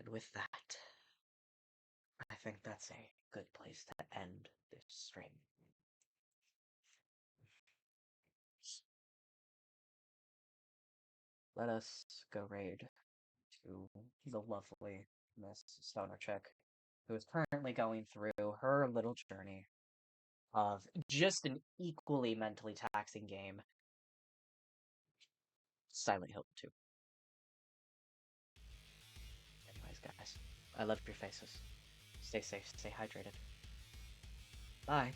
And with that, I think that's a good place to end this stream. Let us go raid to the lovely Miss Stoner Chick, who is currently going through her little journey of just an equally mentally taxing game, Silent Hill 2. Anyways, guys, I love your faces. Stay safe, stay hydrated. Bye.